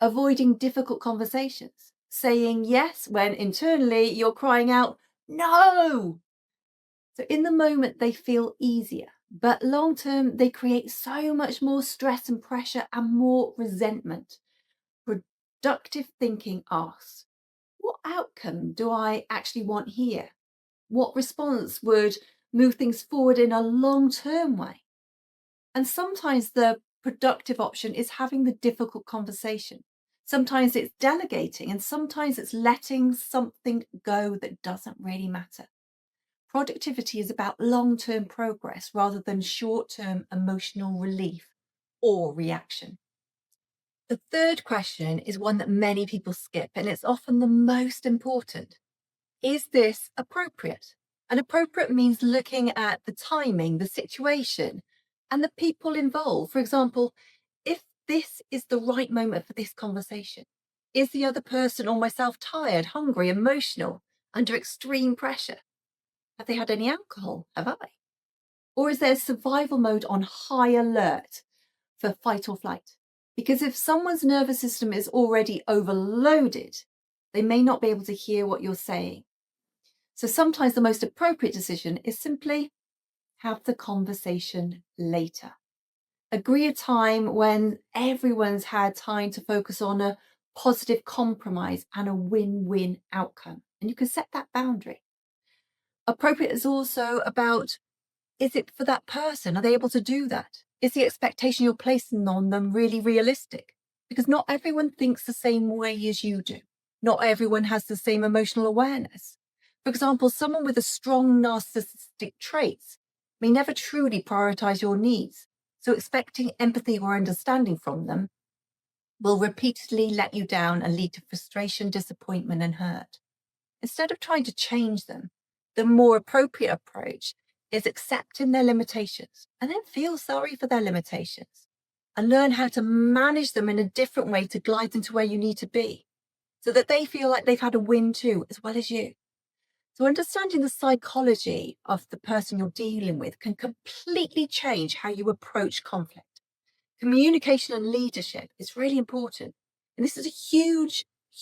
avoiding difficult conversations, saying yes when internally you're crying out, no. So in the moment, they feel easier, but long term, they create so much more stress and pressure and more resentment. Productive thinking asks, what outcome do I actually want here? What response would move things forward in a long-term way? And sometimes the productive option is having the difficult conversation. Sometimes it's delegating, and sometimes it's letting something go that doesn't really matter. Productivity is about long-term progress rather than short-term emotional relief or reaction. The third question is one that many people skip, and it's often the most important. Is this appropriate? And appropriate means looking at the timing, the situation, and the people involved. For example, if this is the right moment for this conversation, is the other person or myself tired, hungry, emotional, under extreme pressure? Have they had any alcohol? Have I? Or is there survival mode on high alert for fight or flight? Because if someone's nervous system is already overloaded, they may not be able to hear what you're saying. So sometimes the most appropriate decision is simply have the conversation later. Agree a time when everyone's had time to focus on a positive compromise and a win-win outcome. And you can set that boundary. Appropriate is also about, is it for that person? Are they able to do that? Is the expectation you're placing on them really realistic? Because not everyone thinks the same way as you do. Not everyone has the same emotional awareness. For example, someone with a strong narcissistic traits may never truly prioritize your needs. So expecting empathy or understanding from them will repeatedly let you down and lead to frustration, disappointment, and hurt. Instead of trying to change them, the more appropriate approach is accepting their limitations and then feel sorry for their limitations and learn how to manage them in a different way to glide them to where you need to be so that they feel like they've had a win too, as well as you. So understanding the psychology of the person you're dealing with can completely change how you approach conflict. Communication and leadership is really important. And this is a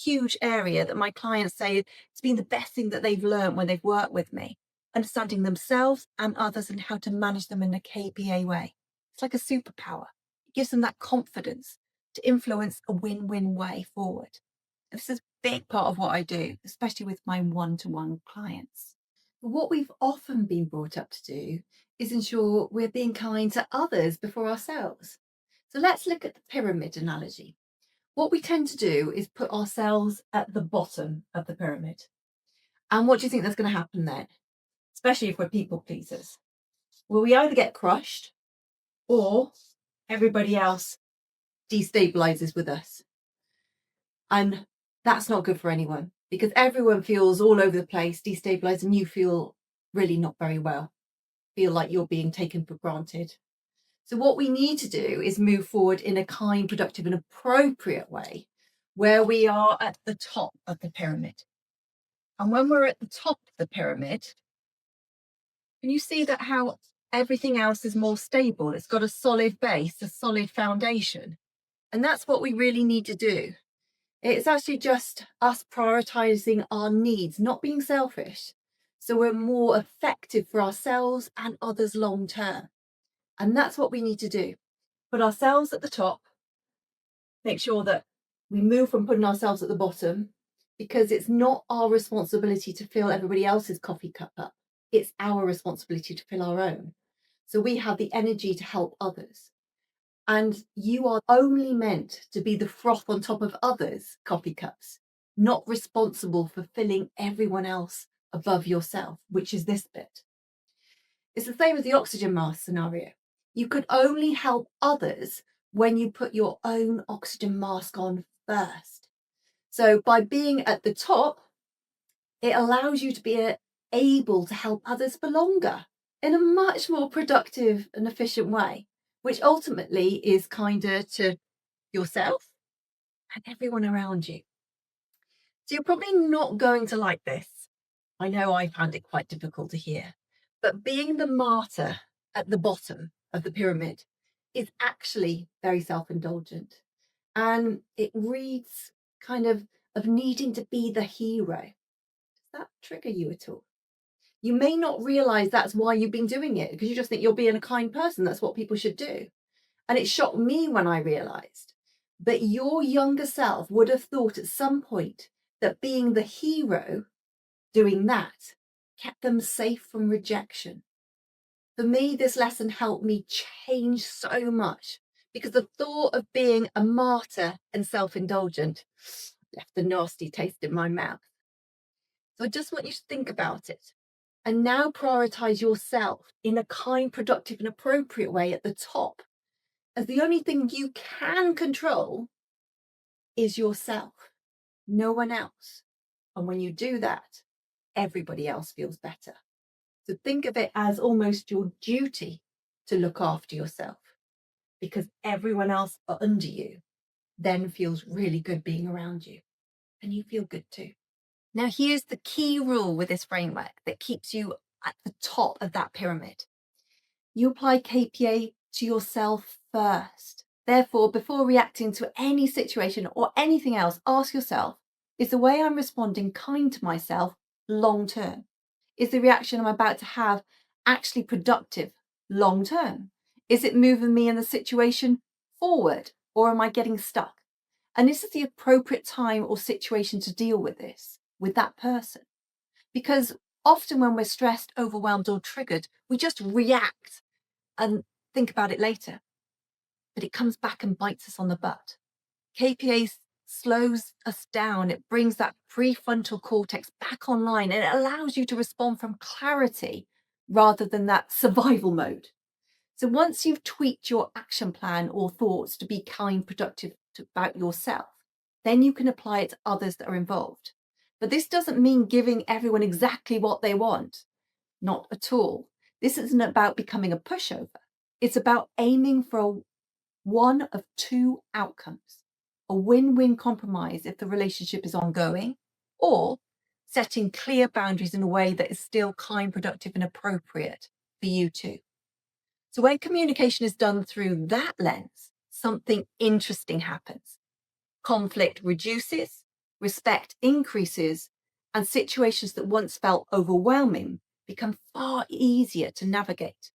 huge area that my clients say it's been the best thing that they've learned when they've worked with me, understanding themselves and others and how to manage them in a KPA way. It's like a superpower. It gives them that confidence to influence a win-win way forward. And this is a big part of what I do, especially with my one-to-one clients. What we've often been brought up to do is ensure we're being kind to others before ourselves. So let's look at the pyramid analogy. What we tend to do is put ourselves at the bottom of the pyramid. And what do you think that's going to happen then? Especially if we're people pleasers. Well, we either get crushed or everybody else destabilizes with us. And that's not good for anyone because everyone feels all over the place, destabilized, and you feel really not very well. Feel like you're being taken for granted. So what we need to do is move forward in a kind, productive, and appropriate way where we are at the top of the pyramid. And when we're at the top of the pyramid, can you see that how everything else is more stable. It's got a solid base, a solid foundation. And that's what we really need to do. It's actually just us prioritizing our needs, not being selfish. So we're more effective for ourselves and others long term. And that's what we need to do. Put ourselves at the top, make sure that we move from putting ourselves at the bottom, because it's not our responsibility to fill everybody else's coffee cup up. It's our responsibility to fill our own. So we have the energy to help others. And you are only meant to be the froth on top of others' coffee cups, not responsible for filling everyone else above yourself, which is this bit. It's the same as the oxygen mask scenario. You could only help others when you put your own oxygen mask on first. So by being at the top, it allows you to be able to help others for longer in a much more productive and efficient way, which ultimately is kinder to yourself and everyone around you. So you're probably not going to like this. I know I found it quite difficult to hear, but being the martyr at the bottom of the pyramid is actually very self-indulgent. And it reads kind of needing to be the hero. Does that trigger you at all? You may not realize that's why you've been doing it, because you just think you're being a kind person. That's what people should do. And it shocked me when I realized that your younger self would have thought at some point that being the hero, doing that, kept them safe from rejection. For me, this lesson helped me change so much, because the thought of being a martyr and self-indulgent left a nasty taste in my mouth. So I just want you to think about it and now prioritize yourself in a kind, productive and appropriate way at the top, as the only thing you can control is yourself, no one else. And when you do that, everybody else feels better. So think of it as almost your duty to look after yourself, because everyone else under you then feels really good being around you, and you feel good too. Now, here's the key rule with this framework that keeps you at the top of that pyramid. You apply KPA to yourself first. Therefore, before reacting to any situation or anything else, ask yourself, is the way I'm responding kind to myself long term? Is the reaction I'm about to have actually productive long term? Is it moving me in the situation forward, or am I getting stuck? And is this the appropriate time or situation to deal with this with that person? Because often when we're stressed, overwhelmed or triggered, we just react and think about it later. But it comes back and bites us on the butt. KPA slows us down. It brings that prefrontal cortex back online, and it allows you to respond from clarity rather than that survival mode. So once you've tweaked your action plan or thoughts to be kind, productive about yourself, then you can apply it to others that are involved. But this doesn't mean giving everyone exactly what they want. Not at all. This isn't about becoming a pushover. It's about aiming for one of two outcomes: a win-win compromise if the relationship is ongoing, or setting clear boundaries in a way that is still kind, productive and appropriate for you too. So when communication is done through that lens, something interesting happens. Conflict reduces, respect increases, and situations that once felt overwhelming become far easier to navigate.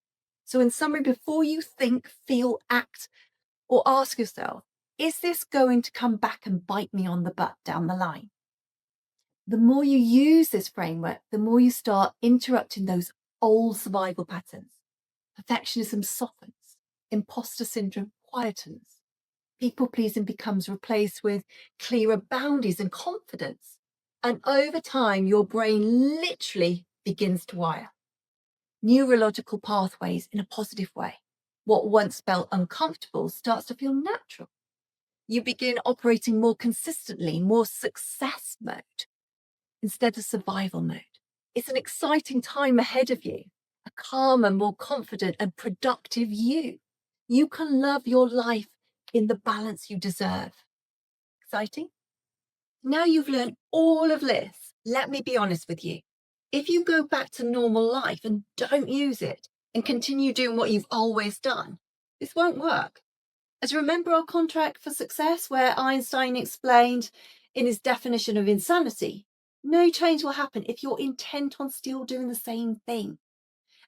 So in summary, before you think, feel, act, or ask yourself, is this going to come back and bite me on the butt down the line? The more you use this framework, the more you start interrupting those old survival patterns. Perfectionism softens, imposter syndrome quietens, people pleasing becomes replaced with clearer boundaries and confidence. And over time, your brain literally begins to wire neurological pathways in a positive way. What once felt uncomfortable starts to feel natural. You begin operating more consistently, more success mode instead of survival mode. It's an exciting time ahead of you, a calmer, more confident and productive you. You can love your life in the balance you deserve. Exciting? Now you've learned all of this, let me be honest with you. If you go back to normal life and don't use it, and continue doing what you've always done, this won't work. As you remember our contract for success, where Einstein explained in his definition of insanity, no change will happen if you're intent on still doing the same thing.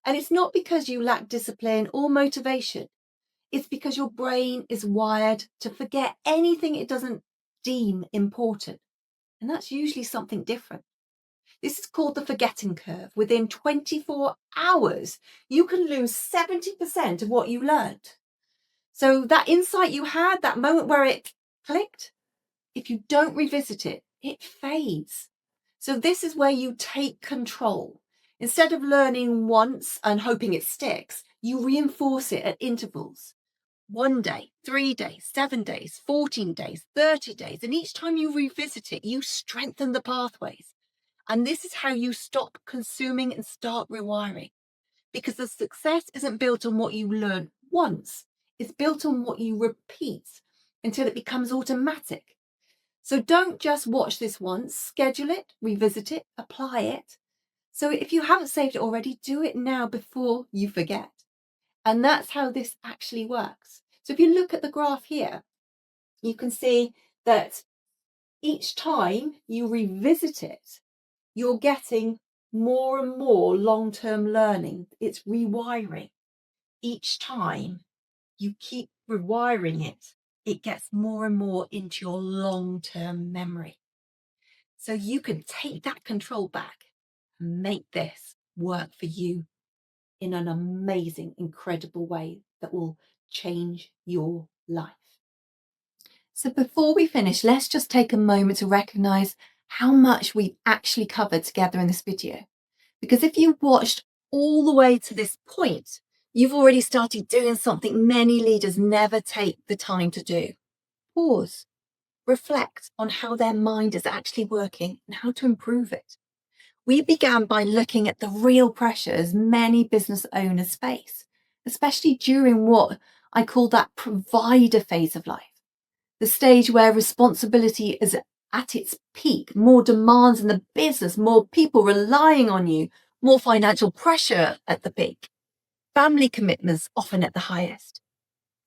And it's not because you lack discipline or motivation. It's because your brain is wired to forget anything it doesn't deem important. And that's usually something different. This is called the forgetting curve. Within 24 hours, you can lose 70% of what you learned. So that insight you had, that moment where it clicked, if you don't revisit it, it fades. So this is where you take control. Instead of learning once and hoping it sticks, you reinforce it at intervals. 1 day, 3 days, 7 days, 14 days, 30 days. And each time you revisit it, you strengthen the pathways. And this is how you stop consuming and start rewiring. Because the success isn't built on what you learn once. It's built on what you repeat until it becomes automatic. So don't just watch this once, schedule it, revisit it, apply it. So if you haven't saved it already, do it now before you forget. And that's how this actually works. So if you look at the graph here, you can see that each time you revisit it, you're getting more and more long-term learning. It's rewiring. Each time you keep rewiring it, it gets more and more into your long-term memory. So you can take that control back and make this work for you in an amazing, incredible way that will change your life. So before we finish, let's just take a moment to recognize how much we've actually covered together in this video. Because if you watched all the way to this point, you've already started doing something many leaders never take the time to do. Pause, reflect on how their mind is actually working and how to improve it. We began by looking at the real pressures many business owners face, especially during what I call that provider phase of life, the stage where responsibility is at its peak, more demands in the business, more people relying on you, more financial pressure at the peak, family commitments often at the highest,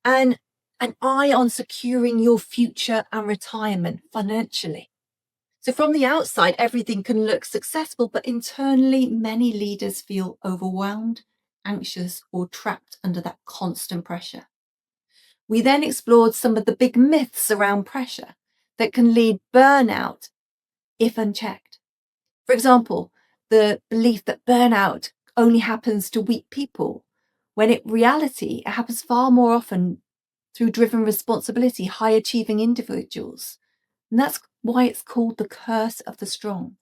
and an eye on securing your future and retirement financially. So from the outside, everything can look successful, but internally, many leaders feel overwhelmed, anxious, or trapped under that constant pressure. We then explored some of the big myths around pressure that can lead burnout if unchecked. For example, the belief that burnout only happens to weak people, when in reality, it happens far more often through driven responsibility, high-achieving individuals. And that's why it's called the curse of the strong.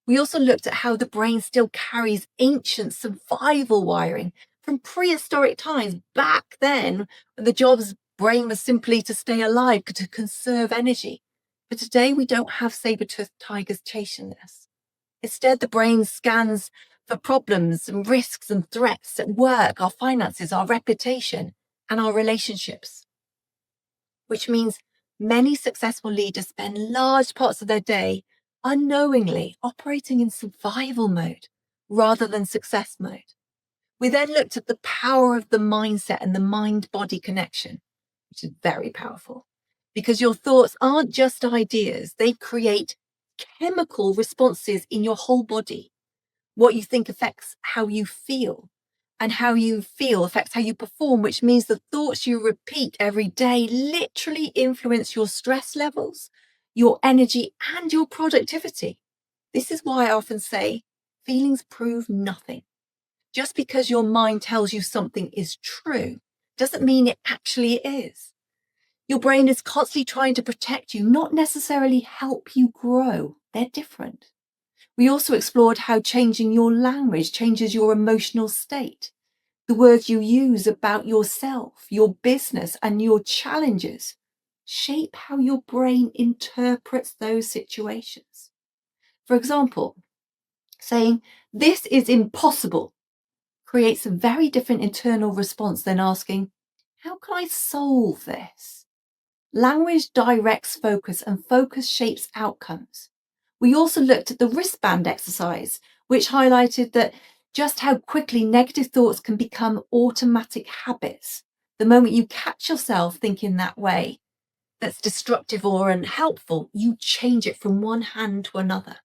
We also looked at how the brain still carries ancient survival wiring from prehistoric times. Back then, the job's brain was simply to stay alive, to conserve energy. But today we don't have saber-toothed tigers chasing us. Instead, the brain scans for problems and risks and threats at work, our finances, our reputation, and our relationships. Which means many successful leaders spend large parts of their day unknowingly operating in survival mode rather than success mode. We then looked at the power of the mindset and the mind-body connection, which is very powerful, because your thoughts aren't just ideas. They create chemical responses in your whole body. What you think affects how you feel, and how you feel affects how you perform, which means the thoughts you repeat every day literally influence your stress levels, your energy, and your productivity. This is why I often say feelings prove nothing. Just because your mind tells you something is true doesn't mean it actually is. Your brain is constantly trying to protect you, not necessarily help you grow. They're different. We also explored how changing your language changes your emotional state. The words you use about yourself, your business, and your challenges shape how your brain interprets those situations. For example, saying, "This is impossible," creates a very different internal response than asking, "How can I solve this?" Language directs focus, and focus shapes outcomes. We also looked at the wristband exercise, which highlighted that just how quickly negative thoughts can become automatic habits. The moment you catch yourself thinking that way, that's destructive or unhelpful, you change it from one hand to another.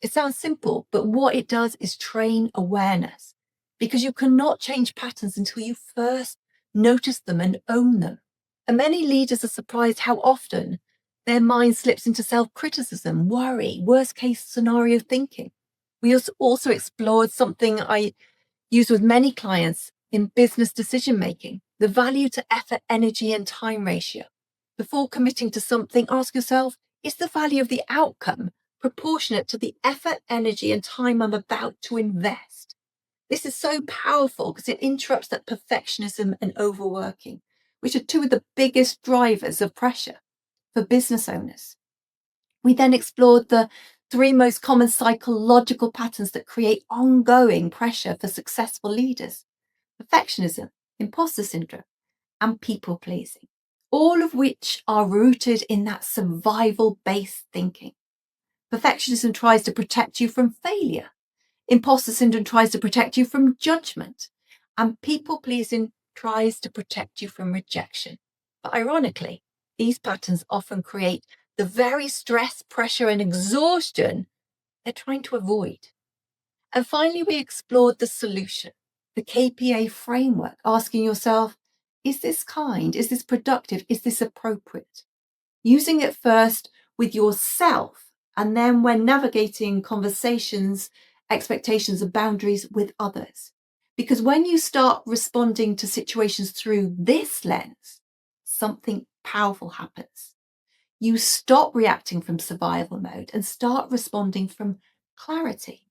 It sounds simple, but what it does is train awareness, because you cannot change patterns until you first notice them and own them. And many leaders are surprised how often their mind slips into self-criticism, worry, worst-case scenario thinking. We also explored something I use with many clients in business decision-making, the value to effort, energy, and time ratio. Before committing to something, ask yourself, is the value of the outcome proportionate to the effort, energy, and time I'm about to invest? This is so powerful because it interrupts that perfectionism and overworking, which are two of the biggest drivers of pressure for business owners. We then explored the 3 most common psychological patterns that create ongoing pressure for successful leaders: perfectionism, imposter syndrome, and people pleasing, all of which are rooted in that survival-based thinking. Perfectionism tries to protect you from failure. Imposter syndrome tries to protect you from judgment. And people pleasing tries to protect you from rejection. But ironically, these patterns often create the very stress, pressure, and exhaustion they're trying to avoid. And finally, we explored the solution, the KPA framework, asking yourself, is this kind? Is this productive? Is this appropriate? Using it first with yourself, and then when navigating conversations, expectations, and boundaries with others. Because when you start responding to situations through this lens, something powerful happens. You stop reacting from survival mode and start responding from clarity,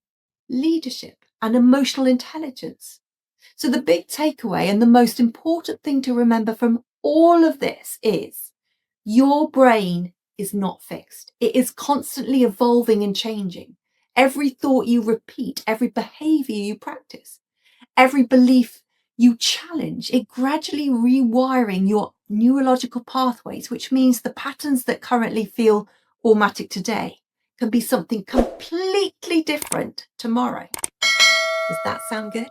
leadership, and emotional intelligence. So the big takeaway and the most important thing to remember from all of this is your brain is not fixed. It is constantly evolving and changing. Every thought you repeat, every behavior you practice, every belief you challenge, it gradually rewiring your neurological pathways, which means the patterns that currently feel automatic today can be something completely different tomorrow. Does that sound good?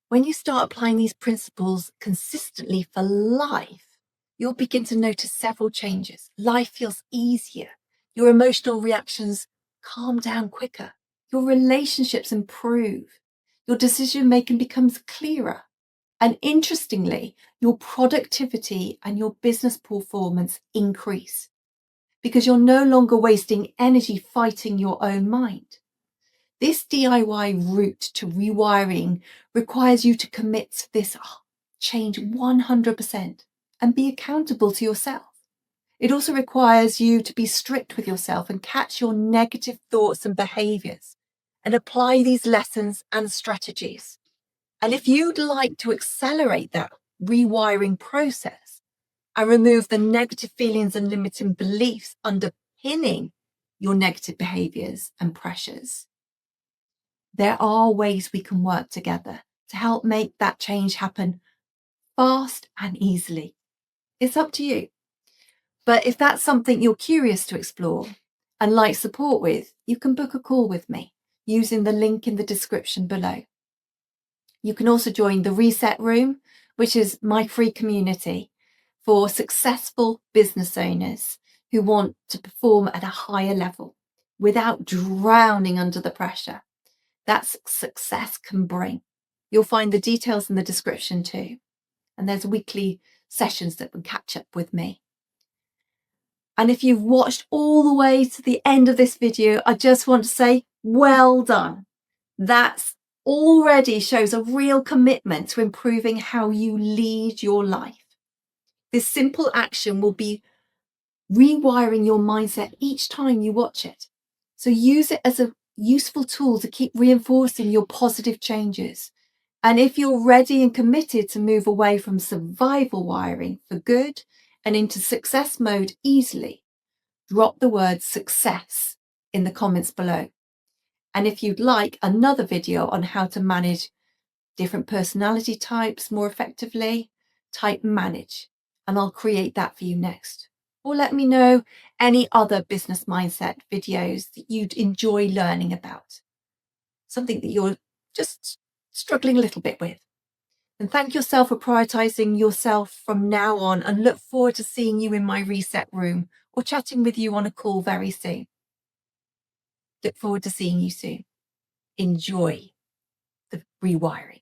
When you start applying these principles consistently for life, you'll begin to notice several changes. Life feels easier. Your emotional reactions calm down quicker. Your relationships improve. Your decision making becomes clearer. And interestingly, your productivity and your business performance increase because you're no longer wasting energy fighting your own mind. This DIY route to rewiring requires you to commit to this change 100% and be accountable to yourself. It also requires you to be strict with yourself and catch your negative thoughts and behaviors and apply these lessons and strategies. And if you'd like to accelerate that rewiring process and remove the negative feelings and limiting beliefs underpinning your negative behaviors and pressures, there are ways we can work together to help make that change happen fast and easily. It's up to you. But if that's something you're curious to explore and like support with, you can book a call with me using the link in the description below. You can also join the Reset Room, which is my free community for successful business owners who want to perform at a higher level without drowning under the pressure that success can bring. You'll find the details in the description too. And there's weekly sessions that can catch up with me. And if you've watched all the way to the end of this video, I just want to say, well done. That already shows a real commitment to improving how you lead your life. This simple action will be rewiring your mindset each time you watch it. So use it as a useful tool to keep reinforcing your positive changes. And if you're ready and committed to move away from survival wiring for good and into success mode easily, drop the word success in the comments below. And if you'd like another video on how to manage different personality types more effectively, type manage, and I'll create that for you next. Or let me know any other business mindset videos that you'd enjoy learning about. Something that you're just struggling a little bit with. And thank yourself for prioritizing yourself from now on, and look forward to seeing you in my reset room or chatting with you on a call very soon. Look forward to seeing you soon. Enjoy the rewiring.